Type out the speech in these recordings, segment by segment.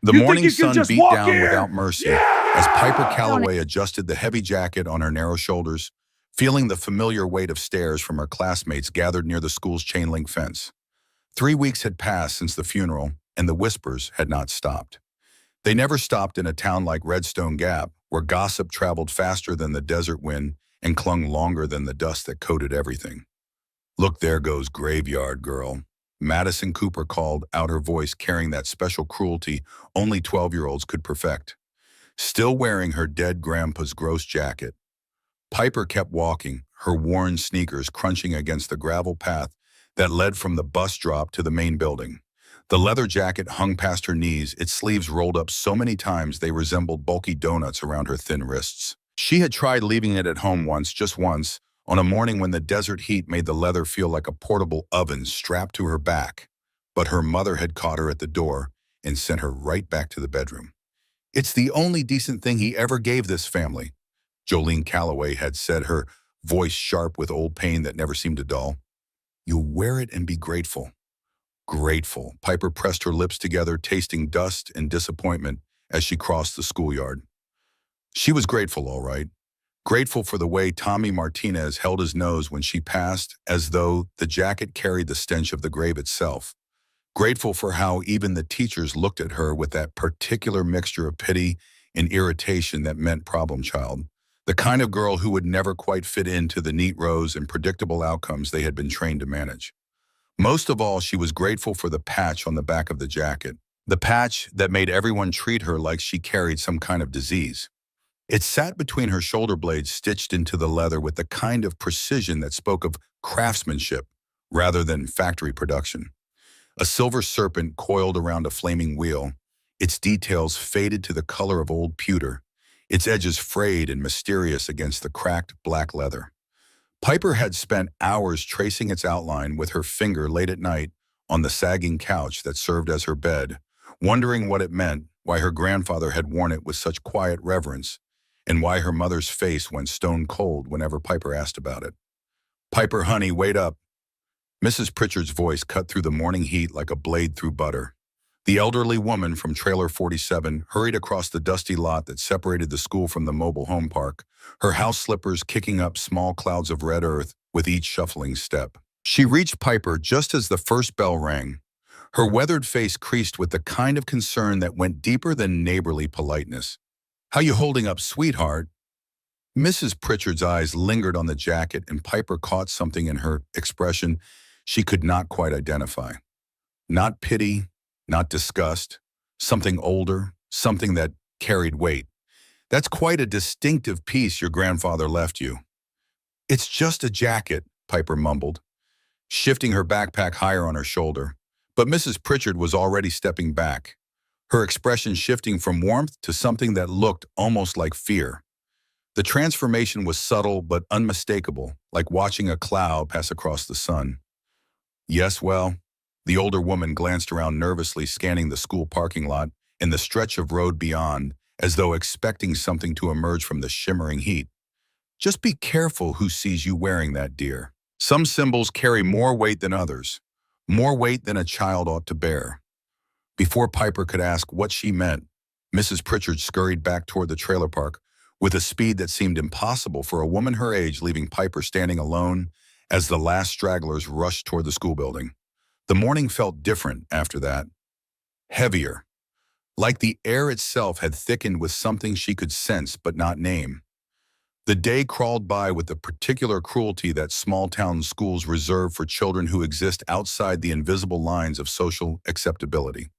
The You think morning you can sun just beat walk down here? without mercy as Piper Calloway adjusted the heavy jacket on her narrow shoulders, feeling the familiar weight of stares from her classmates gathered near the school's chain-link fence. 3 weeks had passed since the funeral, and the whispers had not stopped. They never stopped in a town like Redstone Gap, where gossip traveled faster than the desert wind and clung longer than the dust that coated everything. "Look, there goes Graveyard Girl," Madison Cooper called out, her voice carrying that special cruelty only 12-year-olds could perfect. Still wearing her dead grandpa's gross jacket, Piper kept walking, her worn sneakers crunching against the gravel path that led from the bus drop to the main building. The leather jacket hung past her knees, its sleeves rolled up so many times they resembled bulky donuts around her thin wrists. She had tried leaving it at home once, just once, on a morning when the desert heat made the leather feel like a portable oven strapped to her back. But her mother had caught her at the door and sent her right back to the bedroom. "It's the only decent thing he ever gave this family," Jolene Calloway had said, her voice sharp with old pain that never seemed to dull. "You'll wear it and be grateful." Grateful. Piper pressed her lips together, tasting dust and disappointment as she crossed the schoolyard. She was grateful, all right. Grateful for the way Tommy Martinez held his nose when she passed, as though the jacket carried the stench of the grave itself. Grateful for how even the teachers looked at her with that particular mixture of pity and irritation that meant problem child. The kind of girl who would never quite fit into the neat rows and predictable outcomes they had been trained to manage. Most of all, she was grateful for the patch on the back of the jacket, the patch that made everyone treat her like she carried some kind of disease. It sat between her shoulder blades, stitched into the leather with the kind of precision that spoke of craftsmanship rather than factory production. A silver serpent coiled around a flaming wheel, its details faded to the color of old pewter, its edges frayed and mysterious against the cracked black leather. Piper had spent hours tracing its outline with her finger late at night on the sagging couch that served as her bed, wondering what it meant, why her grandfather had worn it with such quiet reverence, and why her mother's face went stone cold whenever Piper asked about it. "Piper, honey, wait up." Mrs. Pritchard's voice cut through the morning heat like a blade through butter. The elderly woman from Trailer 47 hurried across the dusty lot that separated the school from the mobile home park, her house slippers kicking up small clouds of red earth with each shuffling step. She reached Piper just as the first bell rang. Her weathered face creased with the kind of concern that went deeper than neighborly politeness. "How you holding up, sweetheart?" Mrs. Pritchard's eyes lingered on the jacket, and Piper caught something in her expression she could not quite identify. Not pity, not disgust, something older, something that carried weight. "That's quite a distinctive piece your grandfather left you." "It's just a jacket," Piper mumbled, shifting her backpack higher on her shoulder. But Mrs. Pritchard was already stepping back, her expression shifting from warmth to something that looked almost like fear. The transformation was subtle but unmistakable, like watching a cloud pass across the sun. "Yes, well," the older woman glanced around nervously, scanning the school parking lot and the stretch of road beyond, as though expecting something to emerge from the shimmering heat. "Just be careful who sees you wearing that, dear. Some symbols carry more weight than others, more weight than a child ought to bear." Before Piper could ask what she meant, Mrs. Pritchard scurried back toward the trailer park with a speed that seemed impossible for a woman her age, leaving Piper standing alone as the last stragglers rushed toward the school building. The morning felt different after that, heavier, like the air itself had thickened with something she could sense but not name. The day crawled by with the particular cruelty that small-town schools reserve for children who exist outside the invisible lines of social acceptability.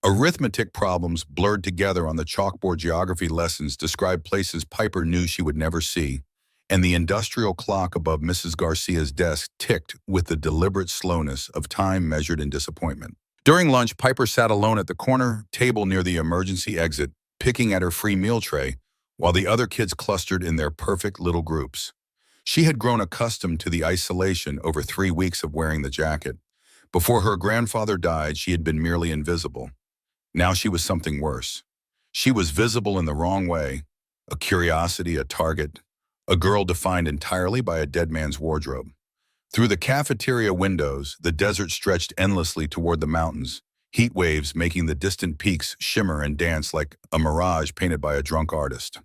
Arithmetic problems blurred together on the chalkboard, geography lessons described places Piper knew she would never see, and the industrial clock above Mrs. Garcia's desk ticked with the deliberate slowness of time measured in disappointment. During lunch, Piper sat alone at the corner table near the emergency exit, picking at her free meal tray, while the other kids clustered in their perfect little groups. She had grown accustomed to the isolation over 3 weeks of wearing the jacket. Before her grandfather died, she had been merely invisible. Now she was something worse. She was visible in the wrong way, a curiosity, a target, a girl defined entirely by a dead man's wardrobe. Through the cafeteria windows, the desert stretched endlessly toward the mountains, heat waves making the distant peaks shimmer and dance like a mirage painted by a drunk artist.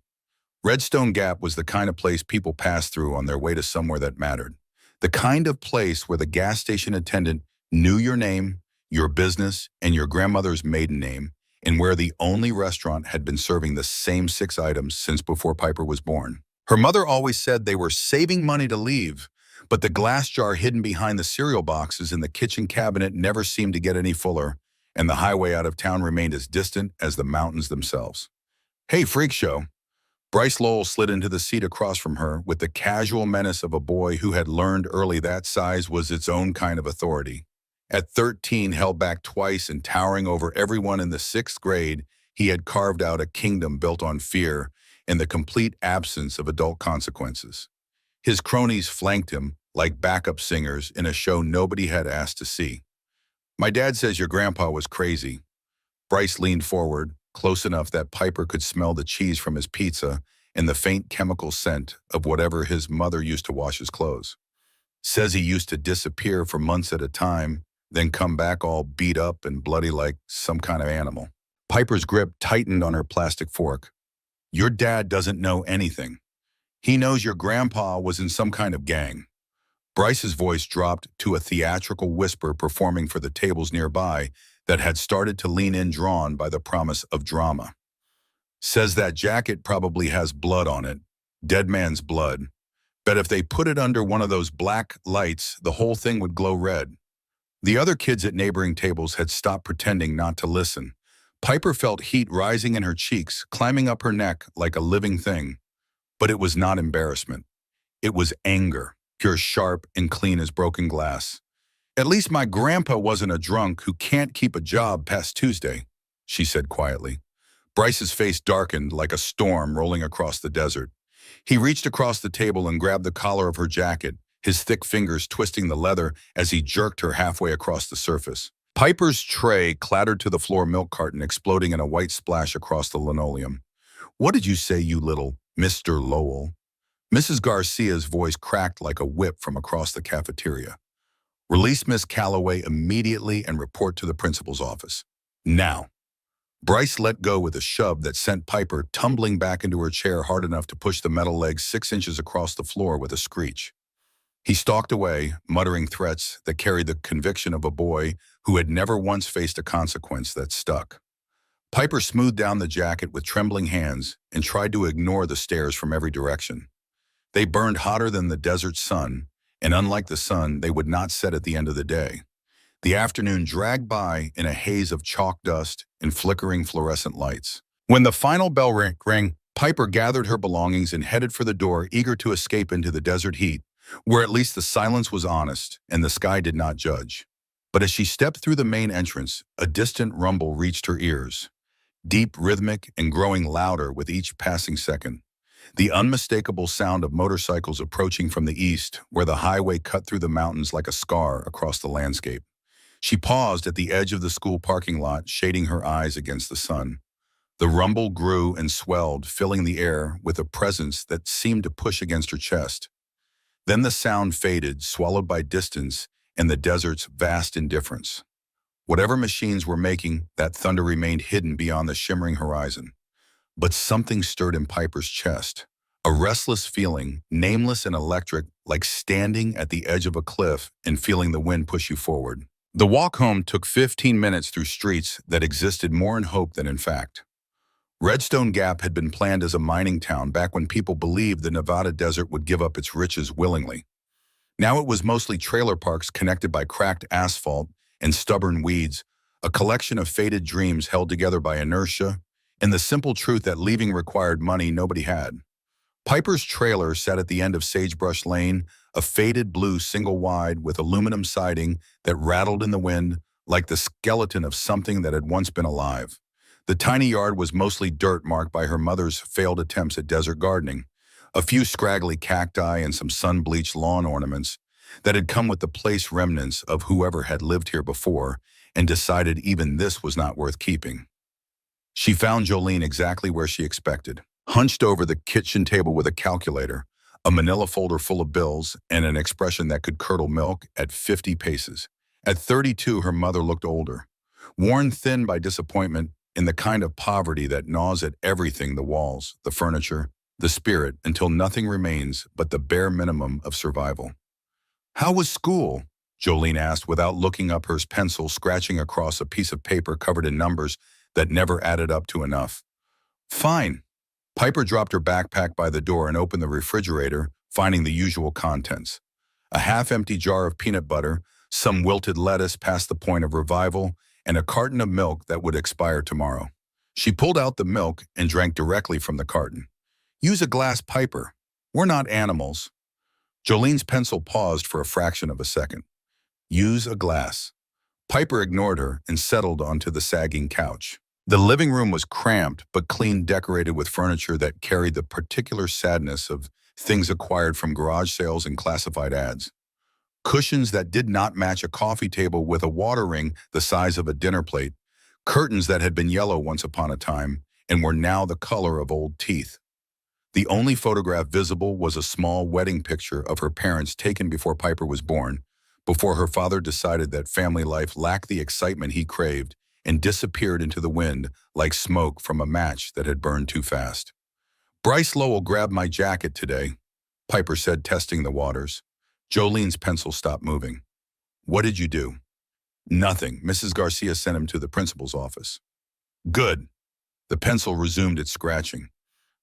Redstone Gap was the kind of place people passed through on their way to somewhere that mattered. The kind of place where the gas station attendant knew your name, your business, and your grandmother's maiden name, and where the only restaurant had been serving the same 6 items since before Piper was born. Her mother always said they were saving money to leave, but the glass jar hidden behind the cereal boxes in the kitchen cabinet never seemed to get any fuller, and the highway out of town remained as distant as the mountains themselves. "Hey, freak show." Bryce Lowell slid into the seat across from her with the casual menace of a boy who had learned early that size was its own kind of authority. At 13, held back twice and towering over everyone in the 6th grade, he had carved out a kingdom built on fear and the complete absence of adult consequences. His cronies flanked him like backup singers in a show nobody had asked to see. "My dad says your grandpa was crazy." Bryce leaned forward, close enough that Piper could smell the cheese from his pizza and the faint chemical scent of whatever his mother used to wash his clothes. "Says he used to disappear for months at a time, then come back all beat up and bloody like some kind of animal." Piper's grip tightened on her plastic fork. "Your dad doesn't know anything. He knows your grandpa was in some kind of gang." Bryce's voice dropped to a theatrical whisper performing for the tables nearby that had started to lean in, drawn by the promise of drama. "Says that jacket probably has blood on it. Dead man's blood. Bet if they put it under one of those black lights, the whole thing would glow red." The other kids at neighboring tables had stopped pretending not to listen. Piper felt heat rising in her cheeks, climbing up her neck like a living thing. But it was not embarrassment. It was anger, pure, sharp, and clean as broken glass. "At least my grandpa wasn't a drunk who can't keep a job past Tuesday," she said quietly. Bryce's face darkened like a storm rolling across the desert. He reached across the table and grabbed the collar of her jacket, his thick fingers twisting the leather as he jerked her halfway across the surface. Piper's tray clattered to the floor, milk carton exploding in a white splash across the linoleum. "What did you say, you little Mr. Lowell?" Mrs. Garcia's voice cracked like a whip from across the cafeteria. "Release Miss Calloway immediately and report to the principal's office. Now." Bryce let go with a shove that sent Piper tumbling back into her chair hard enough to push the metal legs 6 inches across the floor with a screech. He stalked away, muttering threats that carried the conviction of a boy who had never once faced a consequence that stuck. Piper smoothed down the jacket with trembling hands and tried to ignore the stares from every direction. They burned hotter than the desert sun, and unlike the sun, they would not set at the end of the day. The afternoon dragged by in a haze of chalk dust and flickering fluorescent lights. When the final bell rang, Piper gathered her belongings and headed for the door, eager to escape into the desert heat, where at least the silence was honest and the sky did not judge. But as she stepped through the main entrance, a distant rumble reached her ears, deep, rhythmic, and growing louder with each passing second. The unmistakable sound of motorcycles approaching from the east, where the highway cut through the mountains like a scar across the landscape. She paused at the edge of the school parking lot, shading her eyes against the sun. The rumble grew and swelled, filling the air with a presence that seemed to push against her chest. Then the sound faded, swallowed by distance and the desert's vast indifference. Whatever machines were making, that thunder remained hidden beyond the shimmering horizon. But something stirred in Piper's chest. A restless feeling, nameless and electric, like standing at the edge of a cliff and feeling the wind push you forward. The walk home took 15 minutes through streets that existed more in hope than in fact. Redstone Gap had been planned as a mining town back when people believed the Nevada desert would give up its riches willingly. Now it was mostly trailer parks connected by cracked asphalt and stubborn weeds, a collection of faded dreams held together by inertia and the simple truth that leaving required money nobody had. Piper's trailer sat at the end of Sagebrush Lane, a faded blue single-wide with aluminum siding that rattled in the wind like the skeleton of something that had once been alive. The tiny yard was mostly dirt marked by her mother's failed attempts at desert gardening, a few scraggly cacti and some sun-bleached lawn ornaments that had come with the place remnants of whoever had lived here before and decided even this was not worth keeping. She found Jolene exactly where she expected, hunched over the kitchen table with a calculator, a manila folder full of bills, and an expression that could curdle milk at 50 paces. At 32, her mother looked older. worn thin by disappointment in the kind of poverty that gnaws at everything, the walls, the furniture, the spirit, until nothing remains but the bare minimum of survival. "How was school?" Jolene asked without looking up, her pencil scratching across a piece of paper covered in numbers that never added up to enough. "Fine." Piper dropped her backpack by the door and opened the refrigerator, finding the usual contents. A half-empty jar of peanut butter, some wilted lettuce past the point of revival, and a carton of milk that would expire tomorrow. She pulled out the milk and drank directly from the carton. "Use a glass, Piper. We're not animals." Jolene's pencil paused for a fraction of a second. "Use a glass." Piper ignored her and settled onto the sagging couch. The living room was cramped but clean, decorated with furniture that carried the particular sadness of things acquired from garage sales and classified ads. Cushions that did not match a coffee table with a water ring the size of a dinner plate, curtains that had been yellow once upon a time and were now the color of old teeth. The only photograph visible was a small wedding picture of her parents taken before Piper was born, before her father decided that family life lacked the excitement he craved and disappeared into the wind like smoke from a match that had burned too fast. "Bryce Lowell grabbed my jacket today," Piper said, testing the waters. Jolene's pencil stopped moving. "What did you do?" "Nothing. Mrs. Garcia sent him to the principal's office." "Good." The pencil resumed its scratching.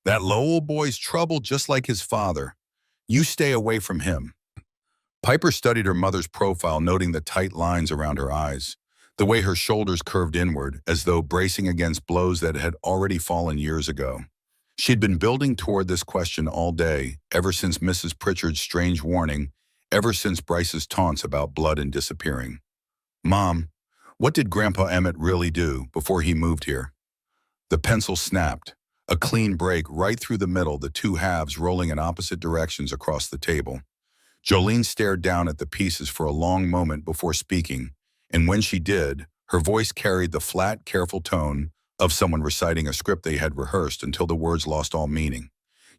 "That Lowell boy's trouble, just like his father. You stay away from him." Piper studied her mother's profile, noting the tight lines around her eyes, the way her shoulders curved inward, as though bracing against blows that had already fallen years ago. She had been building toward this question all day, ever since Mrs. Pritchard's strange warning, ever since Bryce's taunts about blood and disappearing. "Mom, what did Grandpa Emmett really do before he moved here?" The pencil snapped, a clean break right through the middle, the two halves rolling in opposite directions across the table. Jolene stared down at the pieces for a long moment before speaking, and when she did, her voice carried the flat, careful tone of someone reciting a script they had rehearsed until the words lost all meaning.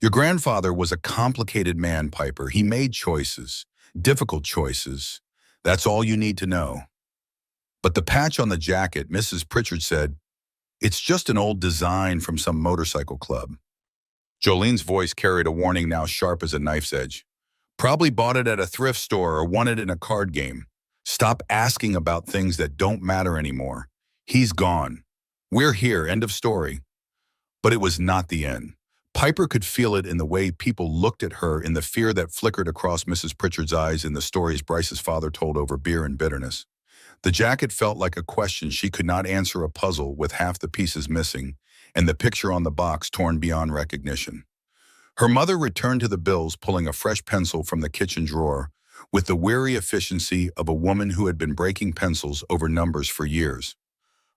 "Your grandfather was a complicated man, Piper. He made choices, difficult choices. That's all you need to know." "But the patch on the jacket," Mrs. Pritchard said, "it's just an old design from some motorcycle club." Jolene's voice carried a warning now sharp as a knife's edge. "Probably bought it at a thrift store or won it in a card game. Stop asking about things that don't matter anymore. He's gone. We're here, end of story." But it was not the end. Piper could feel it in the way people looked at her, in the fear that flickered across Mrs. Pritchard's eyes, in the stories Bryce's father told over beer and bitterness. The jacket felt like a question she could not answer, a puzzle with half the pieces missing, and the picture on the box torn beyond recognition. Her mother returned to the bills, pulling a fresh pencil from the kitchen drawer, with the weary efficiency of a woman who had been breaking pencils over numbers for years.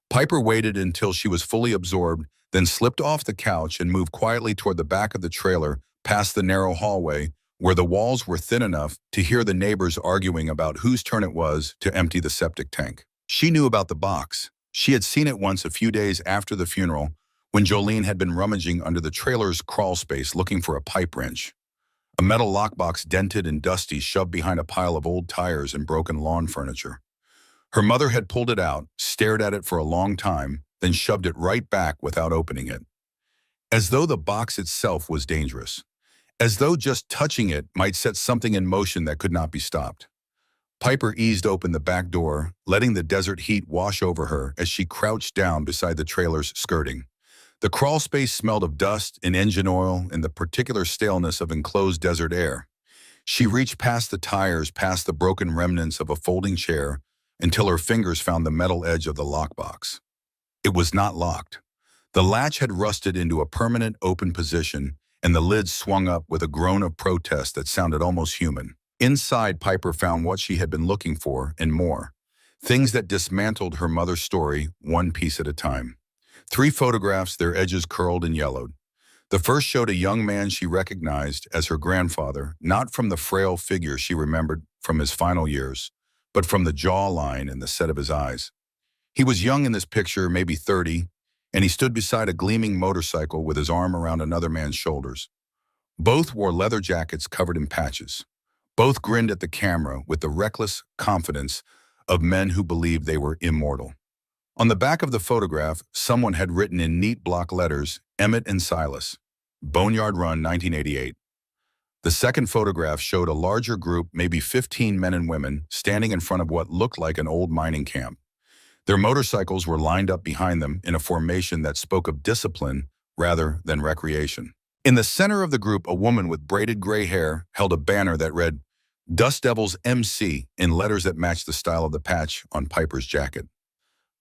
Piper waited until she was fully absorbed, then slipped off the couch and moved quietly toward the back of the trailer, past the narrow hallway, where the walls were thin enough to hear the neighbors arguing about whose turn it was to empty the septic tank. She knew about the box. She had seen it once, a few days after the funeral, when Jolene had been rummaging under the trailer's crawl space looking for a pipe wrench. A metal lockbox, dented and dusty, shoved behind a pile of old tires and broken lawn furniture. Her mother had pulled it out, stared at it for a long time, then shoved it right back without opening it. As though the box itself was dangerous. As though just touching it might set something in motion that could not be stopped. Piper eased open the back door, letting the desert heat wash over her as she crouched down beside the trailer's skirting. The crawl space smelled of dust and engine oil and the particular staleness of enclosed desert air. She reached past the tires, past the broken remnants of a folding chair, until her fingers found the metal edge of the lockbox. It was not locked. The latch had rusted into a permanent open position, and the lid swung up with a groan of protest that sounded almost human. Inside, Piper found what she had been looking for and more. Things that dismantled her mother's story, one piece at a time. 3 photographs, their edges curled and yellowed. The first showed a young man she recognized as her grandfather, not from the frail figure she remembered from his final years, but from the jawline and the set of his eyes. He was young in this picture, maybe 30, and he stood beside a gleaming motorcycle with his arm around another man's shoulders. Both wore leather jackets covered in patches. Both grinned at the camera with the reckless confidence of men who believed they were immortal. On the back of the photograph, someone had written in neat block letters, Emmett and Silas, Boneyard Run, 1988. The second photograph showed a larger group, maybe 15 men and women, standing in front of what looked like an old mining camp. Their motorcycles were lined up behind them in a formation that spoke of discipline rather than recreation. In the center of the group, a woman with braided gray hair held a banner that read, Dust Devils MC, in letters that matched the style of the patch on Piper's jacket.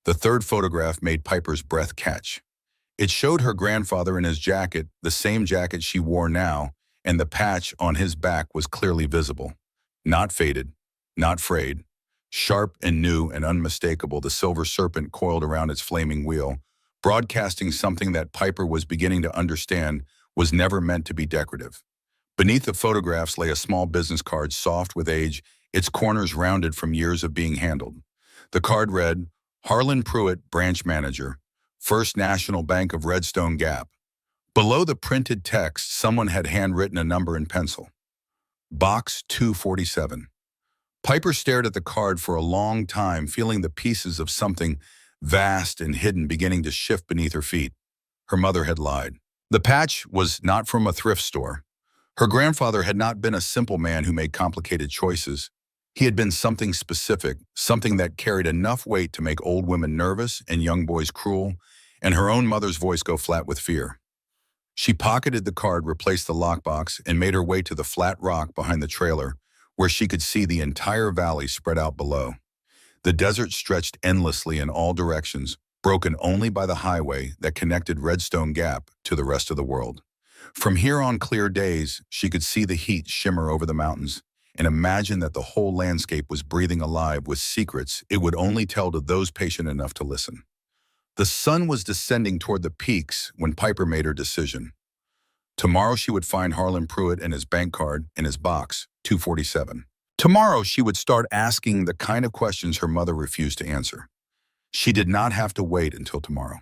The third photograph made Piper's breath catch. It showed her grandfather in his jacket, the same jacket she wore now, and the patch on his back was clearly visible. Not faded, not frayed. Sharp and new and unmistakable, the silver serpent coiled around its flaming wheel, broadcasting something that Piper was beginning to understand was never meant to be decorative. Beneath the photographs lay a small business card, soft with age, its corners rounded from years of being handled. The card read, Harlan Pruitt, Branch Manager, First National Bank of Redstone Gap. Below the printed text, someone had handwritten a number in pencil. Box 247. Piper stared at the card for a long time, feeling the pieces of something vast and hidden beginning to shift beneath her feet. Her mother had lied. The patch was not from a thrift store. Her grandfather had not been a simple man who made complicated choices. He had been something specific, something that carried enough weight to make old women nervous and young boys cruel, and her own mother's voice go flat with fear. She pocketed the card, replaced the lockbox, and made her way to the flat rock behind the trailer, where she could see the entire valley spread out below. The desert stretched endlessly in all directions, broken only by the highway that connected Redstone Gap to the rest of the world. From here on clear days, she could see the heat shimmer over the mountains and imagine that the whole landscape was breathing alive with secrets it would only tell to those patient enough to listen. The sun was descending toward the peaks when Piper made her decision. Tomorrow she would find Harlan Pruitt and his bank card in his box, 247. Tomorrow she would start asking the kind of questions her mother refused to answer. She did not have to wait until tomorrow.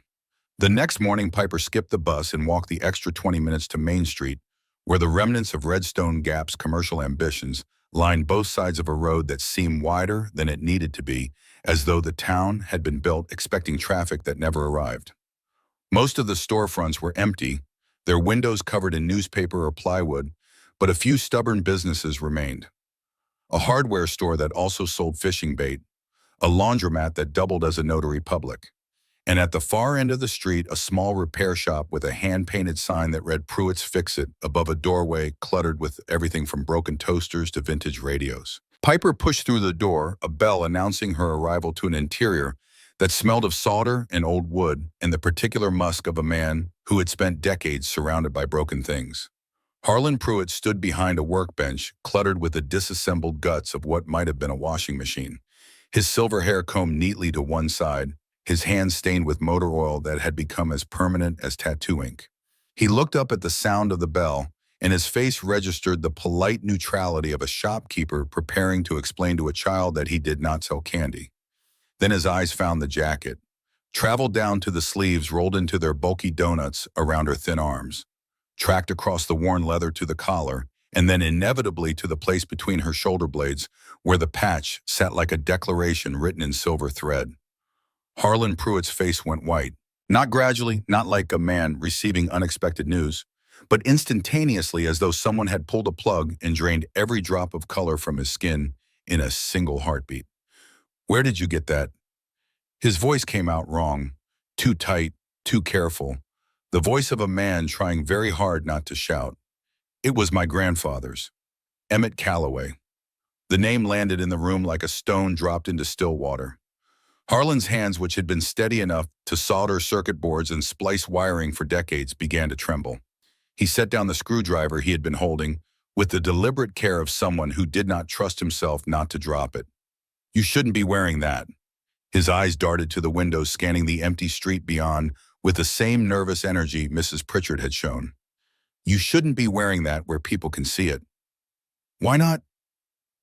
The next morning, Piper skipped the bus and walked the extra 20 minutes to Main Street, where the remnants of Redstone Gap's commercial ambitions lined both sides of a road that seemed wider than it needed to be, as though the town had been built expecting traffic that never arrived. Most of the storefronts were empty, their windows covered in newspaper or plywood, but a few stubborn businesses remained. A hardware store that also sold fishing bait, a laundromat that doubled as a notary public, and at the far end of the street, a small repair shop with a hand-painted sign that read Pruitt's Fix-It above a doorway cluttered with everything from broken toasters to vintage radios. Piper pushed through the door, a bell announcing her arrival to an interior that smelled of solder and old wood and the particular musk of a man who had spent decades surrounded by broken things. Harlan Pruitt stood behind a workbench cluttered with the disassembled guts of what might have been a washing machine, his silver hair combed neatly to one side, his hands stained with motor oil that had become as permanent as tattoo ink. He looked up at the sound of the bell, and his face registered the polite neutrality of a shopkeeper preparing to explain to a child that he did not sell candy. Then his eyes found the jacket, traveled down to the sleeves rolled into their bulky donuts around her thin arms, tracked across the worn leather to the collar, and then inevitably to the place between her shoulder blades where the patch sat like a declaration written in silver thread. Harlan Pruitt's face went white, not gradually, not like a man receiving unexpected news, but instantaneously, as though someone had pulled a plug and drained every drop of color from his skin in a single heartbeat. Where did you get that? His voice came out wrong, too tight, too careful, the voice of a man trying very hard not to shout. It was my grandfather's, Emmett Calloway. The name landed in the room like a stone dropped into still water. Harlan's hands, which had been steady enough to solder circuit boards and splice wiring for decades, began to tremble. He set down the screwdriver he had been holding with the deliberate care of someone who did not trust himself not to drop it. You shouldn't be wearing that. His eyes darted to the window, scanning the empty street beyond with the same nervous energy Mrs. Pritchard had shown. You shouldn't be wearing that where people can see it. Why not?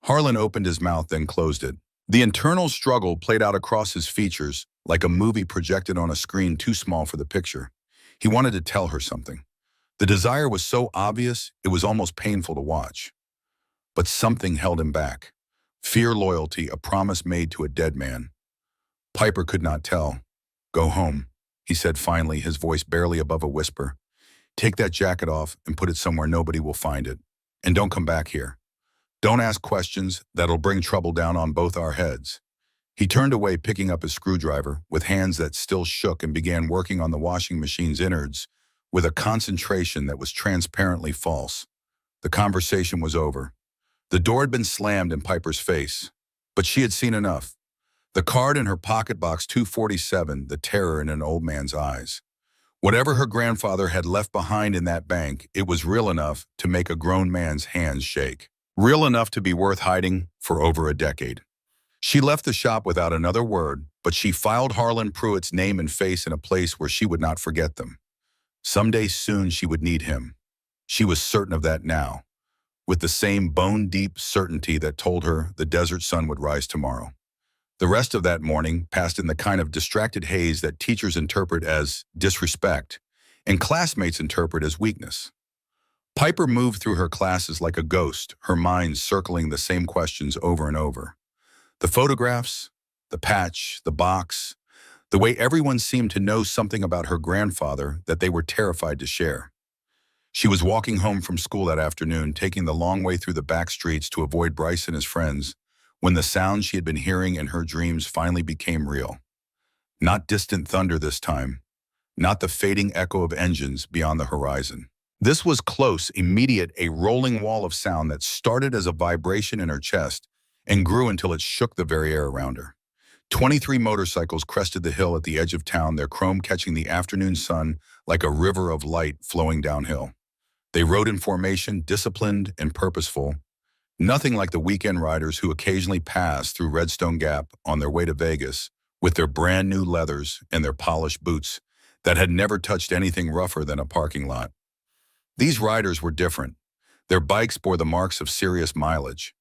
Harlan opened his mouth, then closed it. The internal struggle played out across his features like a movie projected on a screen too small for the picture. He wanted to tell her something. The desire was so obvious, it was almost painful to watch. But something held him back. Fear, loyalty, a promise made to a dead man. Piper could not tell. Go home, he said finally, his voice barely above a whisper. Take that jacket off and put it somewhere nobody will find it. And don't come back here. Don't ask questions that'll bring trouble down on both our heads. He turned away, picking up his screwdriver with hands that still shook, and began working on the washing machine's innards with a concentration that was transparently false. The conversation was over. The door had been slammed in Piper's face, but she had seen enough. The card in her pocket box 247, the terror in an old man's eyes. Whatever her grandfather had left behind in that bank, it was real enough to make a grown man's hands shake. Real enough to be worth hiding for over a decade. She left the shop without another word, but she filed Harlan Pruitt's name and face in a place where she would not forget them. Someday soon she would need him. She was certain of that now, with the same bone-deep certainty that told her the desert sun would rise tomorrow. The rest of that morning passed in the kind of distracted haze that teachers interpret as disrespect and classmates interpret as weakness. Piper moved through her classes like a ghost, her mind circling the same questions over and over. The photographs, the patch, the box, the way everyone seemed to know something about her grandfather that they were terrified to share. She was walking home from school that afternoon, taking the long way through the back streets to avoid Bryce and his friends, when the sounds she had been hearing in her dreams finally became real. Not distant thunder this time, not the fading echo of engines beyond the horizon. This was close, immediate, a rolling wall of sound that started as a vibration in her chest and grew until it shook the very air around her. 23 motorcycles crested the hill at the edge of town, their chrome catching the afternoon sun like a river of light flowing downhill. They rode in formation, disciplined and purposeful, nothing like the weekend riders who occasionally passed through Redstone Gap on their way to Vegas with their brand new leathers and their polished boots that had never touched anything rougher than a parking lot. These riders were different. Their bikes bore the marks of serious mileage.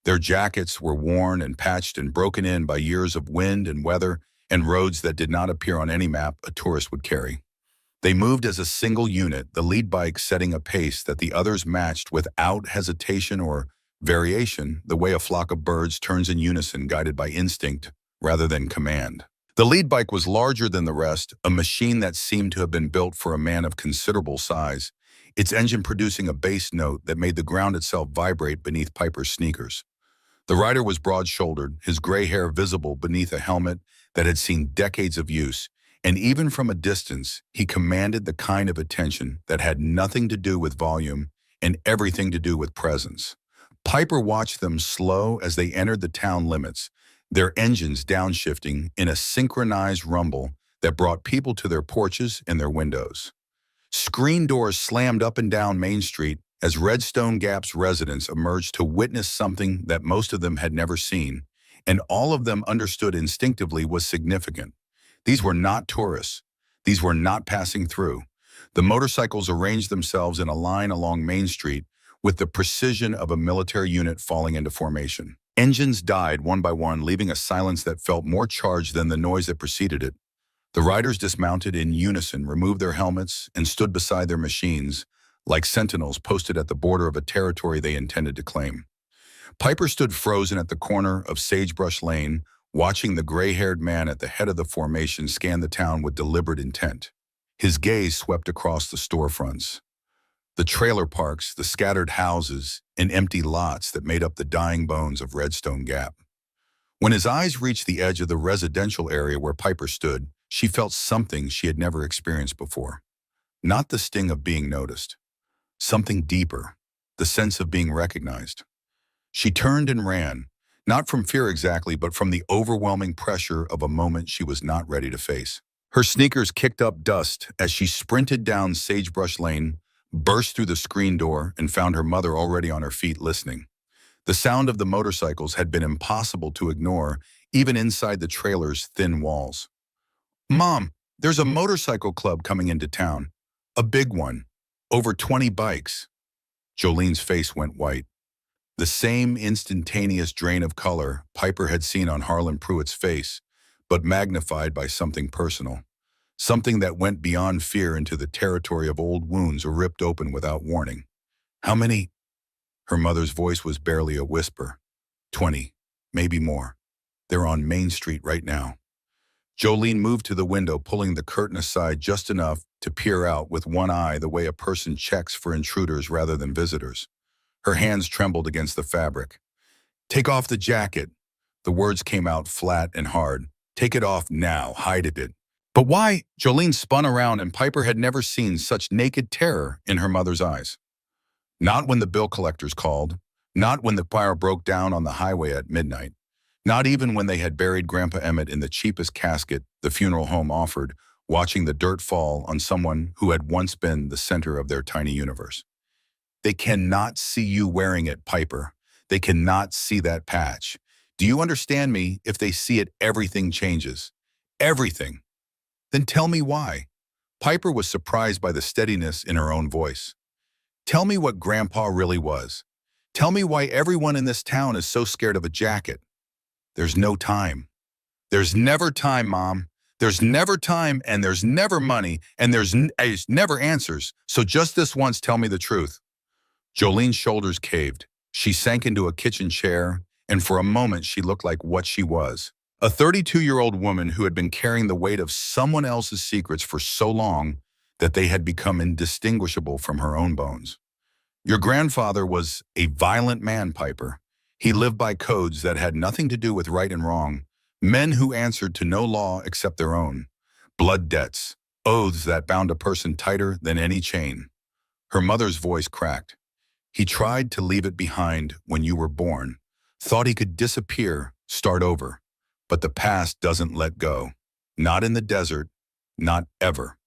Their jackets were worn and patched and broken in by years of wind and weather and roads that did not appear on any map a tourist would carry. They moved as a single unit, the lead bike setting a pace that the others matched without hesitation or variation, the way a flock of birds turns in unison, guided by instinct rather than command. The lead bike was larger than the rest, a machine that seemed to have been built for a man of considerable size, its engine producing a bass note that made the ground itself vibrate beneath Piper's sneakers. The rider was broad-shouldered, his gray hair visible beneath a helmet that had seen decades of use, and even from a distance, he commanded the kind of attention that had nothing to do with volume and everything to do with presence. Piper watched them slow as they entered the town limits, their engines downshifting in a synchronized rumble that brought people to their porches and their windows. Screen doors slammed up and down Main Street as Redstone Gap's residents emerged to witness something that most of them had never seen, and all of them understood instinctively was significant. These were not tourists. These were not passing through. The motorcycles arranged themselves in a line along Main Street with the precision of a military unit falling into formation. Engines died one by one, leaving a silence that felt more charged than the noise that preceded it. The riders dismounted in unison, removed their helmets, and stood beside their machines, like sentinels posted at the border of a territory they intended to claim. Piper stood frozen at the corner of Sagebrush Lane, watching the gray-haired man at the head of the formation scan the town with deliberate intent. His gaze swept across the storefronts, the trailer parks, the scattered houses, and empty lots that made up the dying bones of Redstone Gap. When his eyes reached the edge of the residential area where Piper stood, she felt something she had never experienced before. Not the sting of being noticed. Something deeper, the sense of being recognized. She turned and ran, not from fear exactly, but from the overwhelming pressure of a moment she was not ready to face. Her sneakers kicked up dust as she sprinted down Sagebrush Lane, burst through the screen door, and found her mother already on her feet listening. The sound of the motorcycles had been impossible to ignore, even inside the trailer's thin walls. "Mom, there's a motorcycle club coming into town. A big one. Over 20 bikes." Jolene's face went white. The same instantaneous drain of color Piper had seen on Harlan Pruitt's face, but magnified by something personal. Something that went beyond fear into the territory of old wounds ripped open without warning. "How many?" Her mother's voice was barely a whisper. 20, maybe more. They're on Main Street right now." Jolene moved to the window, pulling the curtain aside just enough to peer out with one eye the way a person checks for intruders rather than visitors. Her hands trembled against the fabric. "Take off the jacket." The words came out flat and hard. "Take it off now, hide it." But why? Jolene spun around and Piper had never seen such naked terror in her mother's eyes. Not when the bill collectors called, not when the fire broke down on the highway at midnight, not even when they had buried Grandpa Emmett in the cheapest casket the funeral home offered, watching the dirt fall on someone who had once been the center of their tiny universe. They cannot see you wearing it, Piper. They cannot see that patch. Do you understand me? If they see it, everything changes. Everything. Then tell me why. Piper was surprised by the steadiness in her own voice. Tell me what Grandpa really was. Tell me why everyone in this town is so scared of a jacket. There's no time. There's never time, Mom. There's never time, and there's never money, and there's never answers. So just this once, tell me the truth. Jolene's shoulders caved. She sank into a kitchen chair, and for a moment she looked like what she was. A 32-year-old woman who had been carrying the weight of someone else's secrets for so long that they had become indistinguishable from her own bones. Your grandfather was a violent man, Piper. He lived by codes that had nothing to do with right and wrong, men who answered to no law except their own, blood debts, oaths that bound a person tighter than any chain. Her mother's voice cracked. He tried to leave it behind when you were born, thought he could disappear, start over. But the past doesn't let go. Not in the desert, not ever.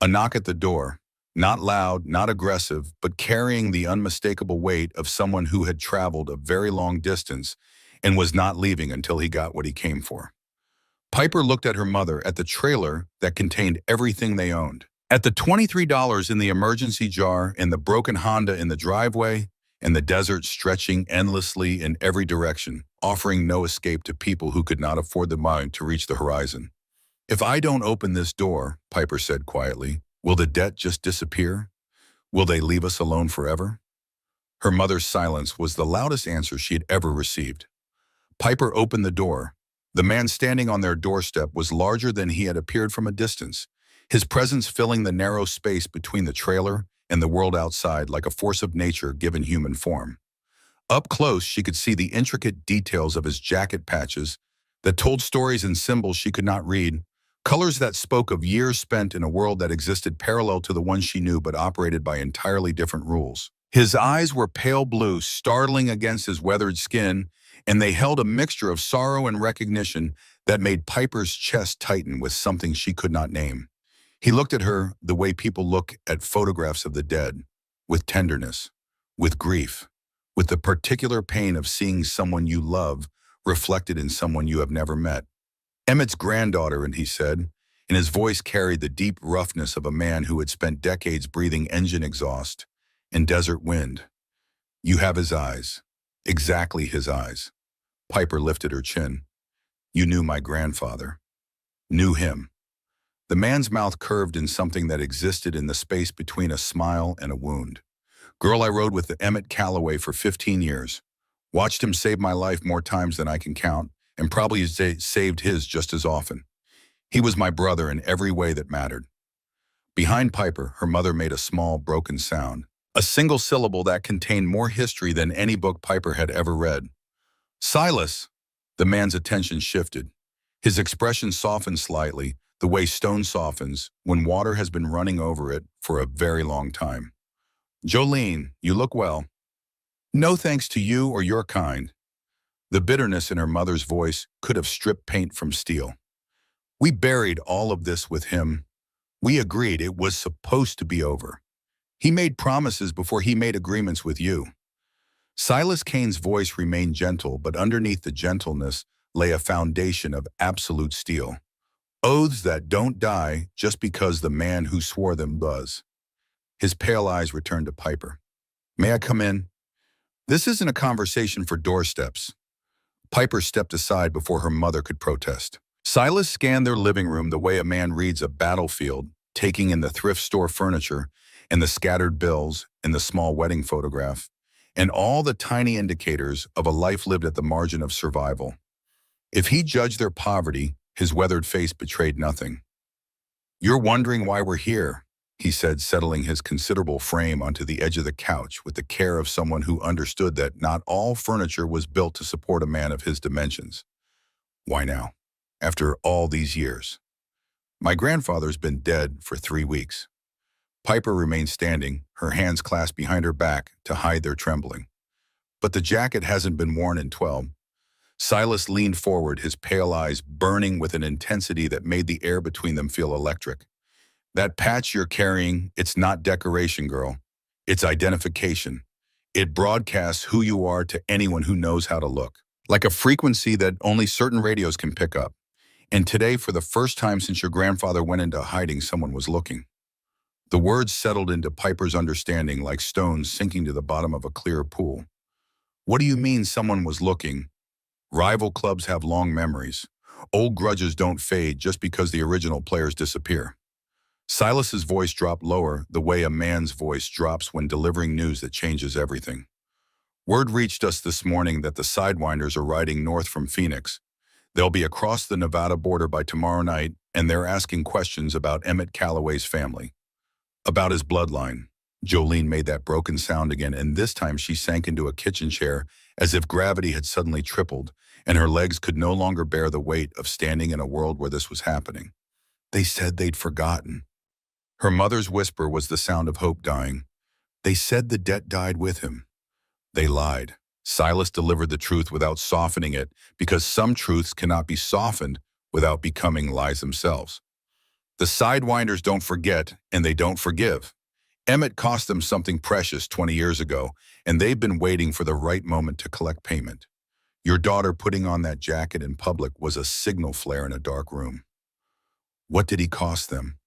A knock at the door, not loud, not aggressive, but carrying the unmistakable weight of someone who had traveled a very long distance and was not leaving until he got what he came for. Piper looked at her mother, at the trailer that contained everything they owned, at the $23 in the emergency jar, and the broken Honda in the driveway, and the desert stretching endlessly in every direction, offering no escape to people who could not afford the money to reach the horizon. If I don't open this door, Piper said quietly, will the debt just disappear? Will they leave us alone forever? Her mother's silence was the loudest answer she had ever received. Piper opened the door. The man standing on their doorstep was larger than he had appeared from a distance, his presence filling the narrow space between the trailer and the world outside like a force of nature given human form. Up close, she could see the intricate details of his jacket patches that told stories and symbols she could not read, colors that spoke of years spent in a world that existed parallel to the one she knew but operated by entirely different rules. His eyes were pale blue, startling against his weathered skin, and they held a mixture of sorrow and recognition that made Piper's chest tighten with something she could not name. He looked at her the way people look at photographs of the dead, with tenderness, with grief, with the particular pain of seeing someone you love reflected in someone you have never met. Emmett's granddaughter, and he said, and his voice carried the deep roughness of a man who had spent decades breathing engine exhaust and desert wind. You have his eyes, exactly his eyes. Piper lifted her chin. You knew my grandfather. Knew him. The man's mouth curved in something that existed in the space between a smile and a wound. Girl, I rode with Emmett Calloway for 15 years. Watched him save my life more times than I can count, and probably saved his just as often. He was my brother in every way that mattered. Behind Piper, her mother made a small, broken sound, a single syllable that contained more history than any book Piper had ever read. Silas! The man's attention shifted. His expression softened slightly, the way stone softens when water has been running over it for a very long time. Jolene, you look well. No thanks to you or your kind. The bitterness in her mother's voice could have stripped paint from steel. We buried all of this with him. We agreed it was supposed to be over. He made promises before he made agreements with you. Silas Kane's voice remained gentle, but underneath the gentleness lay a foundation of absolute steel. Oaths that don't die just because the man who swore them does. His pale eyes returned to Piper. May I come in? This isn't a conversation for doorsteps. Piper stepped aside before her mother could protest. Silas scanned their living room the way a man reads a battlefield, taking in the thrift store furniture and the scattered bills and the small wedding photograph, and all the tiny indicators of a life lived at the margin of survival. If he judged their poverty, His weathered face betrayed nothing. "You're wondering why we're here," he said, settling his considerable frame onto the edge of the couch with the care of someone who understood that not all furniture was built to support a man of his dimensions. "Why now? After all these years?" "My grandfather's been dead for 3 weeks." Piper remained standing, her hands clasped behind her back to hide their trembling. "But the jacket hasn't been worn in 12." Silas leaned forward, his pale eyes burning with an intensity that made the air between them feel electric. "That patch you're carrying, it's not decoration, girl. It's identification. It broadcasts who you are to anyone who knows how to look. Like a frequency that only certain radios can pick up. And today, for the first time since your grandfather went into hiding, someone was looking." The words settled into Piper's understanding like stones sinking to the bottom of a clear pool. "What do you mean someone was looking?" "Rival clubs have long memories. Old grudges don't fade just because the original players disappear." Silas's voice dropped lower, the way a man's voice drops when delivering news that changes everything. "Word reached us this morning that the Sidewinders are riding north from Phoenix. They'll be across the Nevada border by tomorrow night, and they're asking questions about Emmett Calloway's family. About his bloodline." Jolene made that broken sound again, and this time she sank into a kitchen chair as if gravity had suddenly tripled, and her legs could no longer bear the weight of standing in a world where this was happening. "They said they'd forgotten." Her mother's whisper was the sound of hope dying. "They said the debt died with him." "They lied." Silas delivered the truth without softening it, because some truths cannot be softened without becoming lies themselves. "The Sidewinders don't forget, and they don't forgive. Emmett cost them something precious 20 years ago, and they've been waiting for the right moment to collect payment. Your daughter putting on that jacket in public was a signal flare in a dark room." "What did he cost them?"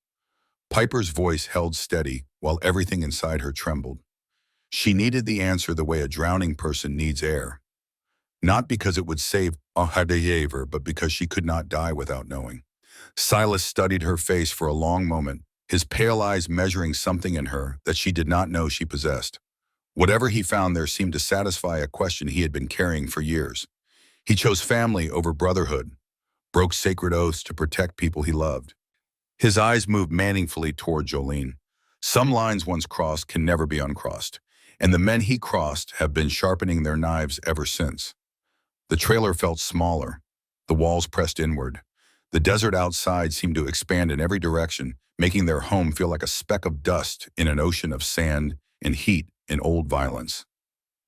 Piper's voice held steady while everything inside her trembled. She needed the answer the way a drowning person needs air. Not because it would save her, but because she could not die without knowing. Silas studied her face for a long moment, his pale eyes measuring something in her that she did not know she possessed. Whatever he found there seemed to satisfy a question he had been carrying for years. He chose family over brotherhood, broke sacred oaths to protect people he loved. His eyes moved meaningfully toward Jolene. Some lines once crossed can never be uncrossed, and the men he crossed have been sharpening their knives ever since. The trailer felt smaller, the walls pressed inward. The desert outside seemed to expand in every direction, making their home feel like a speck of dust in an ocean of sand and heat and old violence.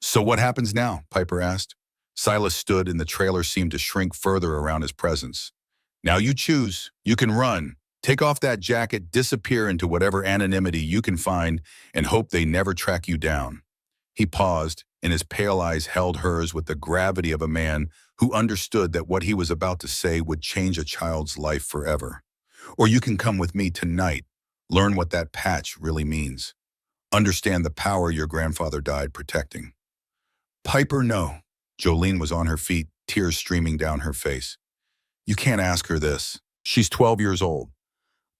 "So what happens now?" Piper asked. Silas stood, and the trailer seemed to shrink further around his presence. "Now you choose. You can run. Take off that jacket, disappear into whatever anonymity you can find, and hope they never track you down." He paused, and his pale eyes held hers with the gravity of a man who understood that what he was about to say would change a child's life forever. "Or you can come with me tonight, learn what that patch really means. Understand the power your grandfather died protecting." "Piper, no." Jolene was on her feet, tears streaming down her face. "You can't ask her this. She's 12 years old."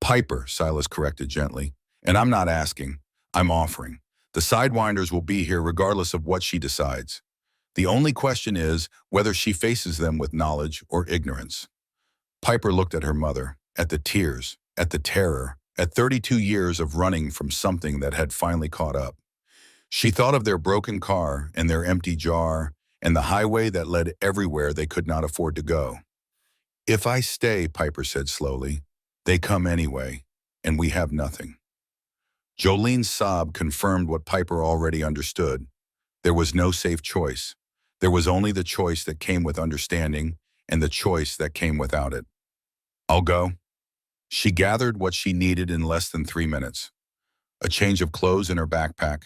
"Piper," Silas corrected gently. "And I'm not asking, I'm offering. The Sidewinders will be here regardless of what she decides. The only question is whether she faces them with knowledge or ignorance." Piper looked at her mother, at the tears, at the terror, at 32 years of running from something that had finally caught up. She thought of their broken car and their empty jar and the highway that led everywhere they could not afford to go. "If I stay," Piper said slowly, "they come anyway, and we have nothing." Jolene's sob confirmed what Piper already understood. There was no safe choice. There was only the choice that came with understanding and the choice that came without it. "I'll go." She gathered what she needed in less than 3 minutes. A change of clothes in her backpack,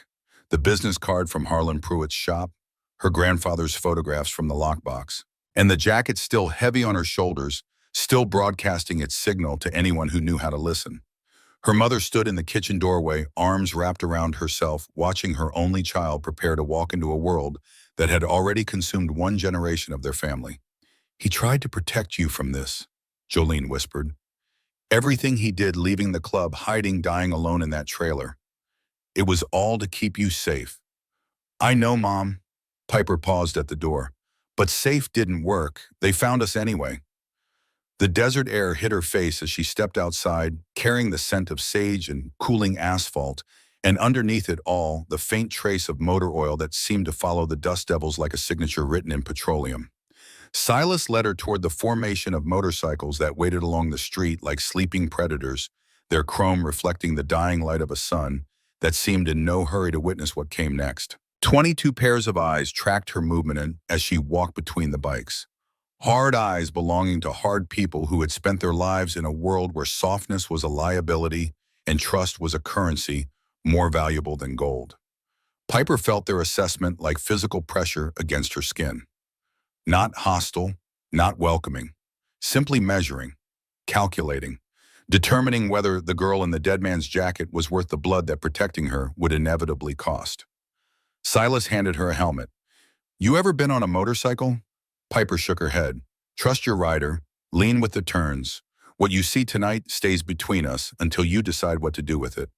the business card from Harlan Pruitt's shop, her grandfather's photographs from the lockbox, and the jacket still heavy on her shoulders, still broadcasting its signal to anyone who knew how to listen. Her mother stood in the kitchen doorway, arms wrapped around herself, watching her only child prepare to walk into a world that had already consumed one generation of their family. "He tried to protect you from this," Jolene whispered. "Everything he did, leaving the club, hiding, dying alone in that trailer. It was all to keep you safe." "I know, Mom." Piper paused at the door. "But safe didn't work. They found us anyway." The desert air hit her face as she stepped outside, carrying the scent of sage and cooling asphalt, and underneath it all, the faint trace of motor oil that seemed to follow the dust devils like a signature written in petroleum. Silas led her toward the formation of motorcycles that waited along the street like sleeping predators, their chrome reflecting the dying light of a sun that seemed in no hurry to witness what came next. 22 pairs of eyes tracked her movement as she walked between the bikes. Hard eyes belonging to hard people who had spent their lives in a world where softness was a liability and trust was a currency more valuable than gold. Piper felt their assessment like physical pressure against her skin. Not hostile, not welcoming, simply measuring, calculating, determining whether the girl in the dead man's jacket was worth the blood that protecting her would inevitably cost. Silas handed her a helmet. "You ever been on a motorcycle?" Piper shook her head. "Trust your rider, lean with the turns. What you see tonight stays between us until you decide what to do with it."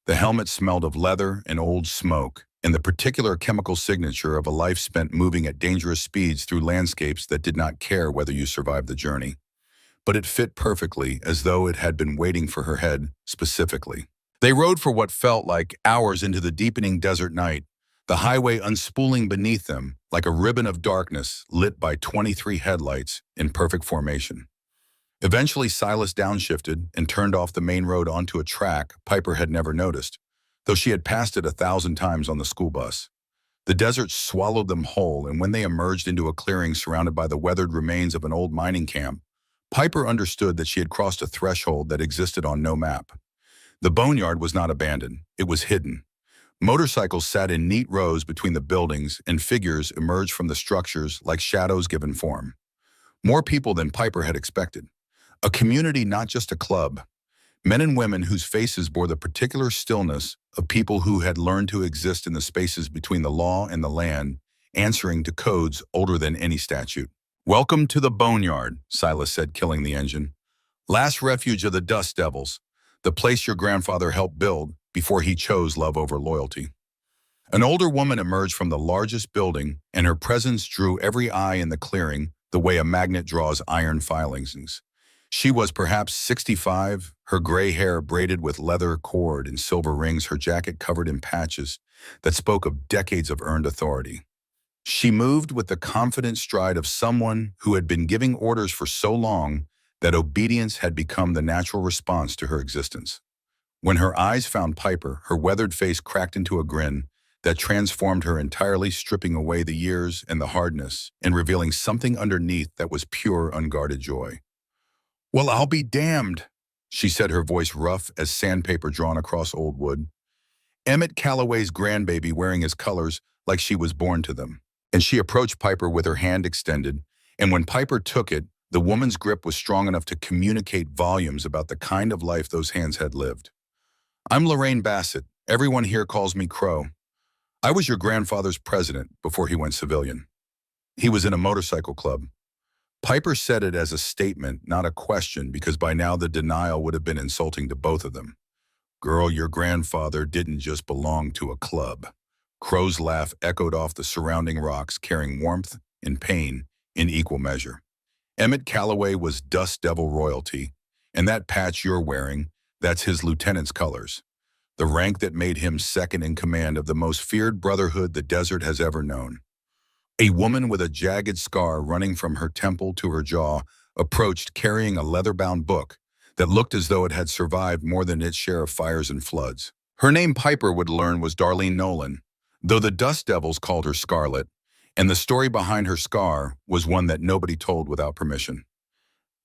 The helmet smelled of leather and old smoke, and the particular chemical signature of a life spent moving at dangerous speeds through landscapes that did not care whether you survived the journey. But it fit perfectly, as though it had been waiting for her head specifically. They rode for what felt like hours into the deepening desert night, the highway unspooling beneath them like a ribbon of darkness lit by 23 headlights in perfect formation. Eventually, Silas downshifted and turned off the main road onto a track Piper had never noticed, though she had passed it 1,000 times on the school bus. The desert swallowed them whole, and when they emerged into a clearing surrounded by the weathered remains of an old mining camp, Piper understood that she had crossed a threshold that existed on no map. The boneyard was not abandoned, it was hidden. Motorcycles sat in neat rows between the buildings, and figures emerged from the structures like shadows given form. More people than Piper had expected. A community, not just a club. Men and women whose faces bore the particular stillness of people who had learned to exist in the spaces between the law and the land, answering to codes older than any statute. "Welcome to the boneyard," Silas said, killing the engine. "Last refuge of the dust devils, the place your grandfather helped build before he chose love over loyalty." An older woman emerged from the largest building, and her presence drew every eye in the clearing the way a magnet draws iron filings. She was perhaps 65, her gray hair braided with leather cord and silver rings, her jacket covered in patches that spoke of decades of earned authority. She moved with the confident stride of someone who had been giving orders for so long that obedience had become the natural response to her existence. When her eyes found Piper, her weathered face cracked into a grin that transformed her entirely, stripping away the years and the hardness and revealing something underneath that was pure, unguarded joy. "Well, I'll be damned," she said, her voice rough as sandpaper drawn across old wood. Emmett Calloway's grandbaby wearing his colors like she was born to them. And she approached Piper with her hand extended, and when Piper took it, the woman's grip was strong enough to communicate volumes about the kind of life those hands had lived. "I'm Lorraine Bassett. Everyone here calls me Crow. I was your grandfather's president before he went civilian. He was in a motorcycle club." Piper said it as a statement, not a question, because by now the denial would have been insulting to both of them. "Girl, your grandfather didn't just belong to a club." Crow's laugh echoed off the surrounding rocks, carrying warmth and pain in equal measure. "Emmett Calloway was Dust Devil royalty, and that patch you're wearing, that's his lieutenant's colors. The rank that made him second in command of the most feared brotherhood the desert has ever known." A woman with a jagged scar running from her temple to her jaw approached, carrying a leather-bound book that looked as though it had survived more than its share of fires and floods. Her name, Piper would learn, was Darlene Nolan, though the Dust Devils called her Scarlet, and the story behind her scar was one that nobody told without permission.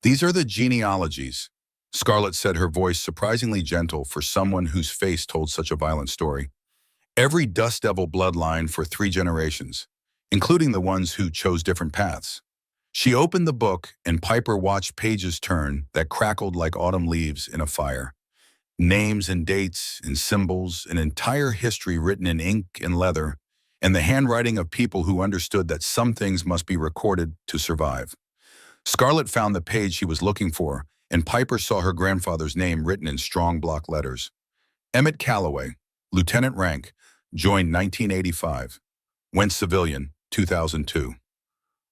"These are the genealogies," Scarlet said, her voice surprisingly gentle for someone whose face told such a violent story. "Every Dust Devil bloodline for 3 generations, including the ones who chose different paths." She opened the book, and Piper watched pages turn that crackled like autumn leaves in a fire. Names and dates and symbols, an entire history written in ink and leather, and the handwriting of people who understood that some things must be recorded to survive. Scarlet found the page she was looking for, and Piper saw her grandfather's name written in strong block letters. Emmett Calloway, lieutenant rank, joined 1985. Went civilian, 2002.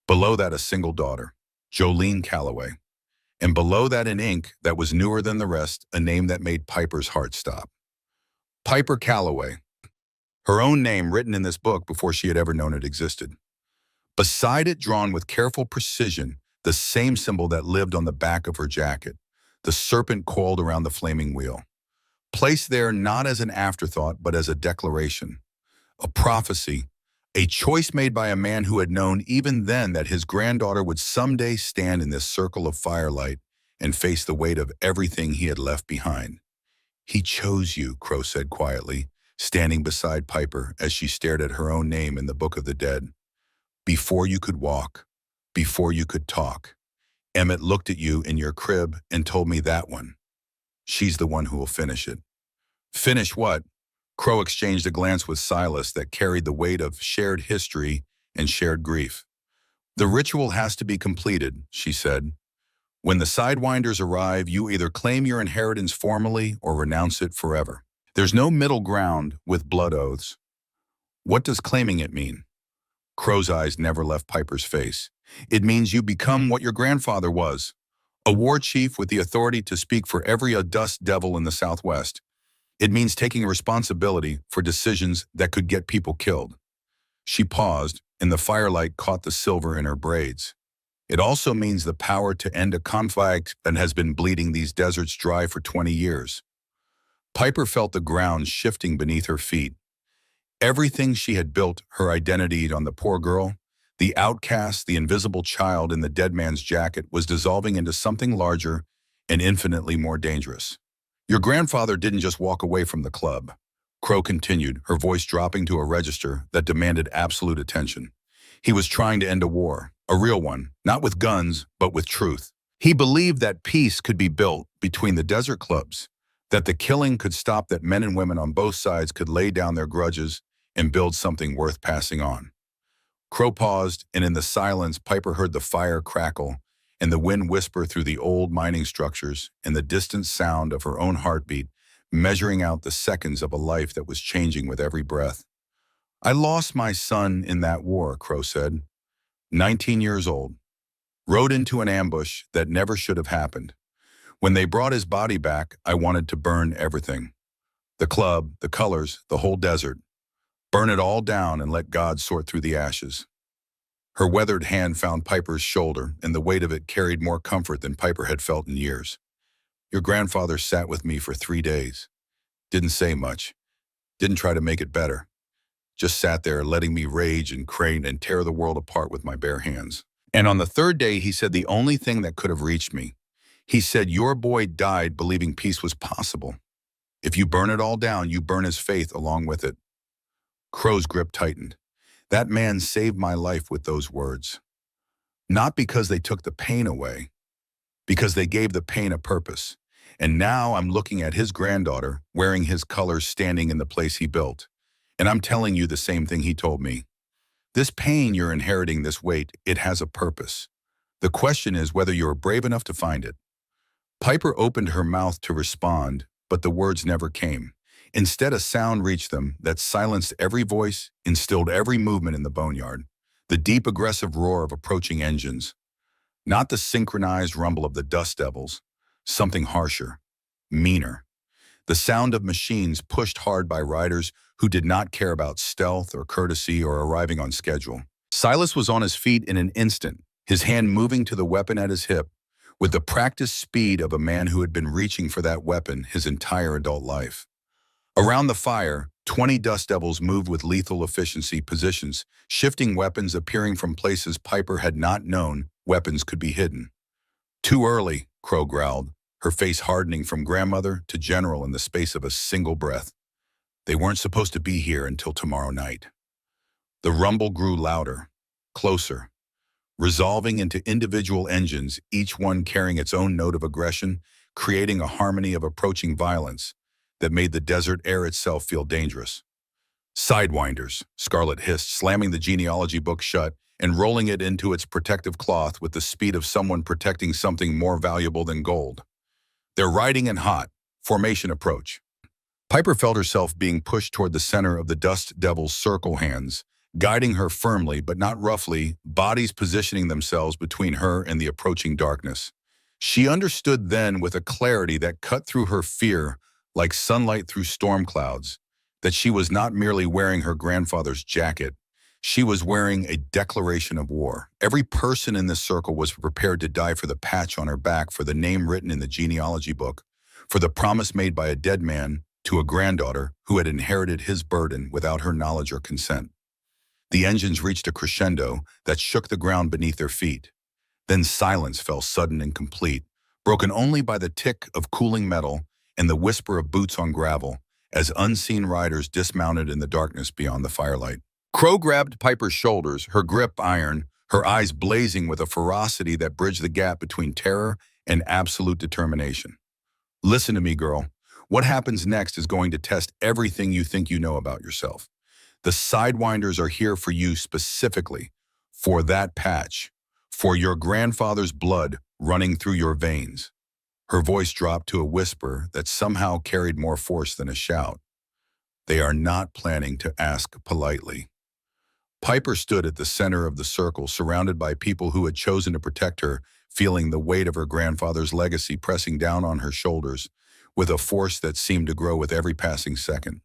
Below that, a single daughter, Jolene Calloway. and below that in ink that was newer than the rest, a name that made Piper's heart stop. Piper Calloway, her own name written in this book before she had ever known it existed. Beside it, drawn with careful precision, the same symbol that lived on the back of her jacket, the serpent coiled around the flaming wheel. Placed there not as an afterthought, but as a declaration, a prophecy, a choice made by a man who had known even then that his granddaughter would someday stand in this circle of firelight and face the weight of everything he had left behind. "He chose you," Crow said quietly, standing beside Piper as she stared at her own name in the Book of the Dead. "Before you could walk, before you could talk, Emmett looked at you in your crib and told me that one. She's the one who will finish it." "Finish what?" Crow exchanged a glance with Silas that carried the weight of shared history and shared grief. "The ritual has to be completed," she said. "When the Sidewinders arrive, you either claim your inheritance formally or renounce it forever. There's no middle ground with blood oaths." "What does claiming it mean?" Crow's eyes never left Piper's face. "It means you become what your grandfather was, a war chief with the authority to speak for every dust devil in the Southwest. It means taking responsibility for decisions that could get people killed." She paused, and the firelight caught the silver in her braids. "It also means the power to end a conflict that has been bleeding these deserts dry for 20 years. Piper felt the ground shifting beneath her feet. Everything she had built her identity on, the poor girl, the outcast, the invisible child in the dead man's jacket, was dissolving into something larger and infinitely more dangerous. "Your grandfather didn't just walk away from the club," Crow continued, her voice dropping to a register that demanded absolute attention. "He was trying to end a war, a real one, not with guns, but with truth. He believed that peace could be built between the desert clubs, that the killing could stop, that men and women on both sides could lay down their grudges and build something worth passing on." Crow paused, and in the silence, Piper heard the fire crackle and the wind whisper through the old mining structures and the distant sound of her own heartbeat, measuring out the seconds of a life that was changing with every breath. "I lost my son in that war," Crow said. 19 years old. Rode into an ambush that never should have happened. When they brought his body back, I wanted to burn everything. The club, the colors, the whole desert. Burn it all down and let God sort through the ashes." Her weathered hand found Piper's shoulder, and the weight of it carried more comfort than Piper had felt in years. "Your grandfather sat with me for 3 days. Didn't say much. Didn't try to make it better. Just sat there letting me rage and crane and tear the world apart with my bare hands. And on the 3rd day, he said the only thing that could have reached me. He said, 'Your boy died believing peace was possible. If you burn it all down, you burn his faith along with it.'" Crow's grip tightened. "That man saved my life with those words. Not because they took the pain away, because they gave the pain a purpose. And now I'm looking at his granddaughter, wearing his colors, standing in the place he built. And I'm telling you the same thing he told me. This pain you're inheriting, this weight, it has a purpose. The question is whether you're brave enough to find it." Piper opened her mouth to respond, but the words never came. Instead, a sound reached them that silenced every voice, instilled every movement in the boneyard. The deep, aggressive roar of approaching engines. Not the synchronized rumble of the dust devils. Something harsher, meaner. The sound of machines pushed hard by riders who did not care about stealth or courtesy or arriving on schedule. Silas was on his feet in an instant, his hand moving to the weapon at his hip, with the practiced speed of a man who had been reaching for that weapon his entire adult life. Around the fire, 20 dust devils moved with lethal efficiency, positions, shifting weapons appearing from places Piper had not known weapons could be hidden. "Too early," Crow growled, her face hardening from grandmother to general in the space of a single breath. "They weren't supposed to be here until tomorrow night." The rumble grew louder, closer, resolving into individual engines, each one carrying its own note of aggression, creating a harmony of approaching violence that made the desert air itself feel dangerous. "Sidewinders," Scarlet hissed, slamming the genealogy book shut and rolling it into its protective cloth with the speed of someone protecting something more valuable than gold. "They're riding in hot. Formation approach." Piper felt herself being pushed toward the center of the dust devil's circle, hands guiding her firmly but not roughly, bodies positioning themselves between her and the approaching darkness. She understood then with a clarity that cut through her fear like sunlight through storm clouds, that she was not merely wearing her grandfather's jacket, she was wearing a declaration of war. Every person in this circle was prepared to die for the patch on her back, for the name written in the genealogy book, for the promise made by a dead man to a granddaughter who had inherited his burden without her knowledge or consent. The engines reached a crescendo that shook the ground beneath their feet. Then silence fell sudden and complete, broken only by the tick of cooling metal and the whisper of boots on gravel as unseen riders dismounted in the darkness beyond the firelight. Crow grabbed Piper's shoulders, her grip iron, her eyes blazing with a ferocity that bridged the gap between terror and absolute determination. Listen to me, girl. What happens next is going to test everything you think you know about yourself. The Sidewinders are here for you specifically, for that patch, for your grandfather's blood running through your veins. Her voice dropped to a whisper that somehow carried more force than a shout. They are not planning to ask politely. Piper stood at the center of the circle, surrounded by people who had chosen to protect her, feeling the weight of her grandfather's legacy pressing down on her shoulders with a force that seemed to grow with every passing second.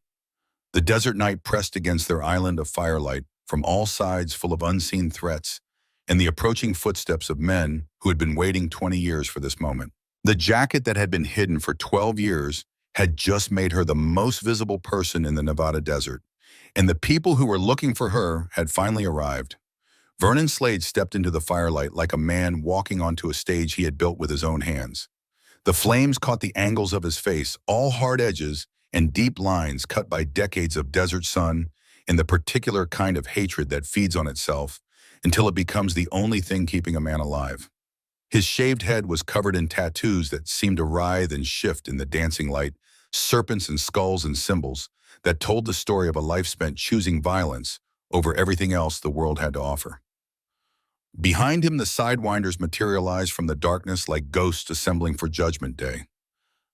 The desert night pressed against their island of firelight from all sides, full of unseen threats and the approaching footsteps of men who had been waiting 20 years for this moment. The jacket that had been hidden for 12 years had just made her the most visible person in the Nevada desert, and the people who were looking for her had finally arrived. Vernon Slade stepped into the firelight like a man walking onto a stage he had built with his own hands. The flames caught the angles of his face, all hard edges and deep lines cut by decades of desert sun and the particular kind of hatred that feeds on itself until it becomes the only thing keeping a man alive. His shaved head was covered in tattoos that seemed to writhe and shift in the dancing light, serpents and skulls and symbols that told the story of a life spent choosing violence over everything else the world had to offer. Behind him, the Sidewinders materialized from the darkness like ghosts assembling for Judgment Day.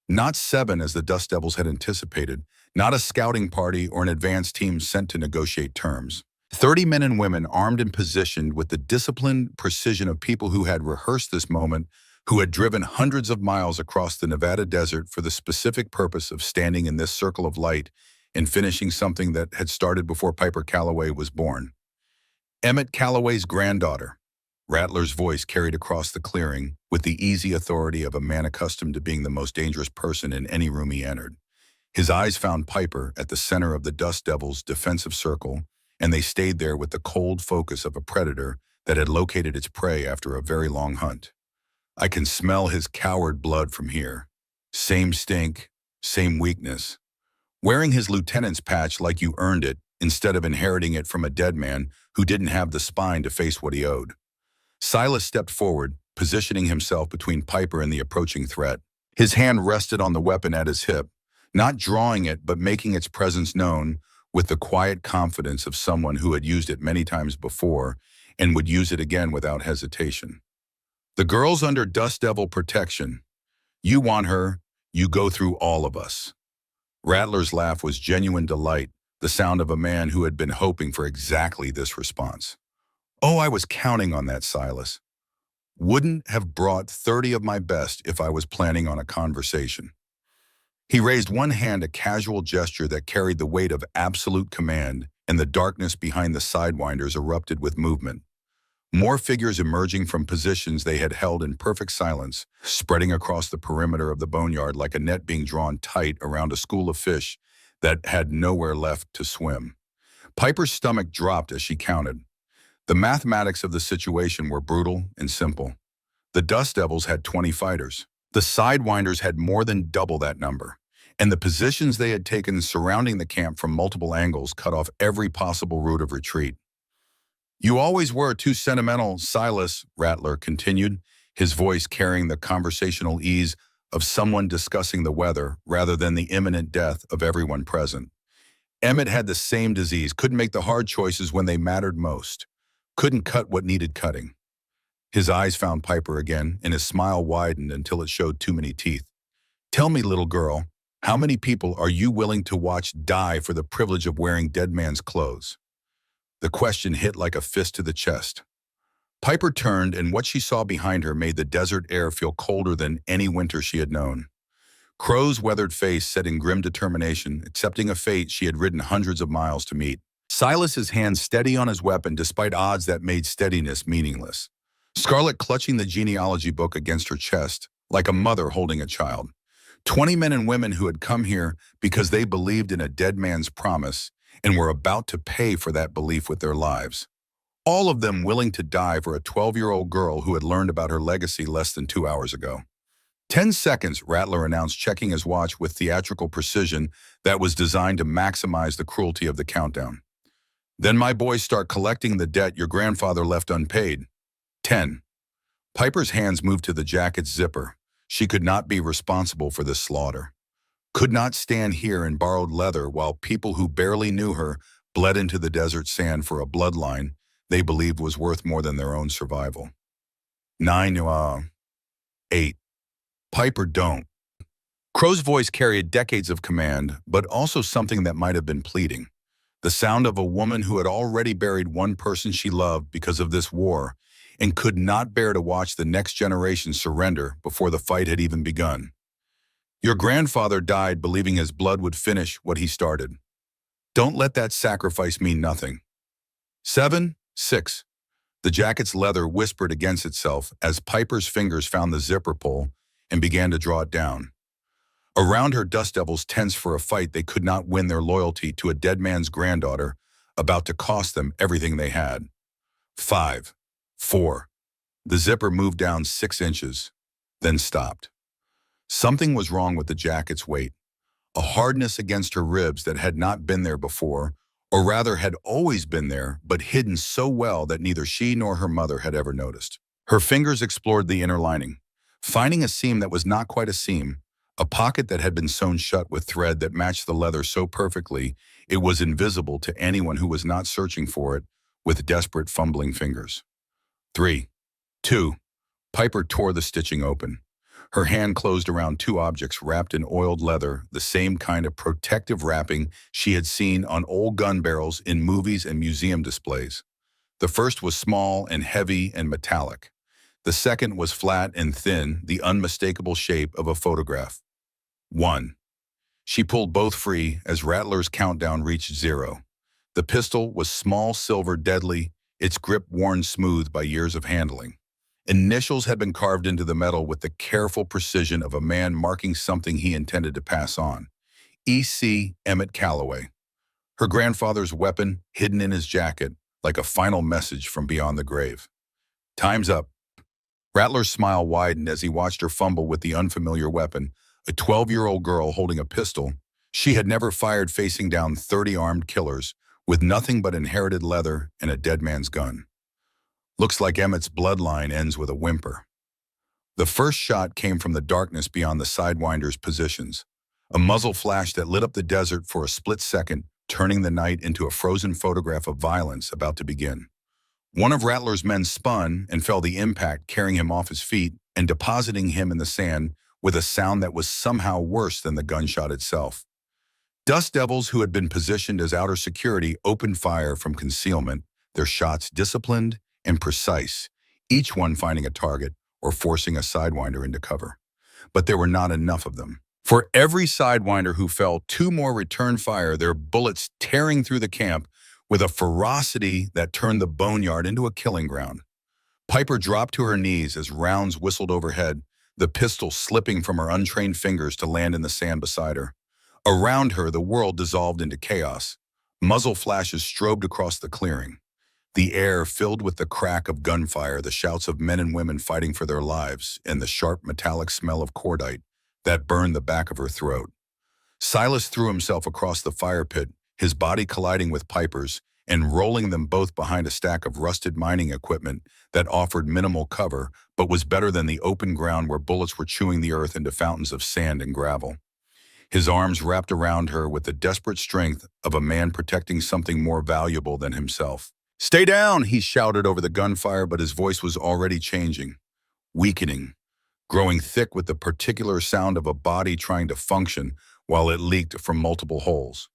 Not 7 as the Dust Devils had anticipated, not a scouting party or an advance team sent to negotiate terms. 30 men and women armed and positioned with the disciplined precision of people who had rehearsed this moment, who had driven hundreds of miles across the Nevada desert for the specific purpose of standing in this circle of light and finishing something that had started before Piper Calloway was born. Emmett Calloway's granddaughter. Rattler's voice carried across the clearing with the easy authority of a man accustomed to being the most dangerous person in any room he entered. His eyes found Piper at the center of the Dust Devils' defensive circle, and they stayed there with the cold focus of a predator that had located its prey after a very long hunt. I can smell his coward blood from here. Same stink, same weakness. Wearing his lieutenant's patch like you earned it, instead of inheriting it from a dead man who didn't have the spine to face what he owed. Silas stepped forward, positioning himself between Piper and the approaching threat. His hand rested on the weapon at his hip, not drawing it but making its presence known with the quiet confidence of someone who had used it many times before and would use it again without hesitation. The girl's under Dust Devil protection. You want her, you go through all of us. Rattler's laugh was genuine delight, the sound of a man who had been hoping for exactly this response. Oh, I was counting on that, Silas. Wouldn't have brought 30 of my best if I was planning on a conversation. He raised one hand, a casual gesture that carried the weight of absolute command, and the darkness behind the Sidewinders erupted with movement. More figures emerging from positions they had held in perfect silence, spreading across the perimeter of the boneyard like a net being drawn tight around a school of fish that had nowhere left to swim. Piper's stomach dropped as she counted. The mathematics of the situation were brutal and simple. The Dust Devils had 20 fighters. The Sidewinders had more than double that number, and the positions they had taken surrounding the camp from multiple angles cut off every possible route of retreat. You always were too sentimental, Silas, Rattler continued, his voice carrying the conversational ease of someone discussing the weather rather than the imminent death of everyone present. Emmett had the same disease, couldn't make the hard choices when they mattered most, couldn't cut what needed cutting. His eyes found Piper again, and his smile widened until it showed too many teeth. Tell me, little girl, how many people are you willing to watch die for the privilege of wearing dead man's clothes? The question hit like a fist to the chest. Piper turned, and what she saw behind her made the desert air feel colder than any winter she had known. Crow's weathered face set in grim determination, accepting a fate she had ridden hundreds of miles to meet. Silas's hand steady on his weapon despite odds that made steadiness meaningless. Scarlet clutching the genealogy book against her chest, like a mother holding a child. 20 men and women who had come here because they believed in a dead man's promise and were about to pay for that belief with their lives. All of them willing to die for a 12-year-old girl who had learned about her legacy less than 2 hours ago. 10 seconds, Rattler announced, checking his watch with theatrical precision that was designed to maximize the cruelty of the countdown. Then my boys start collecting the debt your grandfather left unpaid. 10. Piper's hands moved to the jacket's zipper. She could not be responsible for this slaughter. Could not stand here in borrowed leather while people who barely knew her bled into the desert sand for a bloodline they believed was worth more than their own survival. 9, 8. Piper, don't. Crow's voice carried decades of command, but also something that might have been pleading. The sound of a woman who had already buried one person she loved because of this war and could not bear to watch the next generation surrender before the fight had even begun. Your grandfather died believing his blood would finish what he started. Don't let that sacrifice mean nothing. 7, 6. The jacket's leather whispered against itself as Piper's fingers found the zipper pull and began to draw it down. Around her, dust devils tensed for a fight they could not win, their loyalty to a dead man's granddaughter about to cost them everything they had. 5, 4. The zipper moved down 6 inches, then stopped. Something was wrong with the jacket's weight, a hardness against her ribs that had not been there before, or rather had always been there, but hidden so well that neither she nor her mother had ever noticed. Her fingers explored the inner lining, finding a seam that was not quite a seam, a pocket that had been sewn shut with thread that matched the leather so perfectly it was invisible to anyone who was not searching for it with desperate, fumbling fingers. 3, 2. Piper tore the stitching open. Her hand closed around 2 objects wrapped in oiled leather, the same kind of protective wrapping she had seen on old gun barrels in movies and museum displays. The first was small and heavy and metallic. The second was flat and thin, the unmistakable shape of a photograph. 1. She pulled both free as Rattler's countdown reached 0. The pistol was small, silver, deadly, its grip worn smooth by years of handling. Initials had been carved into the metal with the careful precision of a man marking something he intended to pass on. E.C. Emmett Calloway. Her grandfather's weapon hidden in his jacket, like a final message from beyond the grave. Time's up. Rattler's smile widened as he watched her fumble with the unfamiliar weapon, a 12-year-old girl holding a pistol. She had never fired facing down 30 armed killers, with nothing but inherited leather and a dead man's gun. Looks like Emmett's bloodline ends with a whimper. The first shot came from the darkness beyond the Sidewinder's positions, a muzzle flash that lit up the desert for a split second, turning the night into a frozen photograph of violence about to begin. One of Rattler's men spun and felt the impact, carrying him off his feet and depositing him in the sand with a sound that was somehow worse than the gunshot itself. Dust devils who had been positioned as outer security opened fire from concealment, their shots disciplined and precise, each one finding a target or forcing a Sidewinder into cover. But there were not enough of them. For every Sidewinder who fell, 2 more returned fire, their bullets tearing through the camp with a ferocity that turned the boneyard into a killing ground. Piper dropped to her knees as rounds whistled overhead, the pistol slipping from her untrained fingers to land in the sand beside her. Around her, the world dissolved into chaos. Muzzle flashes strobed across the clearing. The air filled with the crack of gunfire, the shouts of men and women fighting for their lives, and the sharp metallic smell of cordite that burned the back of her throat. Silas threw himself across the fire pit, his body colliding with Piper's and rolling them both behind a stack of rusted mining equipment that offered minimal cover but was better than the open ground where bullets were chewing the earth into fountains of sand and gravel. His arms wrapped around her with the desperate strength of a man protecting something more valuable than himself. "Stay down," he shouted over the gunfire, but his voice was already changing, weakening, growing thick with the particular sound of a body trying to function while it leaked from multiple holes.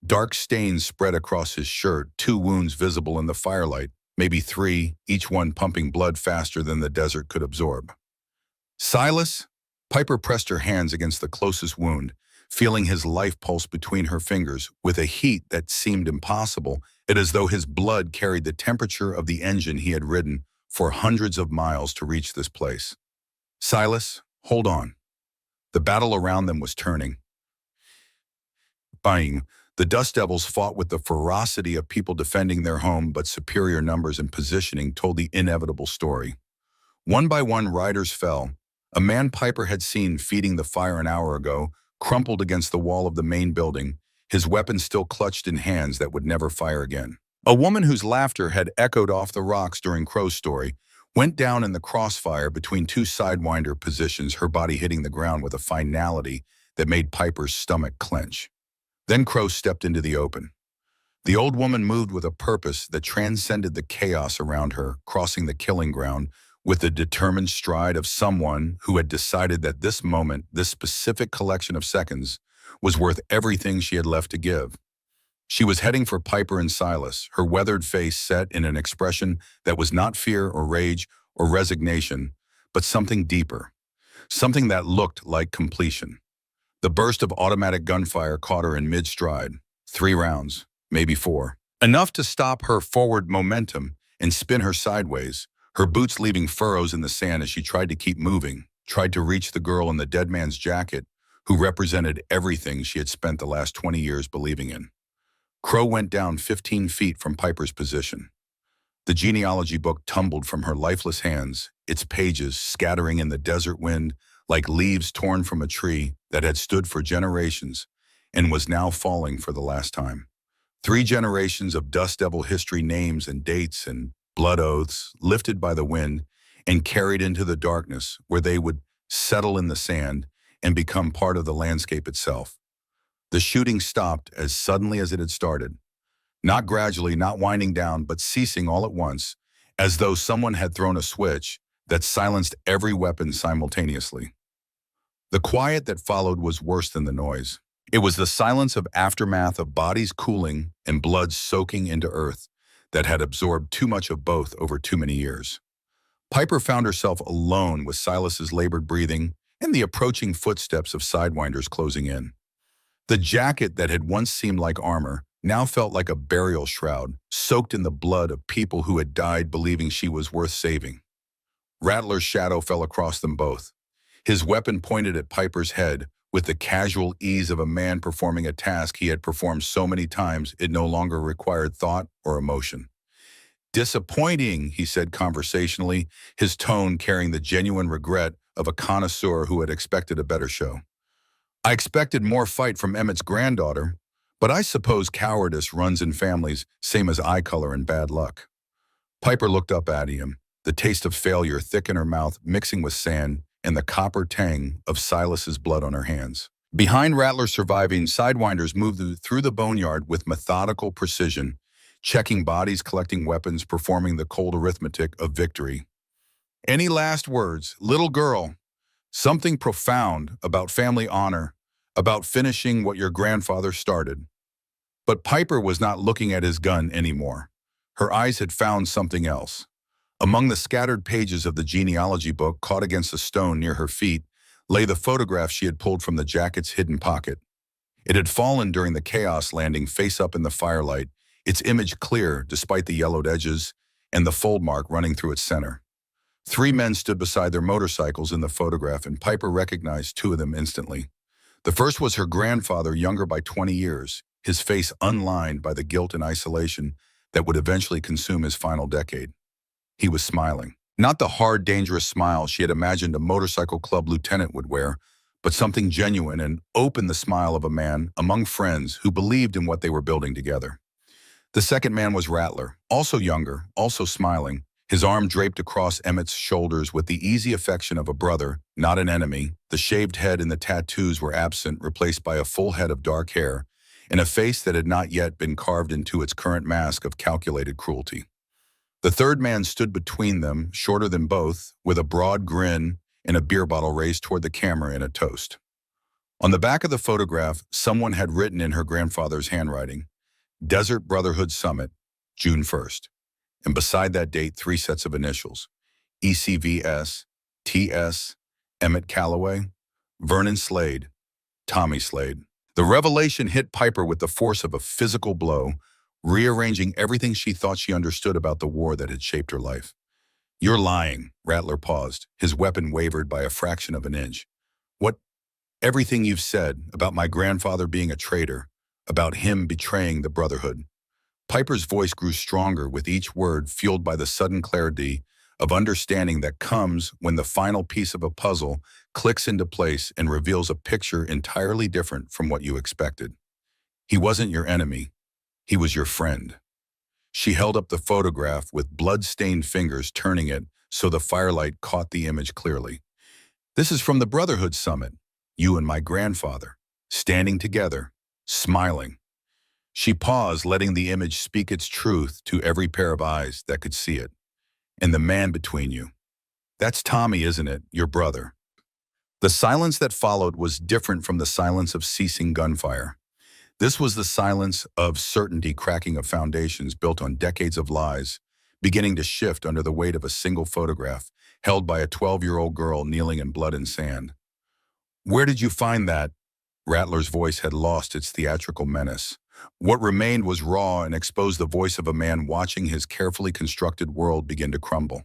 Dark stains spread across his shirt, 2 wounds visible in the firelight, maybe 3, each one pumping blood faster than the desert could absorb. Silas? Piper pressed her hands against the closest wound, feeling his life pulse between her fingers with a heat that seemed impossible, it as though his blood carried the temperature of the engine he had ridden for hundreds of miles to reach this place. Silas, hold on. The battle around them was turning. Bang! The Dust Devils fought with the ferocity of people defending their home, but superior numbers and positioning told the inevitable story. One by one, riders fell. A man Piper had seen feeding the fire an hour ago crumpled against the wall of the main building, his weapon still clutched in hands that would never fire again. A woman whose laughter had echoed off the rocks during Crow's story went down in the crossfire between two sidewinder positions, her body hitting the ground with a finality that made Piper's stomach clench. Then Crow stepped into the open. The old woman moved with a purpose that transcended the chaos around her, crossing the killing ground with the determined stride of someone who had decided that this moment, this specific collection of seconds, was worth everything she had left to give. She was heading for Piper and Silas, her weathered face set in an expression that was not fear or rage or resignation, but something deeper, something that looked like completion. The burst of automatic gunfire caught her in mid-stride. 3 rounds, maybe 4. Enough to stop her forward momentum and spin her sideways, her boots leaving furrows in the sand as she tried to keep moving, tried to reach the girl in the dead man's jacket who represented everything she had spent the last 20 years believing in. Crow went down 15 feet from Piper's position. The genealogy book tumbled from her lifeless hands, its pages scattering in the desert wind like leaves torn from a tree that had stood for generations and was now falling for the last time. 3 generations of Dust Devil history, names and dates and blood oaths lifted by the wind and carried into the darkness where they would settle in the sand and become part of the landscape itself. The shooting stopped as suddenly as it had started. Not gradually, not winding down, but ceasing all at once, as though someone had thrown a switch that silenced every weapon simultaneously. The quiet that followed was worse than the noise. It was the silence of aftermath of bodies cooling and blood soaking into earth that had absorbed too much of both over too many years. Piper found herself alone with Silas's labored breathing and the approaching footsteps of sidewinders closing in. The jacket that had once seemed like armor now felt like a burial shroud, soaked in the blood of people who had died believing she was worth saving. Rattler's shadow fell across them both. His weapon pointed at Piper's head with the casual ease of a man performing a task he had performed so many times it no longer required thought or emotion. "Disappointing," he said conversationally, his tone carrying the genuine regret of a connoisseur who had expected a better show. "I expected more fight from Emmett's granddaughter, but I suppose cowardice runs in families, same as eye color and bad luck." Piper looked up at him, the taste of failure thick in her mouth mixing with sand and the copper tang of Silas's blood on her hands. Behind Rattler's surviving, sidewinders moved through the boneyard with methodical precision, checking bodies, collecting weapons, performing the cold arithmetic of victory. "Any last words, little girl? Something profound about family honor, about finishing what your grandfather started." But Piper was not looking at his gun anymore. Her eyes had found something else. Among the scattered pages of the genealogy book caught against a stone near her feet lay the photograph she had pulled from the jacket's hidden pocket. It had fallen during the chaos landing face up in the firelight, its image clear despite the yellowed edges and the fold mark running through its center. 3 men stood beside their motorcycles in the photograph, and Piper recognized 2 of them instantly. The first was her grandfather, younger by 20 years, his face unlined by the guilt and isolation that would eventually consume his final decade. He was smiling. Not the hard, dangerous smile she had imagined a motorcycle club lieutenant would wear, but something genuine and open, the smile of a man among friends who believed in what they were building together. The second man was Rattler, also younger, also smiling, his arm draped across Emmett's shoulders with the easy affection of a brother, not an enemy. The shaved head and the tattoos were absent, replaced by a full head of dark hair and a face that had not yet been carved into its current mask of calculated cruelty. The third man stood between them, shorter than both, with a broad grin and a beer bottle raised toward the camera in a toast. On the back of the photograph, someone had written in her grandfather's handwriting, "Desert Brotherhood Summit, June 1st. and beside that date, three sets of initials: ECVS, TS, Emmett Calloway, Vernon Slade, Tommy Slade. The revelation hit Piper with the force of a physical blow, rearranging everything she thought she understood about the war that had shaped her life. "You're lying," Rattler paused, his weapon wavered by a fraction of an inch. "What? Everything you've said about my grandfather being a traitor, about him betraying the Brotherhood." Piper's voice grew stronger with each word, fueled by the sudden clarity of understanding that comes when the final piece of a puzzle clicks into place and reveals a picture entirely different from what you expected. "He wasn't your enemy. He was your friend." She held up the photograph with blood-stained fingers, turning it so the firelight caught the image clearly. "This is from the Brotherhood Summit. You and my grandfather, standing together, smiling." She paused, letting the image speak its truth to every pair of eyes that could see it. "And the man between you. That's Tommy, isn't it? Your brother." The silence that followed was different from the silence of ceasing gunfire. This was the silence of certainty cracking of foundations built on decades of lies, beginning to shift under the weight of a single photograph held by a 12-year-old girl kneeling in blood and sand. "Where did you find that?" Rattler's voice had lost its theatrical menace. What remained was raw and exposed the voice of a man watching his carefully constructed world begin to crumble.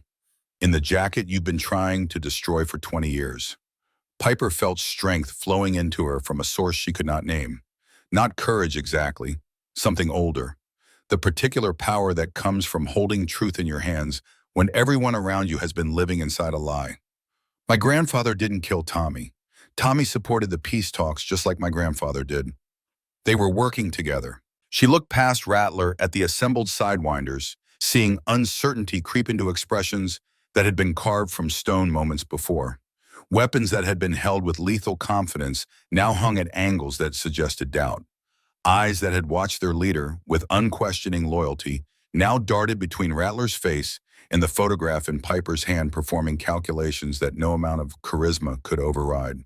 "In the jacket you've been trying to destroy for 20 years. Piper felt strength flowing into her from a source she could not name. Not courage exactly, something older. The particular power that comes from holding truth in your hands when everyone around you has been living inside a lie. "My grandfather didn't kill Tommy. Tommy supported the peace talks just like my grandfather did. They were working together." She looked past Rattler at the assembled sidewinders, seeing uncertainty creep into expressions that had been carved from stone moments before. Weapons that had been held with lethal confidence now hung at angles that suggested doubt. Eyes that had watched their leader with unquestioning loyalty now darted between Rattler's face and the photograph in Piper's hand, performing calculations that no amount of charisma could override.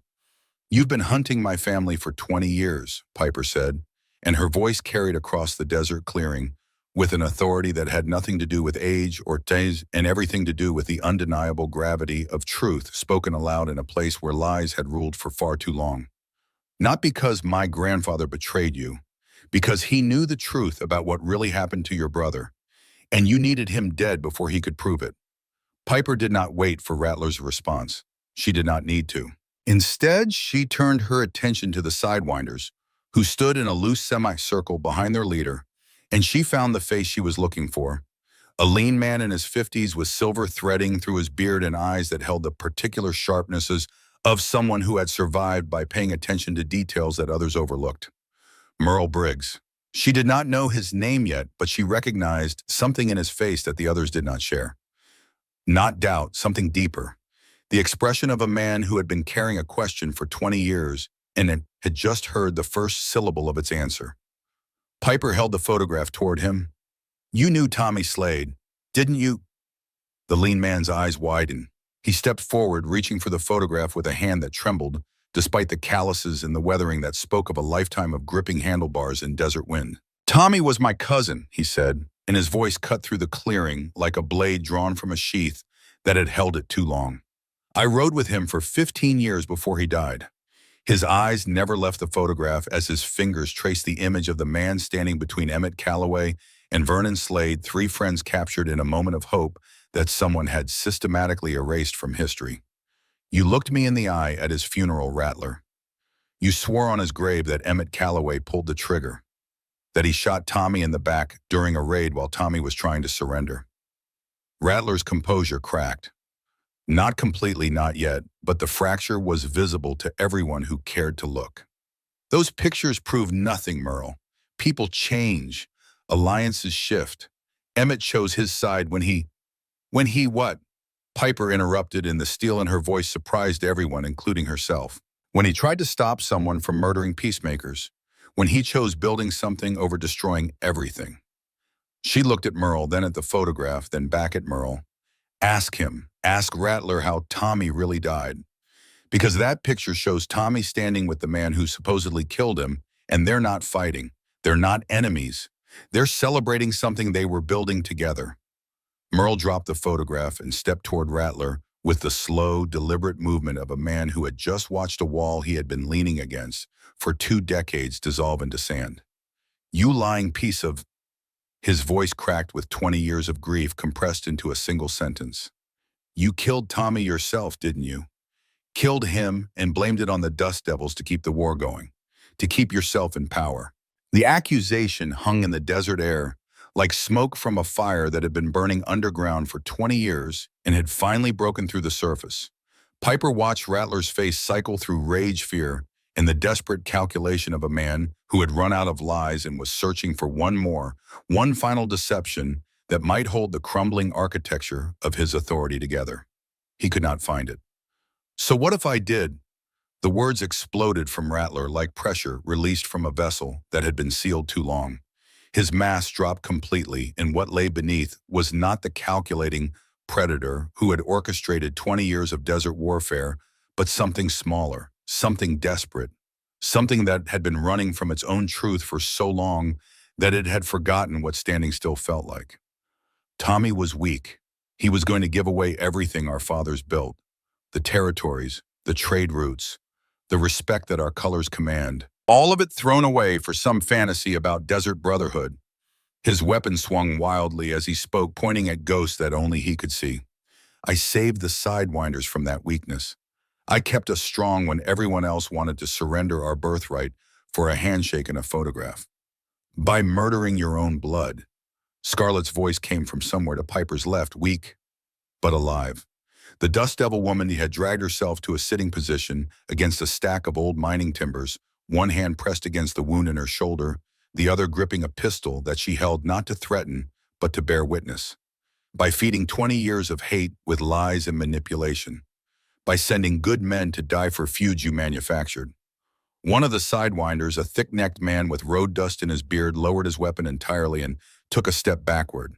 "You've been hunting my family for 20 years, Piper said, and her voice carried across the desert clearing with an authority that had nothing to do with age or days and everything to do with the undeniable gravity of truth spoken aloud in a place where lies had ruled for far too long. "Not because my grandfather betrayed you, because he knew the truth about what really happened to your brother, and you needed him dead before he could prove it." Piper did not wait for Rattler's response. She did not need to. Instead, she turned her attention to the sidewinders, who stood in a loose semicircle behind their leader, and she found the face she was looking for. A lean man in his 50s with silver threading through his beard and eyes that held the particular sharpnesses of someone who had survived by paying attention to details that others overlooked. Merle Briggs. She did not know his name yet, but she recognized something in his face that the others did not share. Not doubt, something deeper. The expression of a man who had been carrying a question for 20 years and had just heard the first syllable of its answer. Piper held the photograph toward him. "You knew Tommy Slade, didn't you?" The lean man's eyes widened. He stepped forward, reaching for the photograph with a hand that trembled, despite the calluses and the weathering that spoke of a lifetime of gripping handlebars in desert wind. "Tommy was my cousin," he said, and his voice cut through the clearing like a blade drawn from a sheath that had held it too long. "I rode with him for 15 years before he died." His eyes never left the photograph as his fingers traced the image of the man standing between Emmett Calloway and Vernon Slade, three friends captured in a moment of hope that someone had systematically erased from history. "You looked me in the eye at his funeral, Rattler. You swore on his grave that Emmett Calloway pulled the trigger, that he shot Tommy in the back during a raid while Tommy was trying to surrender." Rattler's composure cracked. Not completely, not yet, but the fracture was visible to everyone who cared to look. "Those pictures prove nothing, Merle. People change. Alliances shift. Emmett chose his side when he what?" Piper interrupted, and the steel in her voice surprised everyone, including herself. "When he tried to stop someone from murdering peacemakers. When he chose building something over destroying everything." She looked at Merle, then at the photograph, then back at Merle. "Ask him. Ask Rattler how Tommy really died. Because that picture shows Tommy standing with the man who supposedly killed him, and they're not fighting. They're not enemies. They're celebrating something they were building together." Merle dropped the photograph and stepped toward Rattler with the slow, deliberate movement of a man who had just watched a wall he had been leaning against for 2 decades dissolve into sand. "You lying piece of—" His voice cracked with 20 years of grief compressed into a single sentence. "You killed Tommy yourself, didn't you? Killed him and blamed it on the Dust Devils to keep the war going, to keep yourself in power." The accusation hung in the desert air, like smoke from a fire that had been burning underground for 20 years and had finally broken through the surface. Piper watched Rattler's face cycle through rage, fear, and the desperate calculation of a man who had run out of lies and was searching for one final deception that might hold the crumbling architecture of his authority together. He could not find it. "So what if I did?" The words exploded from Rattler like pressure released from a vessel that had been sealed too long. His mask dropped completely, and what lay beneath was not the calculating predator who had orchestrated 20 years of desert warfare, but something smaller, something desperate, something that had been running from its own truth for so long that it had forgotten what standing still felt like. Tommy was weak. He was going to give away everything our fathers built: the territories, the trade routes, the respect that our colors command. All of it thrown away for some fantasy about desert brotherhood. His weapon swung wildly as he spoke, pointing at ghosts that only he could see. "I saved the Sidewinders from that weakness. I kept us strong when everyone else wanted to surrender our birthright for a handshake and a photograph. By murdering your own blood." Scarlett's voice came from somewhere to Piper's left, weak but alive. The Dust Devil woman had dragged herself to a sitting position against a stack of old mining timbers, one hand pressed against the wound in her shoulder, the other gripping a pistol that she held not to threaten, but to bear witness. By feeding 20 years of hate with lies and manipulation. By sending good men to die for feuds you manufactured. One of the Sidewinders, a thick-necked man with road dust in his beard, lowered his weapon entirely and took a step backward.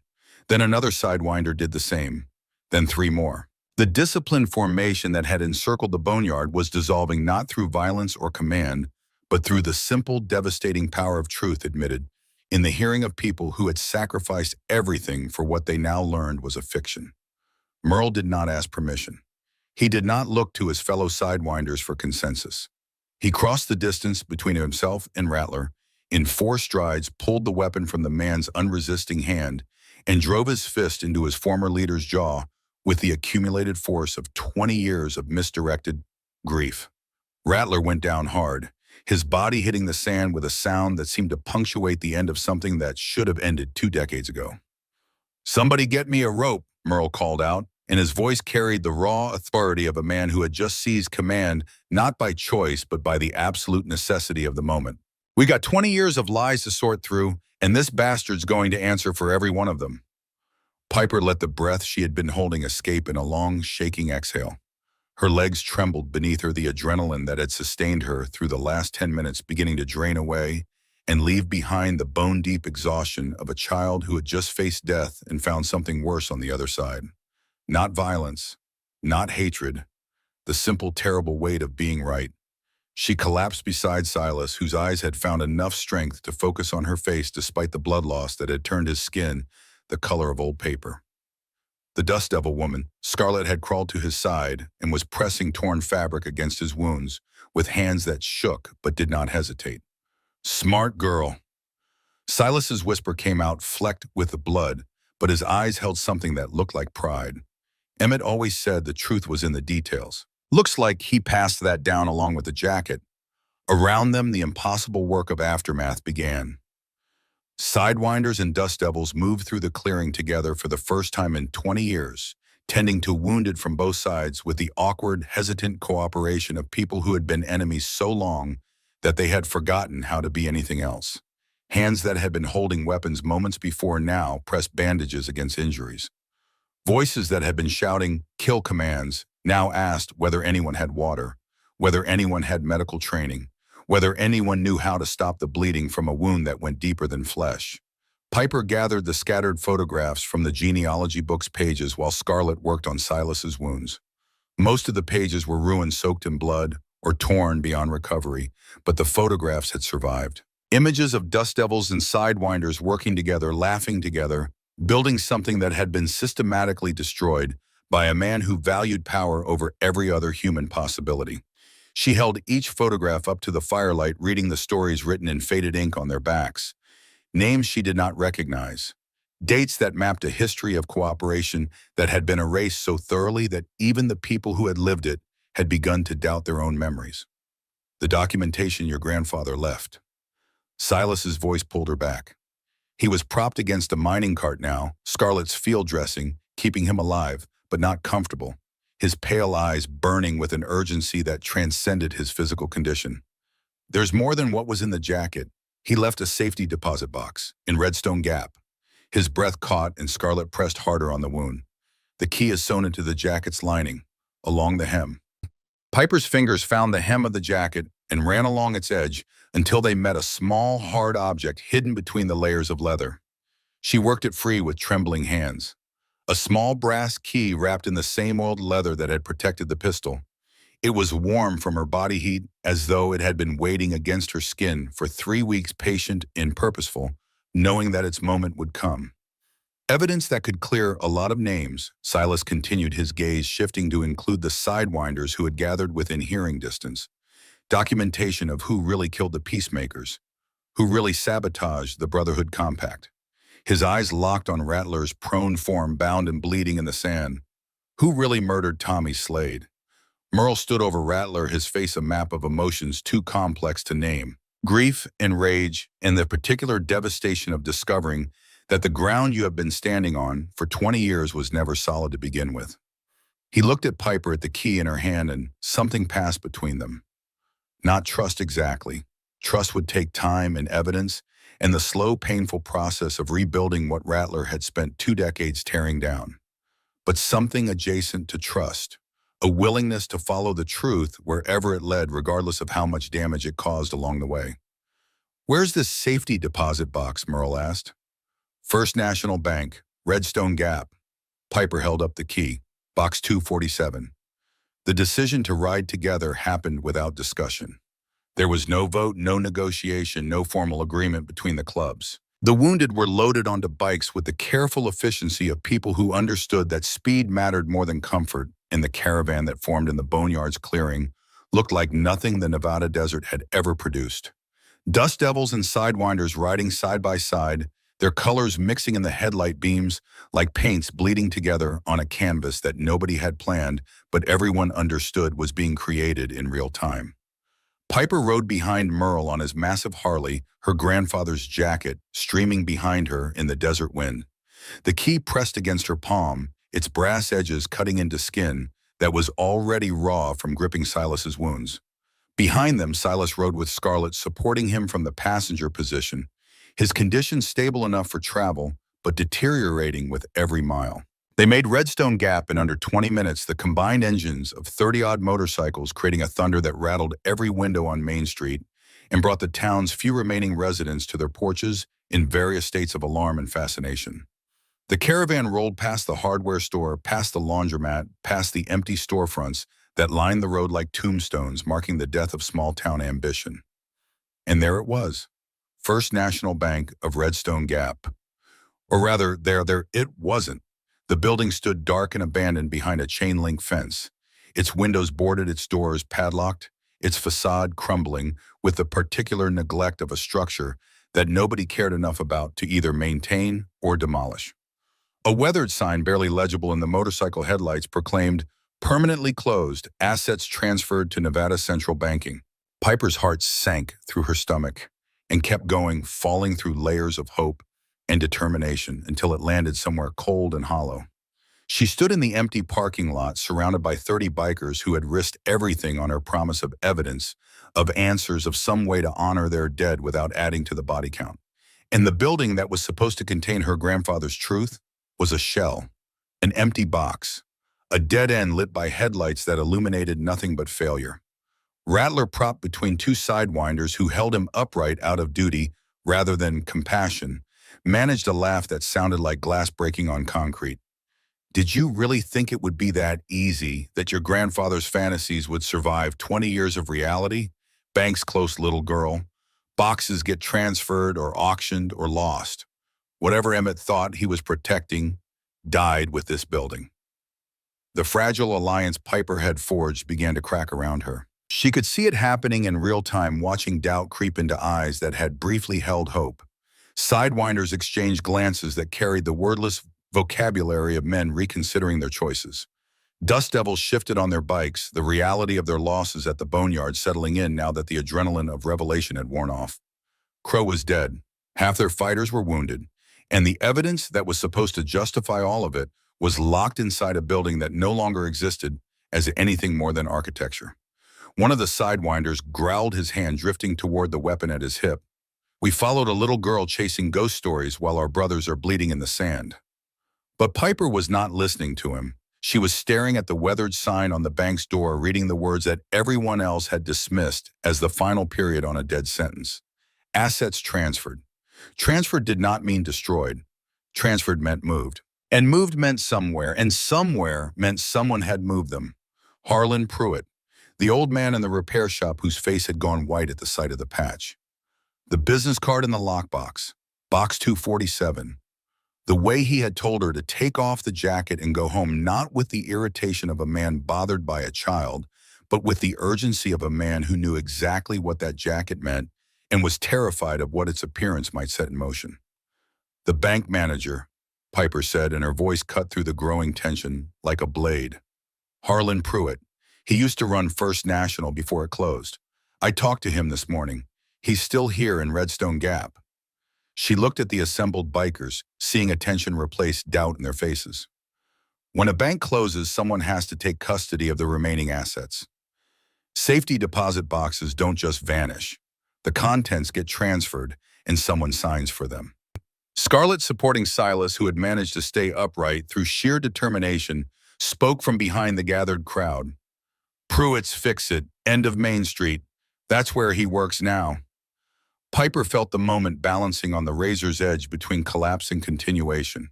Then another Sidewinder did the same. Then 3 more. The disciplined formation that had encircled the boneyard was dissolving not through violence or command, but through the simple, devastating power of truth admitted in the hearing of people who had sacrificed everything for what they now learned was a fiction. Merle did not ask permission. He did not look to his fellow Sidewinders for consensus. He crossed the distance between himself and Rattler, in 4 strides pulled the weapon from the man's unresisting hand, and drove his fist into his former leader's jaw with the accumulated force of 20 years of misdirected grief. Rattler went down hard, his body hitting the sand with a sound that seemed to punctuate the end of something that should have ended 2 decades ago. "Somebody get me a rope," Merle called out, and his voice carried the raw authority of a man who had just seized command not by choice but by the absolute necessity of the moment. "We got 20 years of lies to sort through, and this bastard's going to answer for every one of them." Piper let the breath she had been holding escape in a long, shaking exhale. Her legs trembled beneath her, the adrenaline that had sustained her through the last 10 minutes beginning to drain away and leave behind the bone-deep exhaustion of a child who had just faced death and found something worse on the other side. Not violence, not hatred, the simple, terrible weight of being right. She collapsed beside Silas, whose eyes had found enough strength to focus on her face despite the blood loss that had turned his skin the color of old paper. The Dust Devil woman, Scarlett, had crawled to his side and was pressing torn fabric against his wounds with hands that shook but did not hesitate. "Smart girl." Silas's whisper came out flecked with the blood, but his eyes held something that looked like pride. Emmett always said the truth was in the details. Looks like he passed that down along with the jacket. Around them, the impossible work of aftermath began. Sidewinders and Dust Devils moved through the clearing together for the first time in 20 years, tending to wounded from both sides with the awkward, hesitant cooperation of people who had been enemies so long that they had forgotten how to be anything else. Hands that had been holding weapons moments before now pressed bandages against injuries. Voices that had been shouting kill commands now asked whether anyone had water, whether anyone had medical training, whether anyone knew how to stop the bleeding from a wound that went deeper than flesh. Piper gathered the scattered photographs from the genealogy book's pages while Scarlett worked on Silas's wounds. Most of the pages were ruined, soaked in blood, or torn beyond recovery, but the photographs had survived. Images of Dust Devils and Sidewinders working together, laughing together, building something that had been systematically destroyed by a man who valued power over every other human possibility. She held each photograph up to the firelight, reading the stories written in faded ink on their backs, names she did not recognize, dates that mapped a history of cooperation that had been erased so thoroughly that even the people who had lived it had begun to doubt their own memories. The documentation your grandfather left. Silas's voice pulled her back. He was propped against a mining cart now, Scarlett's field dressing, keeping him alive, but not comfortable, his pale eyes burning with an urgency that transcended his physical condition. There's more than what was in the jacket. He left a safety deposit box in Redstone Gap. His breath caught and Scarlett pressed harder on the wound. The key is sewn into the jacket's lining, along the hem. Piper's fingers found the hem of the jacket and ran along its edge until they met a small, hard object hidden between the layers of leather. She worked it free with trembling hands. A small brass key wrapped in the same oiled leather that had protected the pistol. It was warm from her body heat, as though it had been waiting against her skin for 3 weeks, patient and purposeful, knowing that its moment would come. Evidence that could clear a lot of names. Silas continued, his gaze shifting to include the sidewinders who had gathered within hearing distance. Documentation of who really killed the peacemakers, who really sabotaged the Brotherhood Compact. His eyes locked on Rattler's prone form, bound and bleeding in the sand. Who really murdered Tommy Slade? Merle stood over Rattler, his face a map of emotions too complex to name. Grief and rage, and the particular devastation of discovering that the ground you have been standing on for 20 years was never solid to begin with. He looked at Piper, at the key in her hand, and something passed between them. Not trust exactly. Trust would take time and evidence, and the slow, painful process of rebuilding what Rattler had spent 2 decades tearing down. But something adjacent to trust, a willingness to follow the truth wherever it led, regardless of how much damage it caused along the way. "Where's this safety deposit box?" Merle asked. "First National Bank, Redstone Gap." Piper held up the key. "Box 247. The decision to ride together happened without discussion. There was no vote, no negotiation, no formal agreement between the clubs. The wounded were loaded onto bikes with the careful efficiency of people who understood that speed mattered more than comfort, and the caravan that formed in the Boneyard's clearing looked like nothing the Nevada desert had ever produced. Dust devils and sidewinders riding side by side, their colors mixing in the headlight beams like paints bleeding together on a canvas that nobody had planned, but everyone understood was being created in real time. Piper rode behind Merle on his massive Harley, her grandfather's jacket streaming behind her in the desert wind. The key pressed against her palm, its brass edges cutting into skin that was already raw from gripping Silas's wounds. Behind them, Silas rode with Scarlett, supporting him from the passenger position, his condition stable enough for travel, but deteriorating with every mile. They made Redstone Gap in under 20 minutes, the combined engines of 30-odd motorcycles creating a thunder that rattled every window on Main Street and brought the town's few remaining residents to their porches in various states of alarm and fascination. The caravan rolled past the hardware store, past the laundromat, past the empty storefronts that lined the road like tombstones, marking the death of small-town ambition. And there it was, First National Bank of Redstone Gap. Or rather, it wasn't. The building stood dark and abandoned behind a chain-link fence, its windows boarded, its doors padlocked, its facade crumbling with the particular neglect of a structure that nobody cared enough about to either maintain or demolish. A weathered sign, barely legible in the motorcycle headlights, proclaimed, "Permanently closed, assets transferred to Nevada Central Banking." Piper's heart sank through her stomach and kept going, falling through layers of hope and determination until it landed somewhere cold and hollow. She stood in the empty parking lot, surrounded by 30 bikers who had risked everything on her promise of evidence, of answers, of some way to honor their dead without adding to the body count. And the building that was supposed to contain her grandfather's truth was a shell, an empty box, a dead end lit by headlights that illuminated nothing but failure. Rattler, propped between 2 sidewinders who held him upright out of duty rather than compassion, managed a laugh that sounded like glass breaking on concrete. "Did you really think it would be that easy, that your grandfather's fantasies would survive 20 years of reality? Banks close, little girl. Boxes get transferred or auctioned or lost. Whatever Emmett thought he was protecting died with this building. The fragile alliance Piper had forged began to crack around her. She could see it happening in real time, watching doubt creep into eyes that had briefly held hope. Sidewinders exchanged glances that carried the wordless vocabulary of men reconsidering their choices. Dust devils shifted on their bikes, the reality of their losses at the boneyard settling in now that the adrenaline of revelation had worn off. Crow was dead. Half their fighters were wounded. And the evidence that was supposed to justify all of it was locked inside a building that no longer existed as anything more than architecture. One of the sidewinders growled, his hand drifting toward the weapon at his hip. We followed a little girl chasing ghost stories while our brothers are bleeding in the sand. But Piper was not listening to him. She was staring at the weathered sign on the bank's door, reading the words that everyone else had dismissed as the final period on a dead sentence. Assets transferred. Transferred did not mean destroyed. Transferred meant moved. And moved meant somewhere, and somewhere meant someone had moved them. Harlan Pruitt, the old man in the repair shop whose face had gone white at the sight of the patch. The business card in the lockbox, box 247. The way he had told her to take off the jacket and go home, not with the irritation of a man bothered by a child, but with the urgency of a man who knew exactly what that jacket meant and was terrified of what its appearance might set in motion. The bank manager, Piper said, and her voice cut through the growing tension like a blade. Harlan Pruitt. He used to run First National before it closed. I talked to him this morning. He's still here in Redstone Gap. She looked at the assembled bikers, seeing attention replace doubt in their faces. When a bank closes, someone has to take custody of the remaining assets. Safety deposit boxes don't just vanish. The contents get transferred, and someone signs for them. Scarlett, supporting Silas, who had managed to stay upright through sheer determination, spoke from behind the gathered crowd. Pruitt's fix it, end of Main Street. That's where he works now. Piper felt the moment balancing on the razor's edge between collapse and continuation.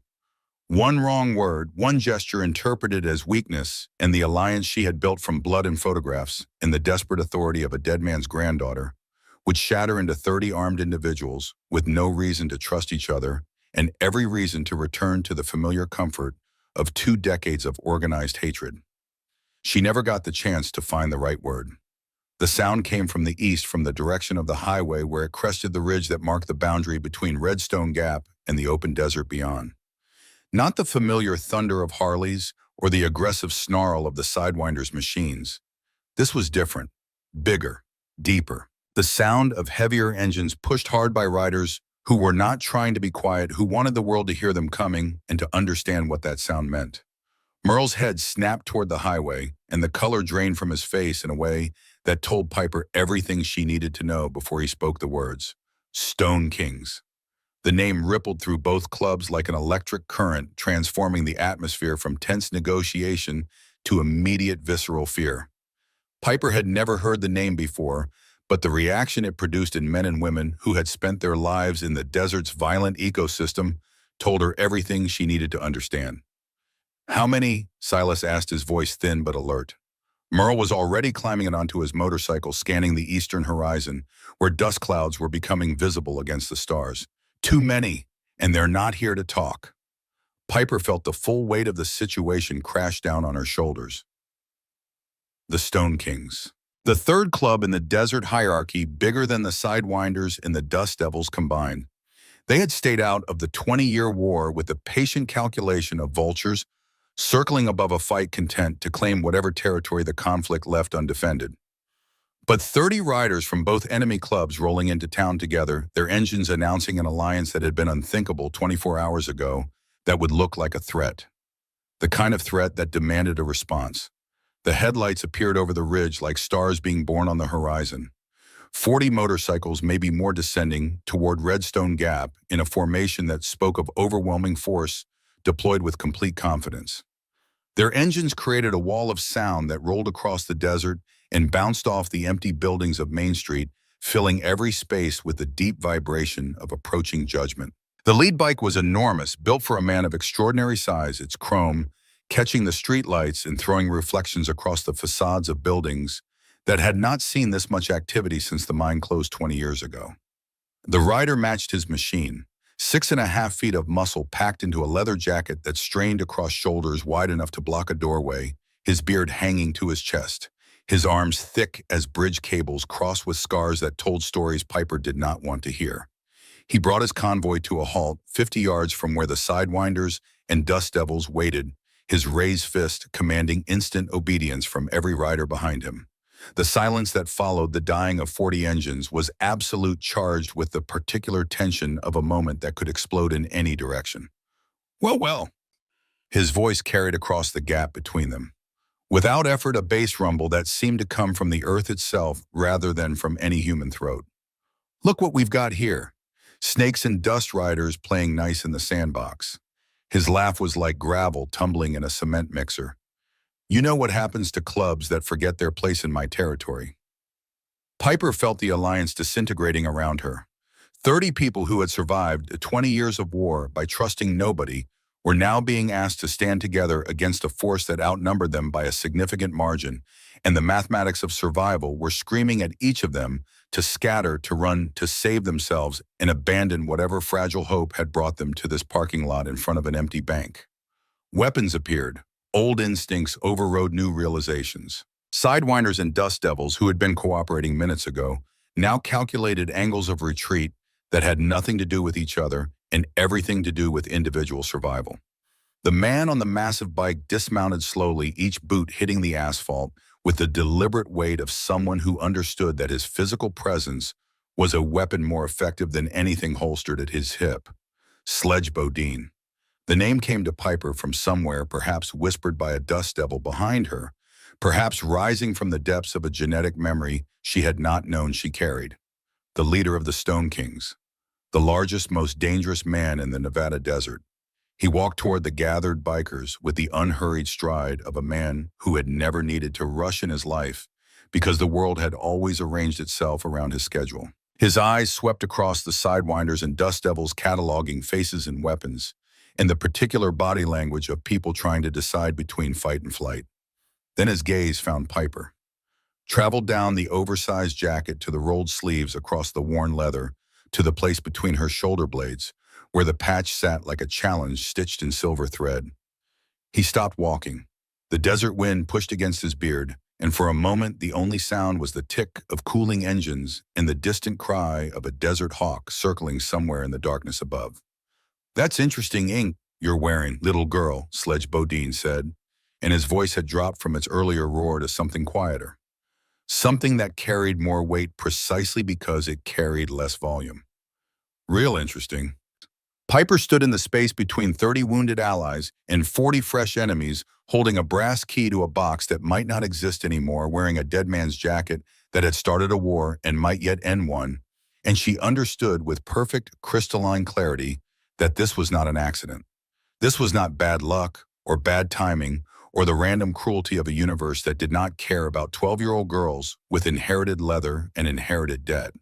One wrong word, one gesture interpreted as weakness, and the alliance she had built from blood and photographs and the desperate authority of a dead man's granddaughter would shatter into 30 armed individuals with no reason to trust each other and every reason to return to the familiar comfort of 2 decades of organized hatred. She never got the chance to find the right word. The sound came from the east, from the direction of the highway where it crested the ridge that marked the boundary between Redstone Gap and the open desert beyond. Not the familiar thunder of Harleys or the aggressive snarl of the Sidewinders' machines. This was different, bigger, deeper. The sound of heavier engines pushed hard by riders who were not trying to be quiet, who wanted the world to hear them coming and to understand what that sound meant. Merle's head snapped toward the highway, and the color drained from his face in a way that told Piper everything she needed to know before he spoke the words. Stone Kings. The name rippled through both clubs like an electric current, transforming the atmosphere from tense negotiation to immediate visceral fear. Piper had never heard the name before, but the reaction it produced in men and women who had spent their lives in the desert's violent ecosystem told her everything she needed to understand. How many? Silas asked, his voice thin but alert. Merle was already climbing it onto his motorcycle, scanning the eastern horizon, where dust clouds were becoming visible against the stars. Too many, and they're not here to talk. Piper felt the full weight of the situation crash down on her shoulders. The Stone Kings. The third club in the desert hierarchy, bigger than the Sidewinders and the Dust Devils combined. They had stayed out of the 20-year war with the patient calculation of vultures, circling above a fight, content to claim whatever territory the conflict left undefended. But 30 riders from both enemy clubs rolling into town together, their engines announcing an alliance that had been unthinkable 24 hours ago, that would look like a threat. The kind of threat that demanded a response. The headlights appeared over the ridge like stars being born on the horizon. 40 motorcycles, maybe more, descending toward Redstone Gap in a formation that spoke of overwhelming force, deployed with complete confidence. Their engines created a wall of sound that rolled across the desert and bounced off the empty buildings of Main Street, filling every space with the deep vibration of approaching judgment. The lead bike was enormous, built for a man of extraordinary size, its chrome catching the streetlights and throwing reflections across the facades of buildings that had not seen this much activity since the mine closed 20 years ago. The rider matched his machine, 6.5 feet of muscle packed into a leather jacket that strained across shoulders wide enough to block a doorway, his beard hanging to his chest, his arms thick as bridge cables crossed with scars that told stories Piper did not want to hear. He brought his convoy to a halt 50 yards from where the Sidewinders and Dust Devils waited, his raised fist commanding instant obedience from every rider behind him. The silence that followed the dying of 40 engines was absolute, charged with the particular tension of a moment that could explode in any direction. Well, well. His voice carried across the gap between them. Without effort, a bass rumble that seemed to come from the earth itself rather than from any human throat. Look what we've got here. Snakes and dust riders playing nice in the sandbox. His laugh was like gravel tumbling in a cement mixer. You know what happens to clubs that forget their place in my territory. Piper felt the alliance disintegrating around her. 30 people who had survived 20 years of war by trusting nobody were now being asked to stand together against a force that outnumbered them by a significant margin, and the mathematics of survival were screaming at each of them to scatter, to run, to save themselves, and abandon whatever fragile hope had brought them to this parking lot in front of an empty bank. Weapons appeared. Old instincts overrode new realizations. Sidewinders and Dust Devils, who had been cooperating minutes ago, now calculated angles of retreat that had nothing to do with each other and everything to do with individual survival. The man on the massive bike dismounted slowly, each boot hitting the asphalt, with the deliberate weight of someone who understood that his physical presence was a weapon more effective than anything holstered at his hip. Sledge Bodine. The name came to Piper from somewhere, perhaps whispered by a dust devil behind her, perhaps rising from the depths of a genetic memory she had not known she carried. The leader of the Stone Kings, the largest, most dangerous man in the Nevada desert. He walked toward the gathered bikers with the unhurried stride of a man who had never needed to rush in his life because the world had always arranged itself around his schedule. His eyes swept across the Sidewinders and Dust Devils, cataloging faces and weapons, and the particular body language of people trying to decide between fight and flight. Then his gaze found Piper. Traveled down the oversized jacket to the rolled sleeves across the worn leather, to the place between her shoulder blades, where the patch sat like a challenge stitched in silver thread. He stopped walking. The desert wind pushed against his beard, and for a moment the only sound was the tick of cooling engines and the distant cry of a desert hawk circling somewhere in the darkness above. "That's interesting ink you're wearing, little girl," Sledge Bodine said, and his voice had dropped from its earlier roar to something quieter. Something that carried more weight precisely because it carried less volume. "Real interesting." Piper stood in the space between 30 wounded allies and 40 fresh enemies, holding a brass key to a box that might not exist anymore, wearing a dead man's jacket that had started a war and might yet end one, and she understood with perfect crystalline clarity that this was not an accident. This was not bad luck or bad timing or the random cruelty of a universe that did not care about 12-year-old girls with inherited leather and inherited debt.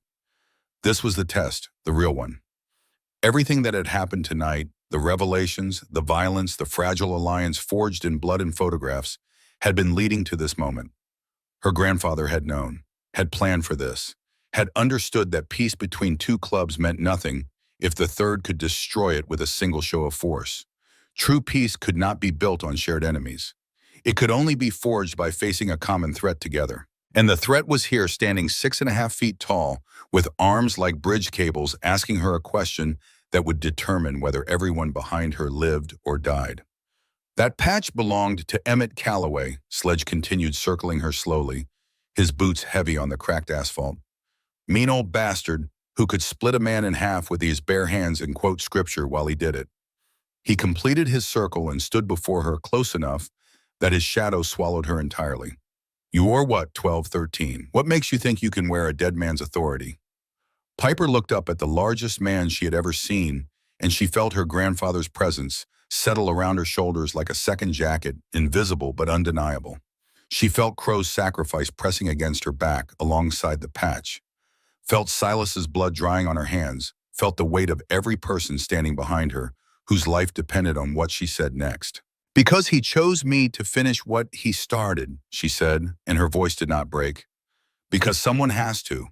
This was the test, the real one. Everything that had happened tonight, the revelations, the violence, the fragile alliance forged in blood and photographs, had been leading to this moment. Her grandfather had known, had planned for this, had understood that peace between two clubs meant nothing if the third could destroy it with a single show of force. True peace could not be built on shared enemies. It could only be forged by facing a common threat together. And the threat was here, standing 6.5 feet tall, with arms like bridge cables, asking her a question that would determine whether everyone behind her lived or died. "That patch belonged to Emmett Calloway," Sledge continued, circling her slowly, his boots heavy on the cracked asphalt. "Mean old bastard who could split a man in half with his bare hands and quote scripture while he did it." He completed his circle and stood before her close enough that his shadow swallowed her entirely. "You're what, 12, 13? What makes you think you can wear a dead man's authority?" Piper looked up at the largest man she had ever seen, and she felt her grandfather's presence settle around her shoulders like a second jacket, invisible but undeniable. She felt Crow's sacrifice pressing against her back alongside the patch, felt Silas's blood drying on her hands, felt the weight of every person standing behind her, whose life depended on what she said next. "Because he chose me to finish what he started," she said, and her voice did not break. "Because someone has to.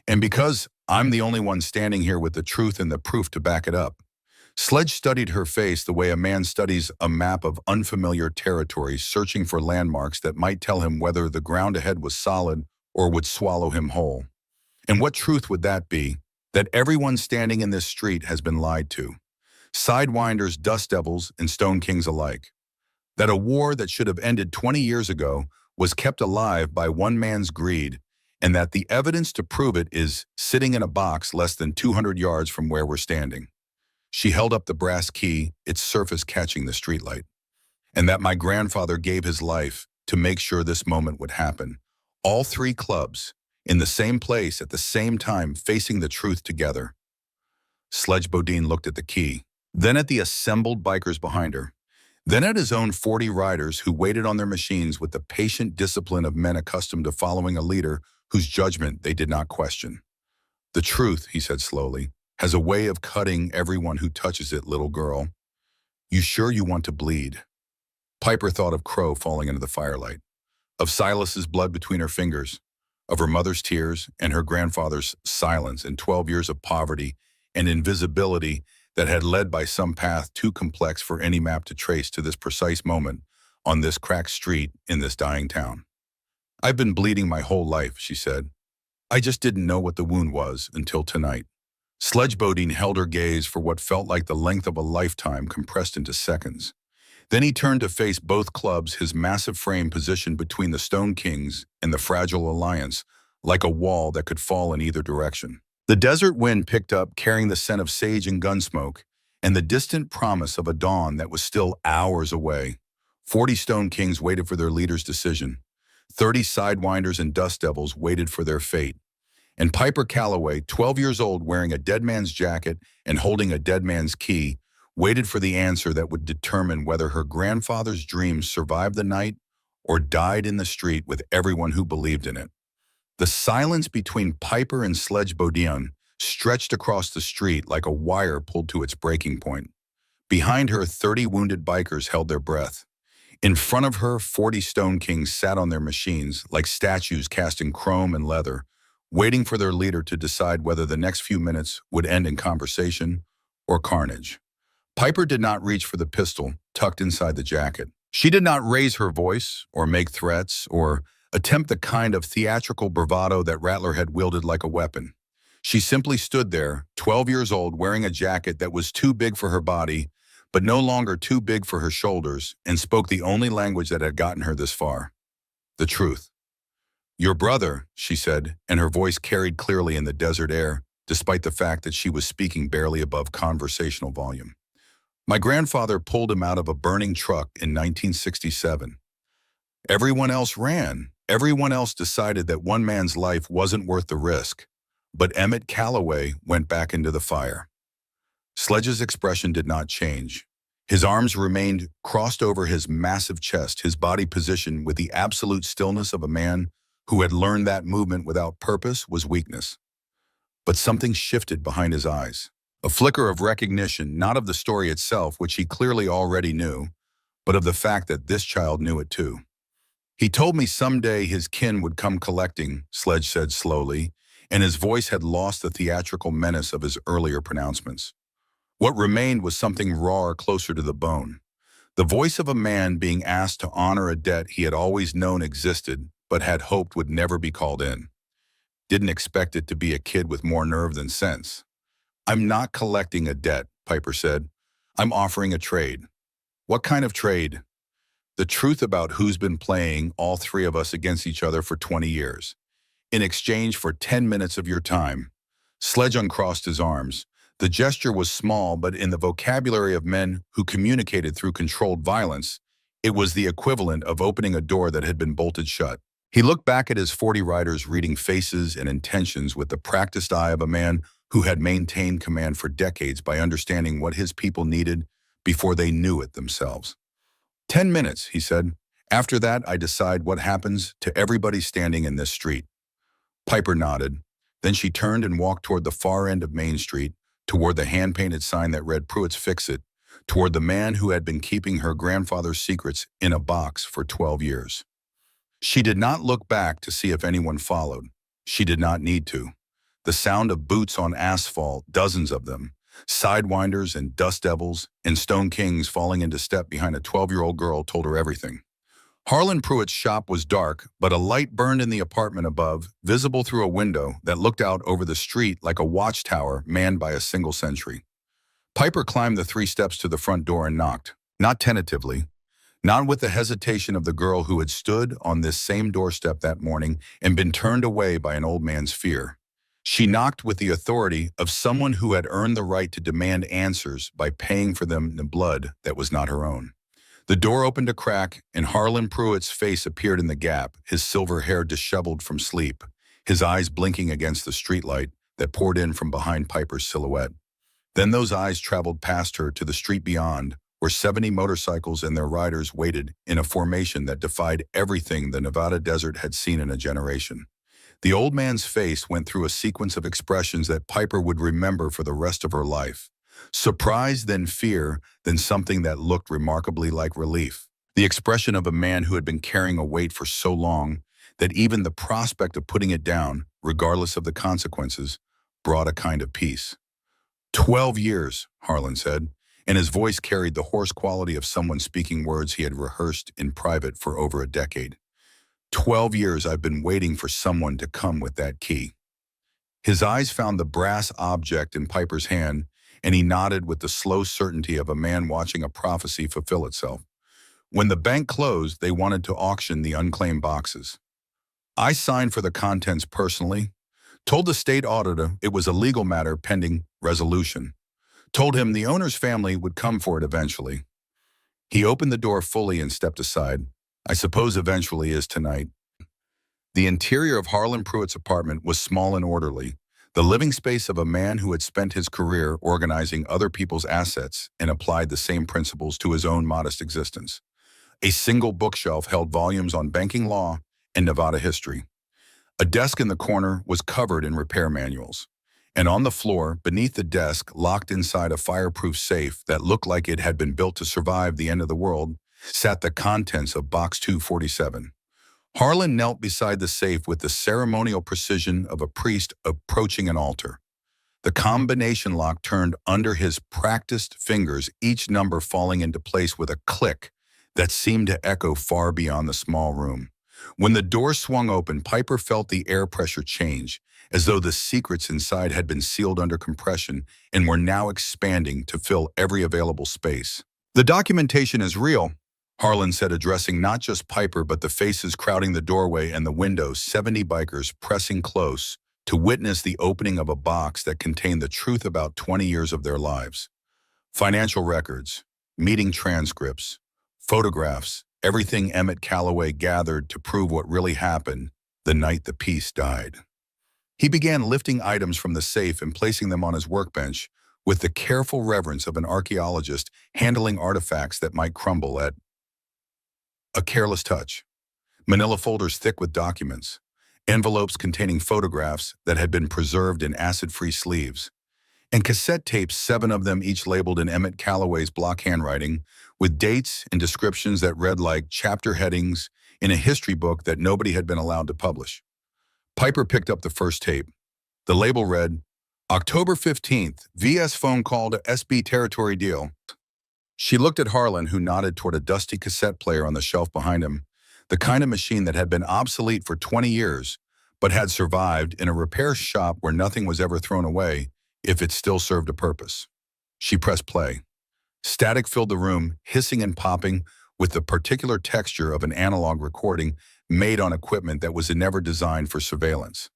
And because I'm the only one standing here with the truth and the proof to back it up. Sledge studied her face the way a man studies a map of unfamiliar territory, searching for landmarks that might tell him whether the ground ahead was solid or would swallow him whole. And what truth would that be? That everyone standing in this street has been lied to. Sidewinders, dust devils, and stone kings alike. That a war that should have ended 20 years ago was kept alive by one man's greed, and that the evidence to prove it is sitting in a box less than 200 yards from where we're standing. She held up the brass key, its surface catching the streetlight. And that my grandfather gave his life to make sure this moment would happen. All three clubs, in the same place at the same time, facing the truth together. Sledge Bodine looked at the key, then at the assembled bikers behind her, then at his own 40 riders who waited on their machines with the patient discipline of men accustomed to following a leader whose judgment they did not question. The truth, he said slowly, has a way of cutting everyone who touches it, little girl. You sure you want to bleed? Piper thought of Crow falling into the firelight, of Silas's blood between her fingers, of her mother's tears and her grandfather's silence in 12 years of poverty and invisibility that had led by some path too complex for any map to trace to this precise moment on this cracked street in this dying town. I've been bleeding my whole life, she said. I just didn't know what the wound was until tonight. Sledge Bodine held her gaze for what felt like the length of a lifetime compressed into seconds. Then he turned to face both clubs, his massive frame positioned between the Stone Kings and the fragile alliance, like a wall that could fall in either direction. The desert wind picked up, carrying the scent of sage and gun smoke, and the distant promise of a dawn that was still hours away. 40 Stone Kings waited for their leader's decision. 30 sidewinders and dust devils waited for their fate. And Piper Calloway, 12 years old, wearing a dead man's jacket and holding a dead man's key, waited for the answer that would determine whether her grandfather's dreams survived the night or died in the street with everyone who believed in it. The silence between Piper and Sledge Bodine stretched across the street like a wire pulled to its breaking point. Behind her, 30 wounded bikers held their breath. In front of her, 40 Stone Kings sat on their machines like statues cast in chrome and leather, waiting for their leader to decide whether the next few minutes would end in conversation or carnage. Piper did not reach for the pistol tucked inside the jacket. She did not raise her voice or make threats or attempt the kind of theatrical bravado that Rattler had wielded like a weapon. She simply stood there, 12 years old, wearing a jacket that was too big for her body, but no longer too big for her shoulders, and spoke the only language that had gotten her this far: the truth. Your brother, she said, and her voice carried clearly in the desert air, despite the fact that she was speaking barely above conversational volume. My grandfather pulled him out of a burning truck in 1967. Everyone else ran. Everyone else decided that one man's life wasn't worth the risk. But Emmett Calloway went back into the fire. Sledge's expression did not change. His arms remained crossed over his massive chest, his body positioned with the absolute stillness of a man who had learned that movement without purpose was weakness. But something shifted behind his eyes. A flicker of recognition, not of the story itself, which he clearly already knew, but of the fact that this child knew it too. He told me someday his kin would come collecting, Sledge said slowly, and his voice had lost the theatrical menace of his earlier pronouncements. What remained was something rawer, closer to the bone. The voice of a man being asked to honor a debt he had always known existed, but had hoped would never be called in. Didn't expect it to be a kid with more nerve than sense. I'm not collecting a debt, Piper said. I'm offering a trade. What kind of trade? The truth about who's been playing all three of us against each other for 20 years. In exchange for 10 minutes of your time. Sledge uncrossed his arms. The gesture was small, but in the vocabulary of men who communicated through controlled violence, it was the equivalent of opening a door that had been bolted shut. He looked back at his 40 riders, reading faces and intentions with the practiced eye of a man who had maintained command for decades by understanding what his people needed before they knew it themselves. 10 minutes, he said. After that, I decide what happens to everybody standing in this street. Piper nodded. Then she turned and walked toward the far end of Main Street, toward the hand-painted sign that read Pruitt's Fix-It, toward the man who had been keeping her grandfather's secrets in a box for 12 years. She did not look back to see if anyone followed. She did not need to. The sound of boots on asphalt, dozens of them, Sidewinders and dust devils and stone kings falling into step behind a 12-year-old girl told her everything. Harlan Pruitt's shop was dark, but a light burned in the apartment above, visible through a window that looked out over the street like a watchtower manned by a single sentry. Piper climbed the 3 steps to the front door and knocked, not tentatively, not with the hesitation of the girl who had stood on this same doorstep that morning and been turned away by an old man's fear. She knocked with the authority of someone who had earned the right to demand answers by paying for them in blood that was not her own. The door opened a crack, and Harlan Pruitt's face appeared in the gap, his silver hair disheveled from sleep, his eyes blinking against the streetlight that poured in from behind Piper's silhouette. Then those eyes traveled past her to the street beyond, where 70 motorcycles and their riders waited in a formation that defied everything the Nevada desert had seen in a generation. The old man's face went through a sequence of expressions that Piper would remember for the rest of her life. Surprise, then fear, then something that looked remarkably like relief. The expression of a man who had been carrying a weight for so long that even the prospect of putting it down, regardless of the consequences, brought a kind of peace. 12 years, Harlan said, and his voice carried the hoarse quality of someone speaking words he had rehearsed in private for over a decade. 12 years I've been waiting for someone to come with that key. His eyes found the brass object in Piper's hand, and he nodded with the slow certainty of a man watching a prophecy fulfill itself. When the bank closed, they wanted to auction the unclaimed boxes. I signed for the contents personally, told the state auditor it was a legal matter pending resolution, told him the owner's family would come for it eventually. He opened the door fully and stepped aside. I suppose eventually is tonight. The interior of Harlan Pruitt's apartment was small and orderly, the living space of a man who had spent his career organizing other people's assets and applied the same principles to his own modest existence. A single bookshelf held volumes on banking law and Nevada history. A desk in the corner was covered in repair manuals, and on the floor, beneath the desk, locked inside a fireproof safe that looked like it had been built to survive the end of the world, sat the contents of Box 247. Harlan knelt beside the safe with the ceremonial precision of a priest approaching an altar. The combination lock turned under his practiced fingers, each number falling into place with a click that seemed to echo far beyond the small room. When the door swung open, Piper felt the air pressure change, as though the secrets inside had been sealed under compression and were now expanding to fill every available space. "The documentation is real," Harlan said, addressing not just Piper but the faces crowding the doorway and the window, 70 bikers pressing close to witness the opening of a box that contained the truth about 20 years of their lives. Financial records, meeting transcripts, photographs, everything Emmett Calloway gathered to prove what really happened the night the piece died. He began lifting items from the safe and placing them on his workbench with the careful reverence of an archaeologist handling artifacts that might crumble at a careless touch. Manila folders thick with documents, envelopes containing photographs that had been preserved in acid-free sleeves, and cassette tapes, 7 of them each labeled in Emmett Calloway's block handwriting, with dates and descriptions that read like chapter headings in a history book that nobody had been allowed to publish. Piper picked up the first tape. The label read, October 15th, VS phone call to SB territory deal. She looked at Harlan, who nodded toward a dusty cassette player on the shelf behind him, the kind of machine that had been obsolete for 20 years, but had survived in a repair shop where nothing was ever thrown away if it still served a purpose. She pressed play. Static filled the room, hissing and popping with the particular texture of an analog recording made on equipment that was never designed for surveillance.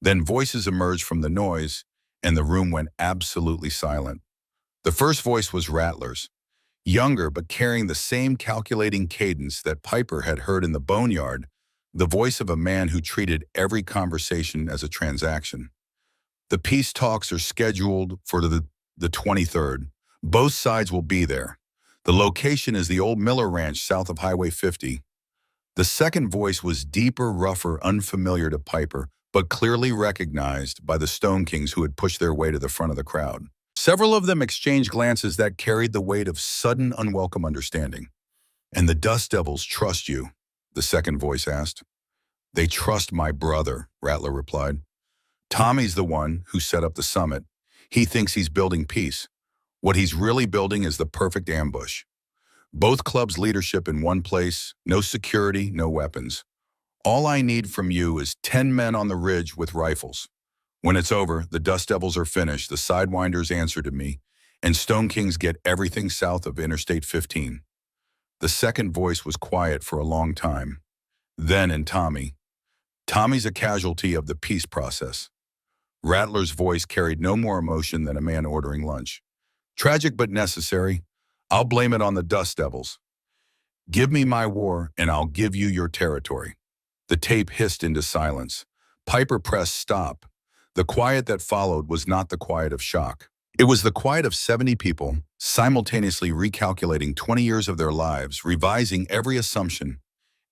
Then voices emerged from the noise, and the room went absolutely silent. The first voice was Rattler's, younger but carrying the same calculating cadence that Piper had heard in the boneyard, the voice of a man who treated every conversation as a transaction. The peace talks are scheduled for the 23rd. Both sides will be there. The location is the old Miller Ranch south of Highway 50. The second voice was deeper, rougher, unfamiliar to Piper, but clearly recognized by the Stone Kings who had pushed their way to the front of the crowd. Several of them exchanged glances that carried the weight of sudden, unwelcome understanding. "And the Dust Devils trust you?" the second voice asked. "They trust my brother," Rattler replied. "Tommy's the one who set up the summit. He thinks he's building peace. What he's really building is the perfect ambush. Both clubs' leadership in one place, no security, no weapons. All I need from you is 10 men on the ridge with rifles. When it's over, the Dust Devils are finished, the Sidewinders answer to me, and Stone Kings get everything south of Interstate 15. The second voice was quiet for a long time. Then in Tommy. Tommy's a casualty of the peace process. Rattler's voice carried no more emotion than a man ordering lunch. Tragic but necessary. I'll blame it on the Dust Devils. Give me my war, and I'll give you your territory. The tape hissed into silence. Piper pressed stop. The quiet that followed was not the quiet of shock. It was the quiet of 70 people, simultaneously recalculating 20 years of their lives, revising every assumption,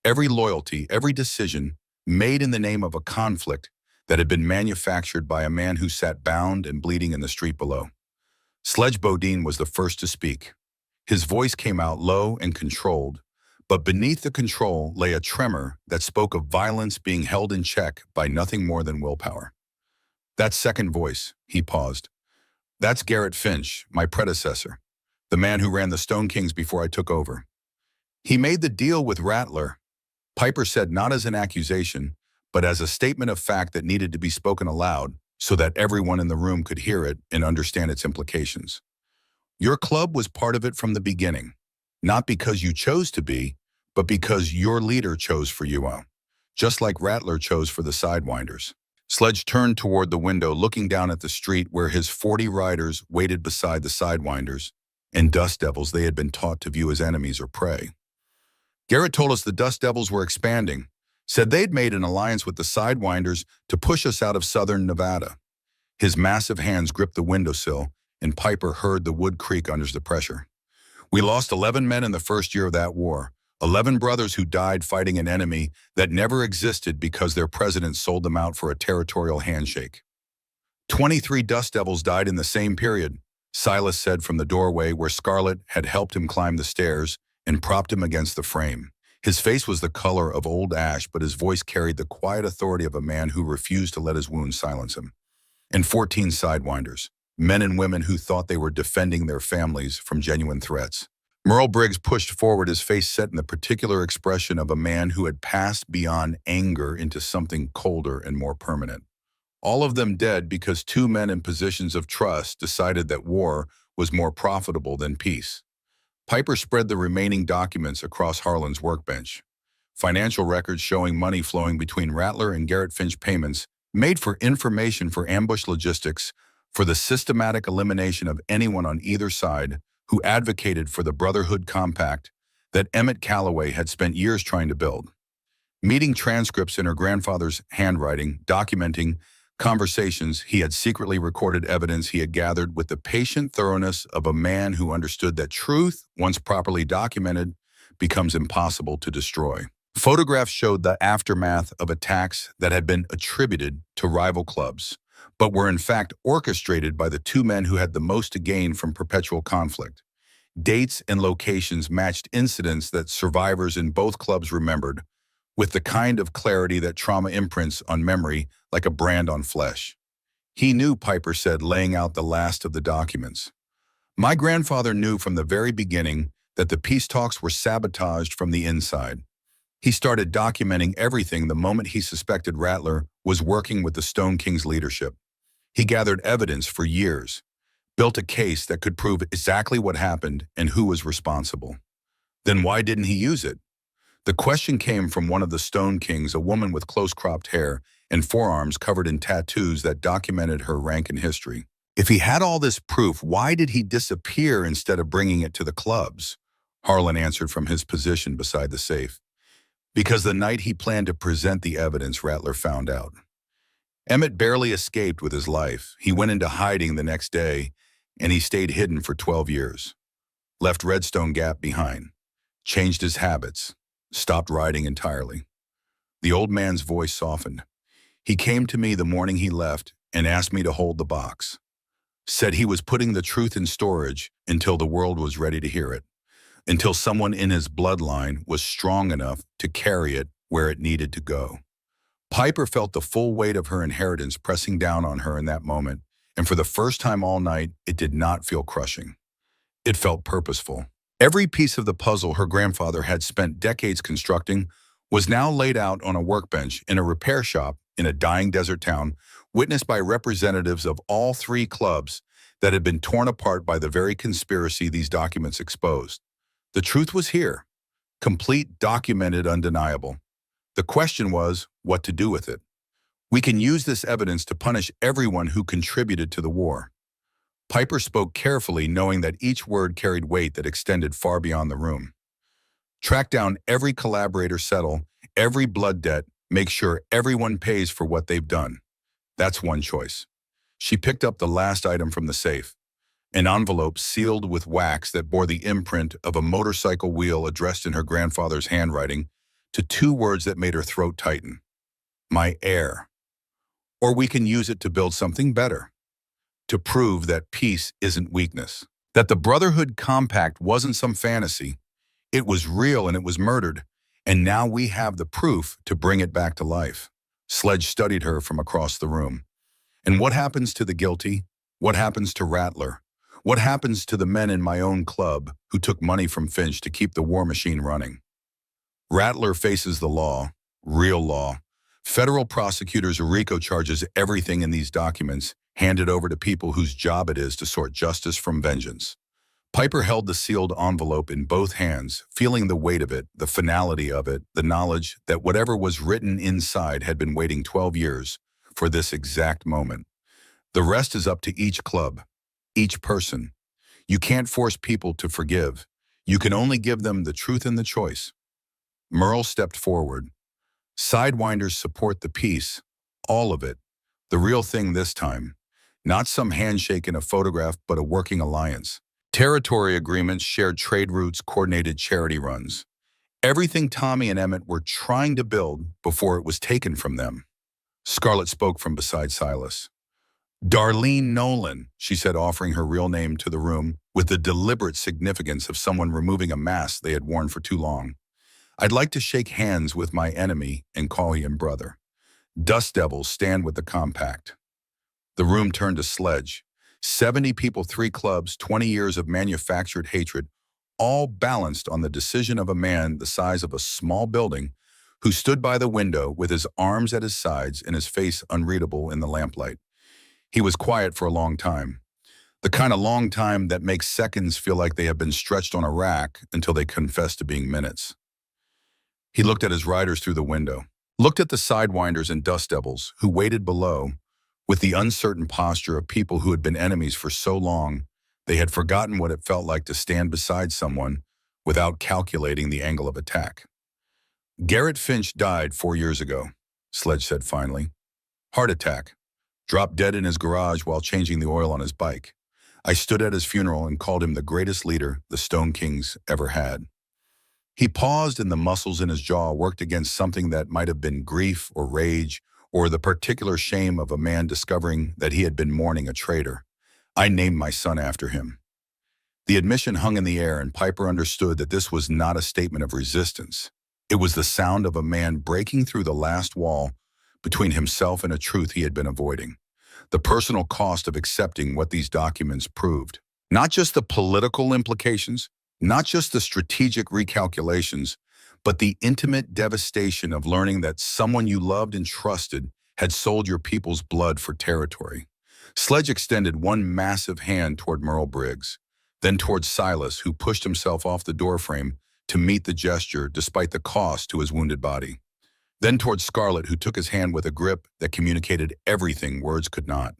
every loyalty, every decision made in the name of a conflict that had been manufactured by a man who sat bound and bleeding in the street below. Sledge Bodine was the first to speak. His voice came out low and controlled, but beneath the control lay a tremor that spoke of violence being held in check by nothing more than willpower. That second voice, he paused. That's Garrett Finch, my predecessor, the man who ran the Stone Kings before I took over. He made the deal with Rattler, Piper said, not as an accusation, but as a statement of fact that needed to be spoken aloud so that everyone in the room could hear it and understand its implications. Your club was part of it from the beginning, not because you chose to be, but because your leader chose for you, just like Rattler chose for the Sidewinders. Sledge turned toward the window, looking down at the street where his 40 riders waited beside the Sidewinders and Dust Devils they had been taught to view as enemies or prey. Garrett told us the Dust Devils were expanding, said they'd made an alliance with the Sidewinders to push us out of southern Nevada. His massive hands gripped the windowsill, and Piper heard the wood creak under the pressure. We lost 11 men in the first year of that war, 11 brothers who died fighting an enemy that never existed because their president sold them out for a territorial handshake. 23 Dust Devils died in the same period, Silas said from the doorway where Scarlett had helped him climb the stairs and propped him against the frame. His face was the color of old ash, but his voice carried the quiet authority of a man who refused to let his wounds silence him. And 14 Sidewinders, men and women who thought they were defending their families from genuine threats. Merle Briggs pushed forward, his face set in the particular expression of a man who had passed beyond anger into something colder and more permanent. All of them dead because two men in positions of trust decided that war was more profitable than peace. Piper spread the remaining documents across Harlan's workbench. Financial records showing money flowing between Rattler and Garrett Finch payments made for information for ambush logistics, for the systematic elimination of anyone on either side who advocated for the Brotherhood Compact that Emmett Calloway had spent years trying to build. Meeting transcripts in her grandfather's handwriting, documenting conversations he had secretly recorded, evidence he had gathered with the patient thoroughness of a man who understood that truth, once properly documented, becomes impossible to destroy. Photographs showed the aftermath of attacks that had been attributed to rival clubs, but were in fact orchestrated by the two men who had the most to gain from perpetual conflict. Dates and locations matched incidents that survivors in both clubs remembered, with the kind of clarity that trauma imprints on memory like a brand on flesh. He knew, Piper said, laying out the last of the documents. My grandfather knew from the very beginning that the peace talks were sabotaged from the inside. He started documenting everything the moment he suspected Rattler was working with the Stone Kings leadership. He gathered evidence for years, built a case that could prove exactly what happened and who was responsible. Then why didn't he use it? The question came from one of the Stone Kings, a woman with close-cropped hair and forearms covered in tattoos that documented her rank in history. If he had all this proof, why did he disappear instead of bringing it to the clubs? Harlan answered from his position beside the safe. Because the night he planned to present the evidence, Rattler found out. Emmett barely escaped with his life. He went into hiding the next day, and he stayed hidden for 12 years. Left Redstone Gap behind. Changed his habits. Stopped riding entirely. The old man's voice softened. He came to me the morning he left and asked me to hold the box. Said he was putting the truth in storage until the world was ready to hear it, until someone in his bloodline was strong enough to carry it where it needed to go. Piper felt the full weight of her inheritance pressing down on her in that moment, and for the first time all night, it did not feel crushing. It felt purposeful. Every piece of the puzzle her grandfather had spent decades constructing was now laid out on a workbench in a repair shop in a dying desert town, witnessed by representatives of all three clubs that had been torn apart by the very conspiracy these documents exposed. The truth was here, complete, documented, undeniable. The question was what to do with it. We can use this evidence to punish everyone who contributed to the war. Piper spoke carefully, knowing that each word carried weight that extended far beyond the room. Track down every collaborator, settle every blood debt, make sure everyone pays for what they've done. That's one choice. She picked up the last item from the safe, an envelope sealed with wax that bore the imprint of a motorcycle wheel addressed in her grandfather's handwriting to two words that made her throat tighten. My heir. Or we can use it to build something better, to prove that peace isn't weakness, that the Brotherhood Compact wasn't some fantasy. It was real and it was murdered, and now we have the proof to bring it back to life. Sledge studied her from across the room. And what happens to the guilty? What happens to Rattler? What happens to the men in my own club who took money from Finch to keep the war machine running? Rattler faces the law, real law. Federal prosecutors RICO charges everything in these documents handed over to people whose job it is to sort justice from vengeance. Piper held the sealed envelope in both hands, feeling the weight of it, the finality of it, the knowledge that whatever was written inside had been waiting 12 years for this exact moment. The rest is up to each club, each person. You can't force people to forgive. You can only give them the truth and the choice. Merle stepped forward. Sidewinders support the peace, all of it, the real thing this time. Not some handshake in a photograph, but a working alliance. Territory agreements, shared trade routes, coordinated charity runs. Everything Tommy and Emmett were trying to build before it was taken from them. Scarlett spoke from beside Silas. Darlene Nolan, she said, offering her real name to the room with the deliberate significance of someone removing a mask they had worn for too long. I'd like to shake hands with my enemy and call him brother. Dust devils stand with the compact. The room turned to Sledge. 70 people, 3 clubs, 20 years of manufactured hatred, all balanced on the decision of a man the size of a small building who stood by the window with his arms at his sides and his face unreadable in the lamplight. He was quiet for a long time, the kind of long time that makes seconds feel like they have been stretched on a rack until they confess to being minutes. He looked at his riders through the window, looked at the sidewinders and dust devils who waited below with the uncertain posture of people who had been enemies for so long they had forgotten what it felt like to stand beside someone without calculating the angle of attack. Garrett Finch died 4 years ago, Sledge said finally. Heart attack. Dropped dead in his garage while changing the oil on his bike. I stood at his funeral and called him the greatest leader the Stone Kings ever had. He paused and the muscles in his jaw worked against something that might have been grief or rage or the particular shame of a man discovering that he had been mourning a traitor. I named my son after him. The admission hung in the air, and Piper understood that this was not a statement of resistance. It was the sound of a man breaking through the last wall between himself and a truth he had been avoiding. The personal cost of accepting what these documents proved. Not just the political implications, not just the strategic recalculations, but the intimate devastation of learning that someone you loved and trusted had sold your people's blood for territory. Sledge extended one massive hand toward Merle Briggs, then toward Silas, who pushed himself off the doorframe to meet the gesture despite the cost to his wounded body. Then toward Scarlett, who took his hand with a grip that communicated everything words could not.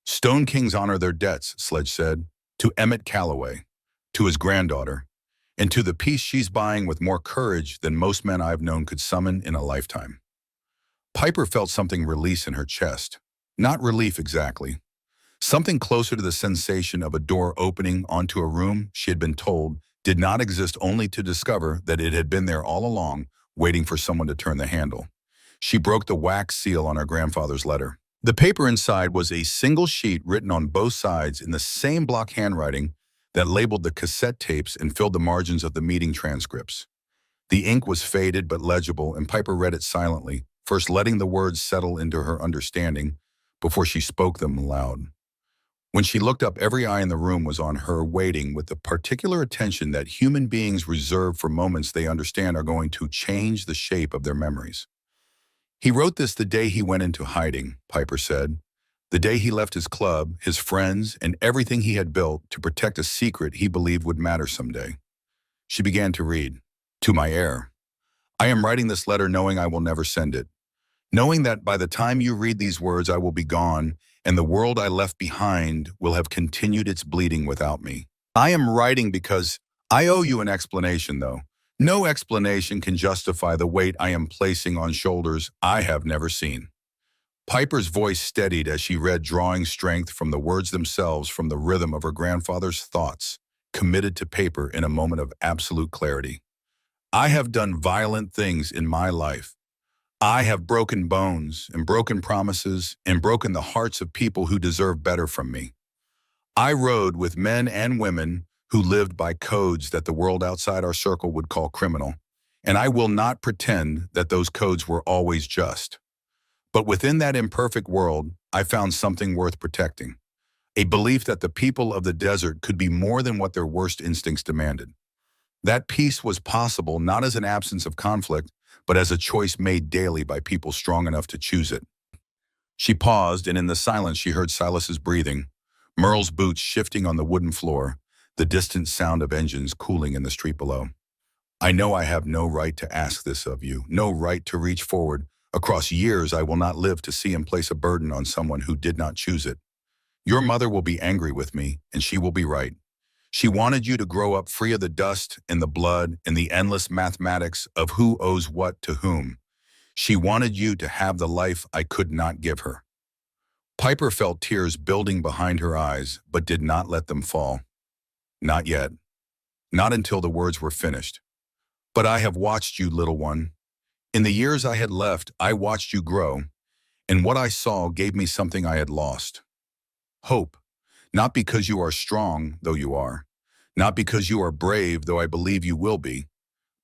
Stone Kings honor their debts, Sledge said, to Emmett Calloway, to his granddaughter, and to the peace she's buying with more courage than most men I've known could summon in a lifetime. Piper felt something release in her chest. Not relief exactly. Something closer to the sensation of a door opening onto a room she had been told did not exist, only to discover that it had been there all along, waiting for someone to turn the handle. She broke the wax seal on her grandfather's letter. The paper inside was a single sheet written on both sides in the same block handwriting that labeled the cassette tapes and filled the margins of the meeting transcripts. The ink was faded but legible, and Piper read it silently, first letting the words settle into her understanding before she spoke them aloud. When she looked up, every eye in the room was on her, waiting with the particular attention that human beings reserve for moments they understand are going to change the shape of their memories. He wrote this the day he went into hiding, Piper said. The day he left his club, his friends, and everything he had built to protect a secret he believed would matter someday. She began to read. To my heir. I am writing this letter knowing I will never send it. Knowing that by the time you read these words I will be gone, and the world I left behind will have continued its bleeding without me. I am writing because I owe you an explanation, though. No explanation can justify the weight I am placing on shoulders I have never seen. Piper's voice steadied as she read, drawing strength from the words themselves, from the rhythm of her grandfather's thoughts, committed to paper in a moment of absolute clarity. I have done violent things in my life. I have broken bones and broken promises and broken the hearts of people who deserve better from me. I rode with men and women who lived by codes that the world outside our circle would call criminal, and I will not pretend that those codes were always just. But within that imperfect world, I found something worth protecting, a belief that the people of the desert could be more than what their worst instincts demanded. That peace was possible not as an absence of conflict, but as a choice made daily by people strong enough to choose it. She paused, and in the silence she heard Silas's breathing, Merle's boots shifting on the wooden floor, the distant sound of engines cooling in the street below. I know I have no right to ask this of you, no right to reach forward. Across years I will not live to see him place a burden on someone who did not choose it. Your mother will be angry with me, and she will be right. She wanted you to grow up free of the dust and the blood and the endless mathematics of who owes what to whom. She wanted you to have the life I could not give her. Piper felt tears building behind her eyes, but did not let them fall. Not yet. Not until the words were finished. But I have watched you, little one. In the years I had left, I watched you grow, and what I saw gave me something I had lost. Hope. Not because you are strong, though you are. Not because you are brave, though I believe you will be.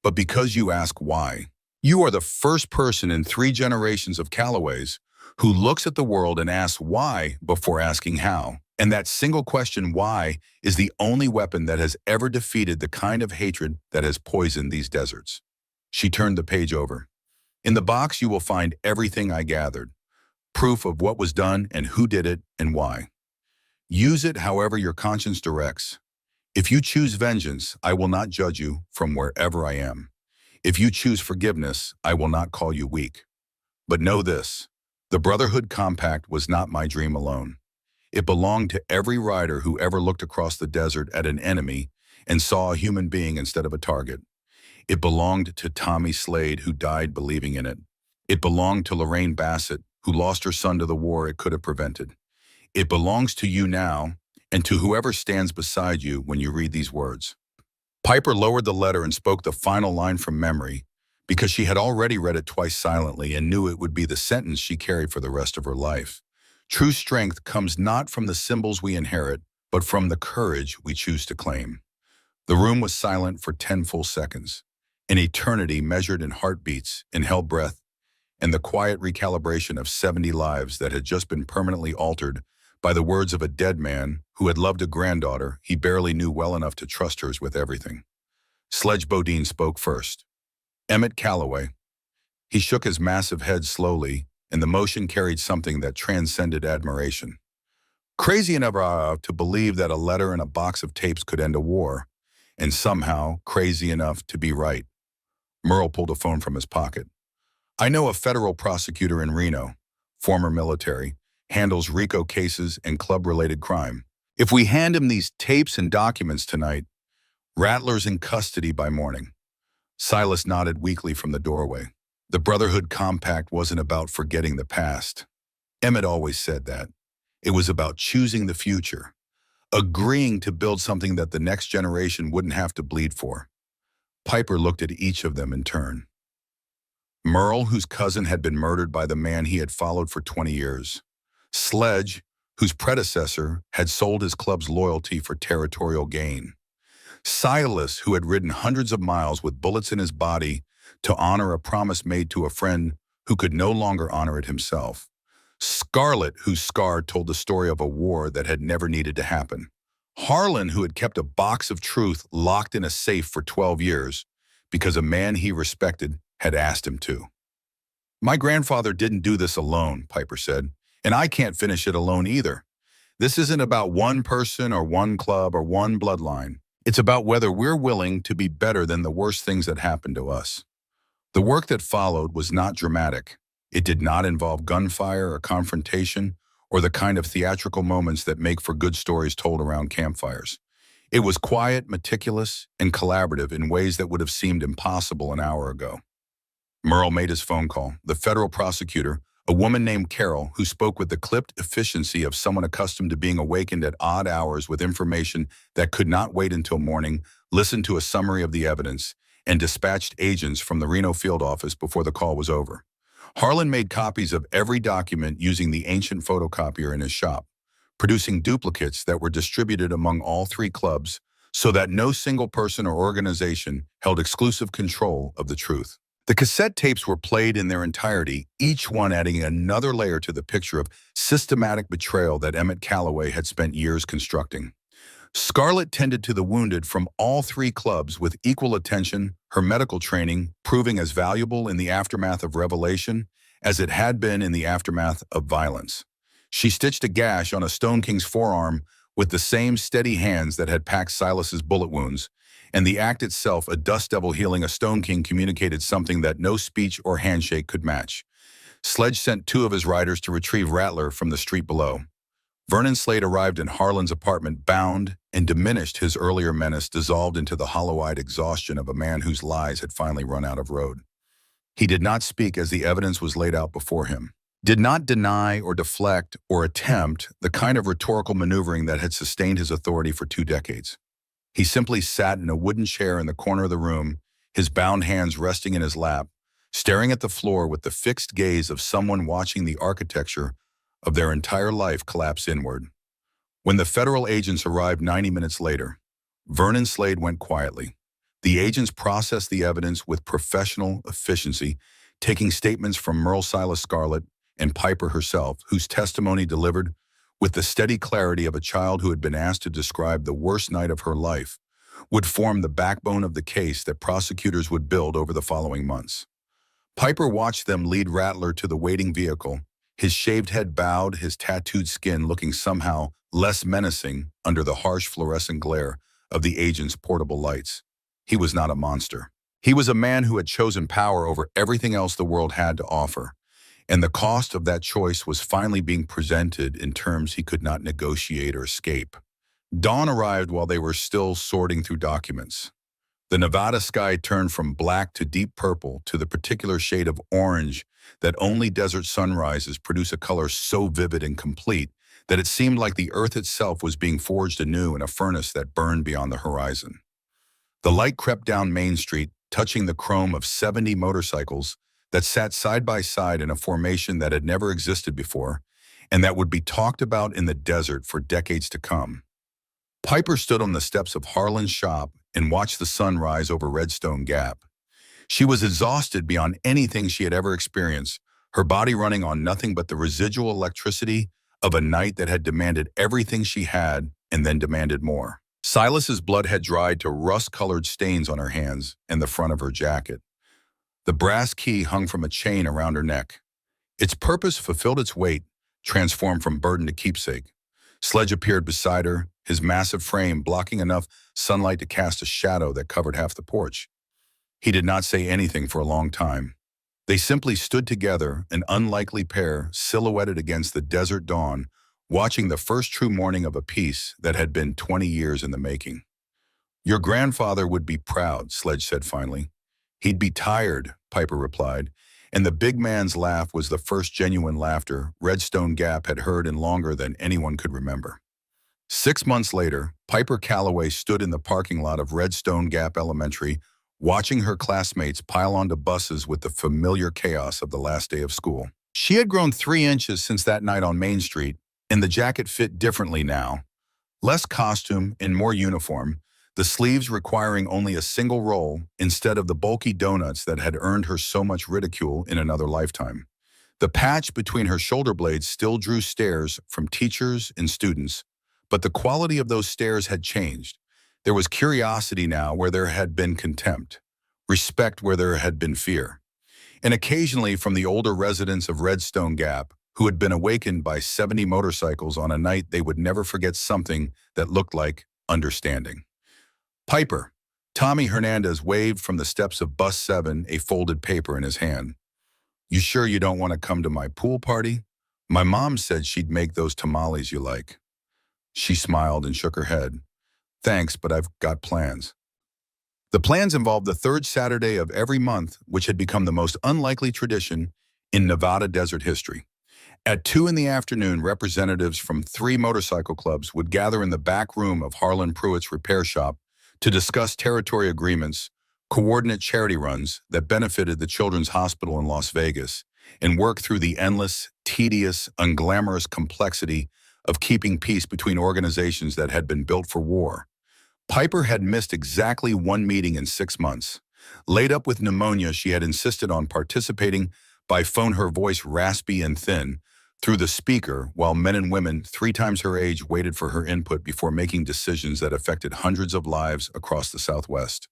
But because you ask why. You are the first person in 3 generations of Callaways who looks at the world and asks why before asking how. And that single question, why, is the only weapon that has ever defeated the kind of hatred that has poisoned these deserts. She turned the page over. In the box you will find everything I gathered. Proof of what was done and who did it and why. Use it however your conscience directs. If you choose vengeance, I will not judge you from wherever I am. If you choose forgiveness, I will not call you weak. But know this, the Brotherhood Compact was not my dream alone. It belonged to every rider who ever looked across the desert at an enemy and saw a human being instead of a target. It belonged to Tommy Slade, who died believing in it. It belonged to Lorraine Bassett, who lost her son to the war it could have prevented. It belongs to you now, and to whoever stands beside you when you read these words. Piper lowered the letter and spoke the final line from memory, because she had already read it twice silently and knew it would be the sentence she carried for the rest of her life. True strength comes not from the symbols we inherit, but from the courage we choose to claim. The room was silent for 10 full seconds, an eternity measured in heartbeats, in held breath, and the quiet recalibration of 70 lives that had just been permanently altered by the words of a dead man who had loved a granddaughter he barely knew well enough to trust her with everything. Sledge Bodine spoke first. Emmett Calloway. He shook his massive head slowly, and the motion carried something that transcended admiration. Crazy enough to believe that a letter and a box of tapes could end a war, and somehow crazy enough to be right. Merle pulled a phone from his pocket. I know a federal prosecutor in Reno, former military, handles RICO cases and club-related crime. If we hand him these tapes and documents tonight, Rattler's in custody by morning. Silas nodded weakly from the doorway. The Brotherhood Compact wasn't about forgetting the past. Emmett always said that. It was about choosing the future, agreeing to build something that the next generation wouldn't have to bleed for. Piper looked at each of them in turn. Merle, whose cousin had been murdered by the man he had followed for 20 years. Sledge, whose predecessor had sold his club's loyalty for territorial gain. Silas, who had ridden hundreds of miles with bullets in his body to honor a promise made to a friend who could no longer honor it himself. Scarlett, whose scar told the story of a war that had never needed to happen. Harlan, who had kept a box of truth locked in a safe for 12 years because a man he respected had asked him to. My grandfather didn't do this alone, Piper said, and I can't finish it alone either. This isn't about one person or one club or one bloodline. It's about whether we're willing to be better than the worst things that happened to us. The work that followed was not dramatic. It did not involve gunfire or confrontation or the kind of theatrical moments that make for good stories told around campfires. It was quiet, meticulous, and collaborative in ways that would have seemed impossible an hour ago. Merle made his phone call. The federal prosecutor, a woman named Carol, who spoke with the clipped efficiency of someone accustomed to being awakened at odd hours with information that could not wait until morning, listened to a summary of the evidence and dispatched agents from the Reno field office before the call was over. Harlan made copies of every document using the ancient photocopier in his shop, producing duplicates that were distributed among all three clubs so that no single person or organization held exclusive control of the truth. The cassette tapes were played in their entirety, each one adding another layer to the picture of systematic betrayal that Emmett Calloway had spent years constructing. Scarlett tended to the wounded from all three clubs with equal attention, her medical training proving as valuable in the aftermath of revelation as it had been in the aftermath of violence. She stitched a gash on a Stone King's forearm with the same steady hands that had packed Silas's bullet wounds, and the act itself, a dust devil healing a Stone King, communicated something that no speech or handshake could match. Sledge sent 2 of his riders to retrieve Rattler from the street below. Vernon Slade arrived in Harlan's apartment bound and diminished, his earlier menace dissolved into the hollow-eyed exhaustion of a man whose lies had finally run out of road. He did not speak as the evidence was laid out before him, did not deny or deflect or attempt the kind of rhetorical maneuvering that had sustained his authority for 2 decades. He simply sat in a wooden chair in the corner of the room, his bound hands resting in his lap, staring at the floor with the fixed gaze of someone watching the architecture of their entire life collapse inward. When the federal agents arrived 90 minutes later, Vernon Slade went quietly. The agents processed the evidence with professional efficiency, taking statements from Merle Silas Scarlett and Piper herself, whose testimony delivered with the steady clarity of a child who had been asked to describe the worst night of her life, would form the backbone of the case that prosecutors would build over the following months. Piper watched them lead Rattler to the waiting vehicle, his shaved head bowed, his tattooed skin looking somehow less menacing under the harsh fluorescent glare of the agent's portable lights. He was not a monster. He was a man who had chosen power over everything else the world had to offer, and the cost of that choice was finally being presented in terms he could not negotiate or escape. Dawn arrived while they were still sorting through documents. The Nevada sky turned from black to deep purple to the particular shade of orange that only desert sunrises produce, a color so vivid and complete that it seemed like the earth itself was being forged anew in a furnace that burned beyond the horizon. The light crept down Main Street, touching the chrome of 70 motorcycles that sat side by side in a formation that had never existed before and that would be talked about in the desert for decades to come. Piper stood on the steps of Harlan's shop and watched the sun rise over Redstone Gap. She was exhausted beyond anything she had ever experienced, her body running on nothing but the residual electricity of a night that had demanded everything she had and then demanded more. Silas's blood had dried to rust-colored stains on her hands and the front of her jacket. The brass key hung from a chain around her neck. Its purpose fulfilled its weight, transformed from burden to keepsake. Sledge appeared beside her, his massive frame blocking enough sunlight to cast a shadow that covered half the porch. He did not say anything for a long time. They simply stood together, an unlikely pair silhouetted against the desert dawn, watching the first true morning of a peace that had been 20 years in the making. "Your grandfather would be proud," Sledge said finally. "He'd be tired," Piper replied, and the big man's laugh was the first genuine laughter Redstone Gap had heard in longer than anyone could remember. 6 months later, Piper Calloway stood in the parking lot of Redstone Gap Elementary, watching her classmates pile onto buses with the familiar chaos of the last day of school. She had grown 3 inches since that night on Main Street, and the jacket fit differently now. Less costume and more uniform, the sleeves requiring only a single roll instead of the bulky donuts that had earned her so much ridicule in another lifetime. The patch between her shoulder blades still drew stares from teachers and students, but the quality of those stares had changed. There was curiosity now where there had been contempt, respect where there had been fear, and occasionally from the older residents of Redstone Gap, who had been awakened by 70 motorcycles on a night they would never forget, something that looked like understanding. Piper. Tommy Hernandez waved from the steps of Bus 7, a folded paper in his hand. You sure you don't want to come to my pool party? My mom said she'd make those tamales you like. She smiled and shook her head. Thanks, but I've got plans. The plans involved the third Saturday of every month, which had become the most unlikely tradition in Nevada desert history. At 2 in the afternoon, representatives from 3 motorcycle clubs would gather in the back room of Harlan Pruitt's repair shop to discuss territory agreements, coordinate charity runs that benefited the Children's Hospital in Las Vegas, and work through the endless, tedious, unglamorous complexity of keeping peace between organizations that had been built for war. Piper had missed exactly 1 meeting in 6 months. Laid up with pneumonia, she had insisted on participating by phone, her voice raspy and thin, through the speaker, while men and women 3 times her age waited for her input before making decisions that affected hundreds of lives across the Southwest.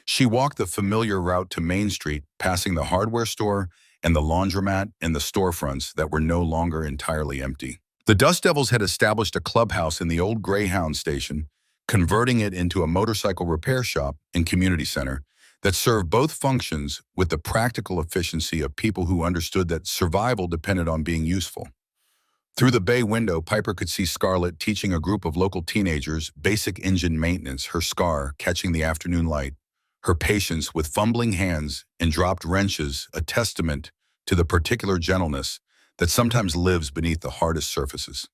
She walked the familiar route to Main Street, passing the hardware store and the laundromat and the storefronts that were no longer entirely empty. The Dust Devils had established a clubhouse in the old Greyhound station, converting it into a motorcycle repair shop and community center that served both functions with the practical efficiency of people who understood that survival depended on being useful. Through the bay window, Piper could see Scarlett teaching a group of local teenagers basic engine maintenance, her scar catching the afternoon light, her patience with fumbling hands and dropped wrenches a testament to the particular gentleness that sometimes lives beneath the hardest surfaces.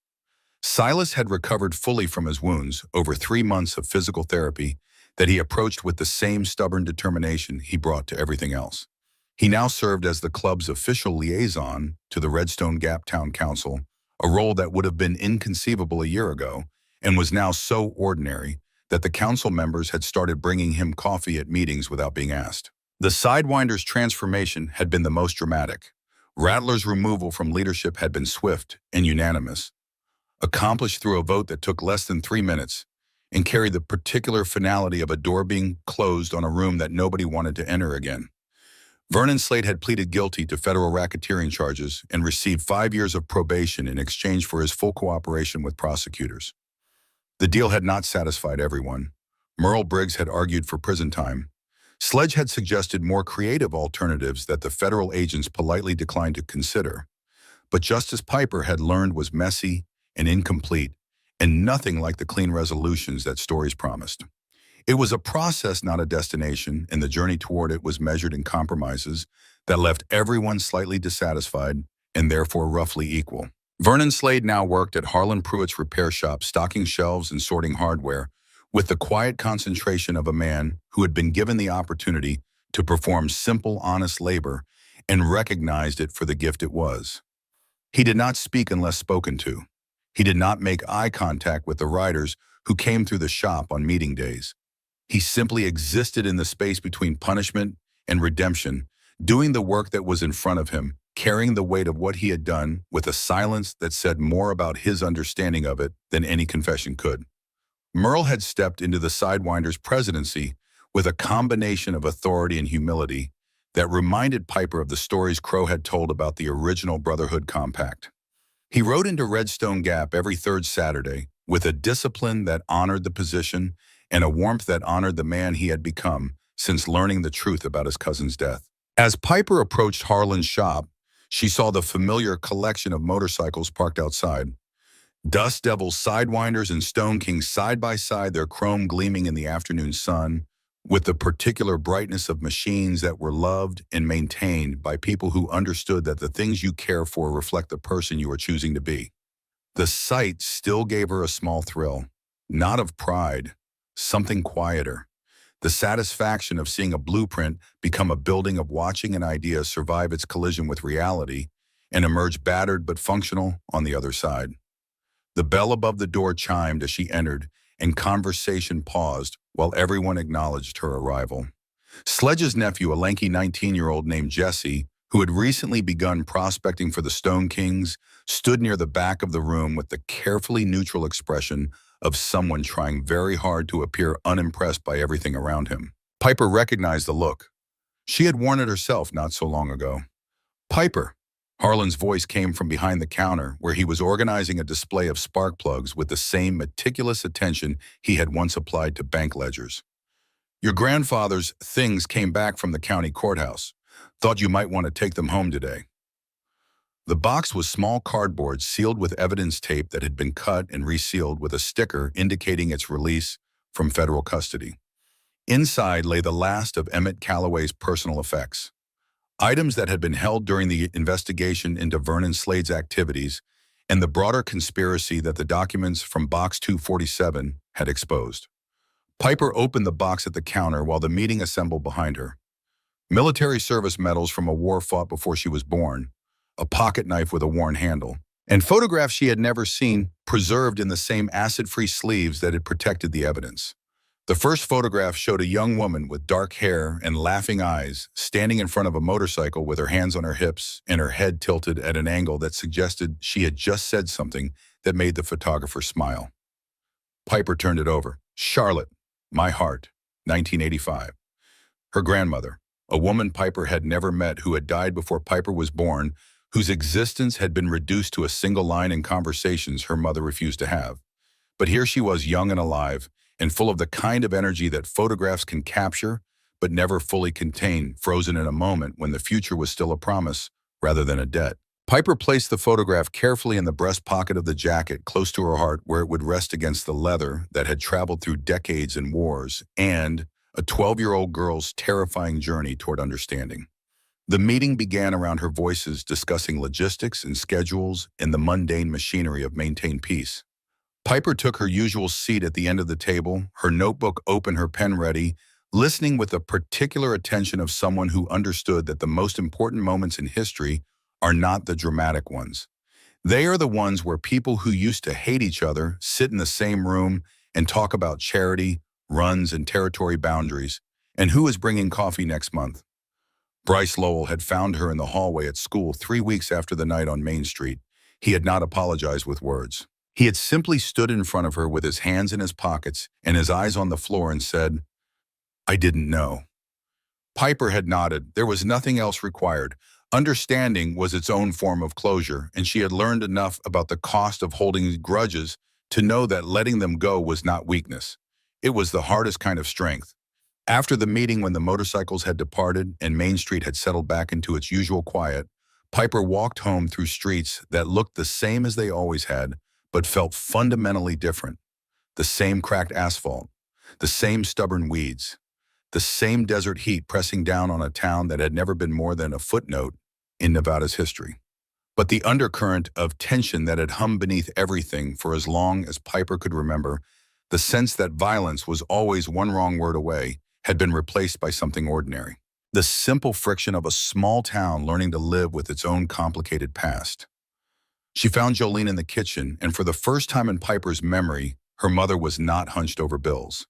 Silas had recovered fully from his wounds over 3 months of physical therapy that he approached with the same stubborn determination he brought to everything else. He now served as the club's official liaison to the Redstone Gap Town Council, a role that would have been inconceivable a year ago and was now so ordinary that the council members had started bringing him coffee at meetings without being asked. The Sidewinder's transformation had been the most dramatic. Rattler's removal from leadership had been swift and unanimous, accomplished through a vote that took less than 3 minutes, and carried the particular finality of a door being closed on a room that nobody wanted to enter again. Vernon Slade had pleaded guilty to federal racketeering charges and received 5 years of probation in exchange for his full cooperation with prosecutors. The deal had not satisfied everyone. Merle Briggs had argued for prison time. Sledge had suggested more creative alternatives that the federal agents politely declined to consider. But Justice Piper had learned was messy and incomplete, and nothing like the clean resolutions that stories promised. It was a process, not a destination, and the journey toward it was measured in compromises that left everyone slightly dissatisfied and therefore roughly equal. Vernon Slade now worked at Harlan Pruitt's repair shop, stocking shelves and sorting hardware, with the quiet concentration of a man who had been given the opportunity to perform simple, honest labor and recognized it for the gift it was. He did not speak unless spoken to. He did not make eye contact with the riders who came through the shop on meeting days. He simply existed in the space between punishment and redemption, doing the work that was in front of him, carrying the weight of what he had done with a silence that said more about his understanding of it than any confession could. Merle had stepped into the Sidewinder's presidency with a combination of authority and humility that reminded Piper of the stories Crow had told about the original Brotherhood Compact. He rode into Redstone Gap every 3rd Saturday with a discipline that honored the position and a warmth that honored the man he had become since learning the truth about his cousin's death. As Piper approached Harlan's shop, she saw the familiar collection of motorcycles parked outside. Dust Devils, Sidewinders, and Stone Kings side by side, their chrome gleaming in the afternoon sun, with the particular brightness of machines that were loved and maintained by people who understood that the things you care for reflect the person you are choosing to be. The sight still gave her a small thrill, not of pride, something quieter. The satisfaction of seeing a blueprint become a building, of watching an idea survive its collision with reality and emerge battered but functional on the other side. The bell above the door chimed as she entered, and conversation paused while everyone acknowledged her arrival. Sledge's nephew, a lanky 19-year-old named Jesse, who had recently begun prospecting for the Stone Kings, stood near the back of the room with the carefully neutral expression of someone trying very hard to appear unimpressed by everything around him. Piper recognized the look. She had worn it herself not so long ago. "Piper." Harlan's voice came from behind the counter, where he was organizing a display of spark plugs with the same meticulous attention he had once applied to bank ledgers. "Your grandfather's things came back from the county courthouse. Thought you might want to take them home today." The box was small cardboard sealed with evidence tape that had been cut and resealed with a sticker indicating its release from federal custody. Inside lay the last of Emmett Calloway's personal effects, items that had been held during the investigation into Vernon Slade's activities and the broader conspiracy that the documents from Box 247 had exposed. Piper opened the box at the counter while the meeting assembled behind her. Military service medals from a war fought before she was born, a pocket knife with a worn handle, and photographs she had never seen preserved in the same acid-free sleeves that had protected the evidence. The first photograph showed a young woman with dark hair and laughing eyes standing in front of a motorcycle with her hands on her hips and her head tilted at an angle that suggested she had just said something that made the photographer smile. Piper turned it over. "Charlotte, my heart, 1985. Her grandmother, a woman Piper had never met who had died before Piper was born, whose existence had been reduced to a single line in conversations her mother refused to have. But here she was, young and alive, and full of the kind of energy that photographs can capture but never fully contain, frozen in a moment when the future was still a promise rather than a debt. Piper placed the photograph carefully in the breast pocket of the jacket close to her heart where it would rest against the leather that had traveled through decades and wars and a 12-year-old girl's terrifying journey toward understanding. The meeting began around her voices discussing logistics and schedules and the mundane machinery of maintained peace. Piper took her usual seat at the end of the table, her notebook open, her pen ready, listening with the particular attention of someone who understood that the most important moments in history are not the dramatic ones. They are the ones where people who used to hate each other sit in the same room and talk about charity, runs, and territory boundaries, and who is bringing coffee next month. Bryce Lowell had found her in the hallway at school 3 weeks after the night on Main Street. He had not apologized with words. He had simply stood in front of her with his hands in his pockets and his eyes on the floor and said, "I didn't know." Piper had nodded. There was nothing else required. Understanding was its own form of closure, and she had learned enough about the cost of holding grudges to know that letting them go was not weakness. It was the hardest kind of strength. After the meeting, when the motorcycles had departed and Main Street had settled back into its usual quiet, Piper walked home through streets that looked the same as they always had, but felt fundamentally different. The same cracked asphalt, the same stubborn weeds, the same desert heat pressing down on a town that had never been more than a footnote in Nevada's history. But the undercurrent of tension that had hummed beneath everything for as long as Piper could remember, the sense that violence was always one wrong word away, had been replaced by something ordinary. The simple friction of a small town learning to live with its own complicated past. She found Jolene in the kitchen, and for the first time in Piper's memory, her mother was not hunched over bills.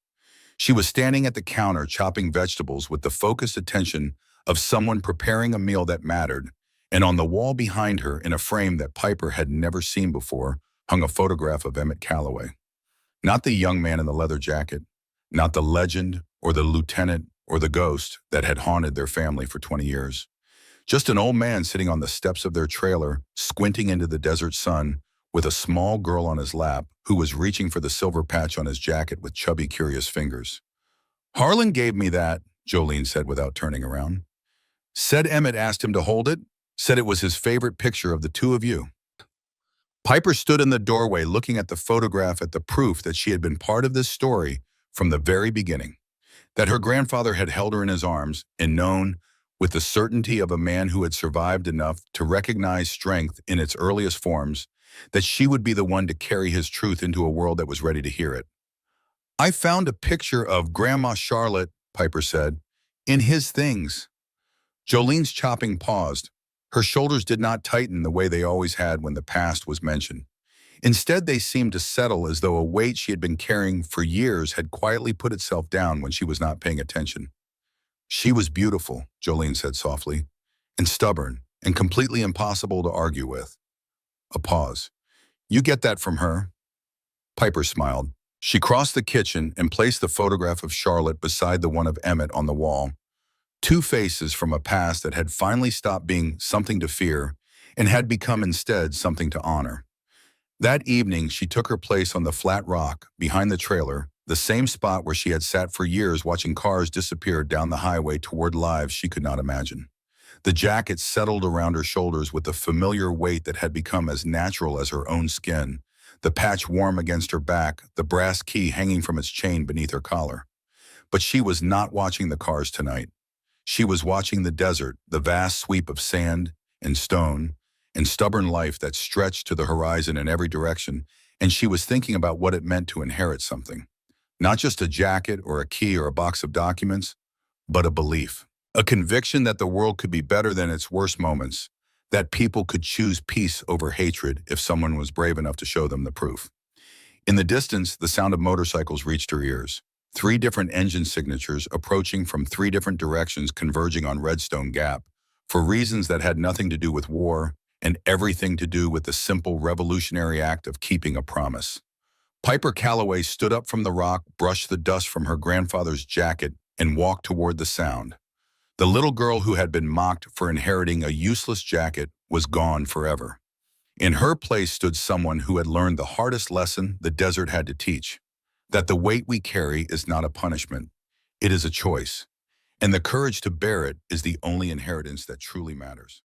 She was standing at the counter chopping vegetables with the focused attention of someone preparing a meal that mattered, and on the wall behind her, in a frame that Piper had never seen before, hung a photograph of Emmett Calloway. Not the young man in the leather jacket, not the legend or the lieutenant or the ghost that had haunted their family for 20 years. Just an old man sitting on the steps of their trailer, squinting into the desert sun, with a small girl on his lap who was reaching for the silver patch on his jacket with chubby, curious fingers. "Harlan gave me that," Jolene said without turning around. "Said Emmett asked him to hold it, said it was his favorite picture of the two of you." Piper stood in the doorway looking at the photograph, at the proof that she had been part of this story from the very beginning, that her grandfather had held her in his arms and known, with the certainty of a man who had survived enough to recognize strength in its earliest forms, that she would be the one to carry his truth into a world that was ready to hear it. "I found a picture of Grandma Charlotte," Piper said, "in his things." Jolene's chopping paused. Her shoulders did not tighten the way they always had when the past was mentioned. Instead, they seemed to settle as though a weight she had been carrying for years had quietly put itself down when she was not paying attention. "She was beautiful," Jolene said softly, and stubborn and completely impossible to argue with. A pause. You get that from her? Piper smiled. She crossed the kitchen and placed the photograph of Charlotte beside the one of Emmett on the wall. Two faces from a past that had finally stopped being something to fear and had become instead something to honor. That evening, she took her place on the flat rock behind the trailer, the same spot where she had sat for years watching cars disappear down the highway toward lives she could not imagine. The jacket settled around her shoulders with the familiar weight that had become as natural as her own skin, the patch warm against her back, the brass key hanging from its chain beneath her collar. But she was not watching the cars tonight. She was watching the desert, the vast sweep of sand and stone and stubborn life that stretched to the horizon in every direction, and she was thinking about what it meant to inherit something. Not just a jacket or a key or a box of documents, but a belief. A conviction that the world could be better than its worst moments, that people could choose peace over hatred if someone was brave enough to show them the proof. In the distance, the sound of motorcycles reached her ears. Three different engine signatures approaching from three different directions converging on Redstone Gap, for reasons that had nothing to do with war and everything to do with the simple revolutionary act of keeping a promise. Piper Calloway stood up from the rock, brushed the dust from her grandfather's jacket, and walked toward the sound. The little girl who had been mocked for inheriting a useless jacket was gone forever. In her place stood someone who had learned the hardest lesson the desert had to teach, that the weight we carry is not a punishment, it is a choice, and the courage to bear it is the only inheritance that truly matters.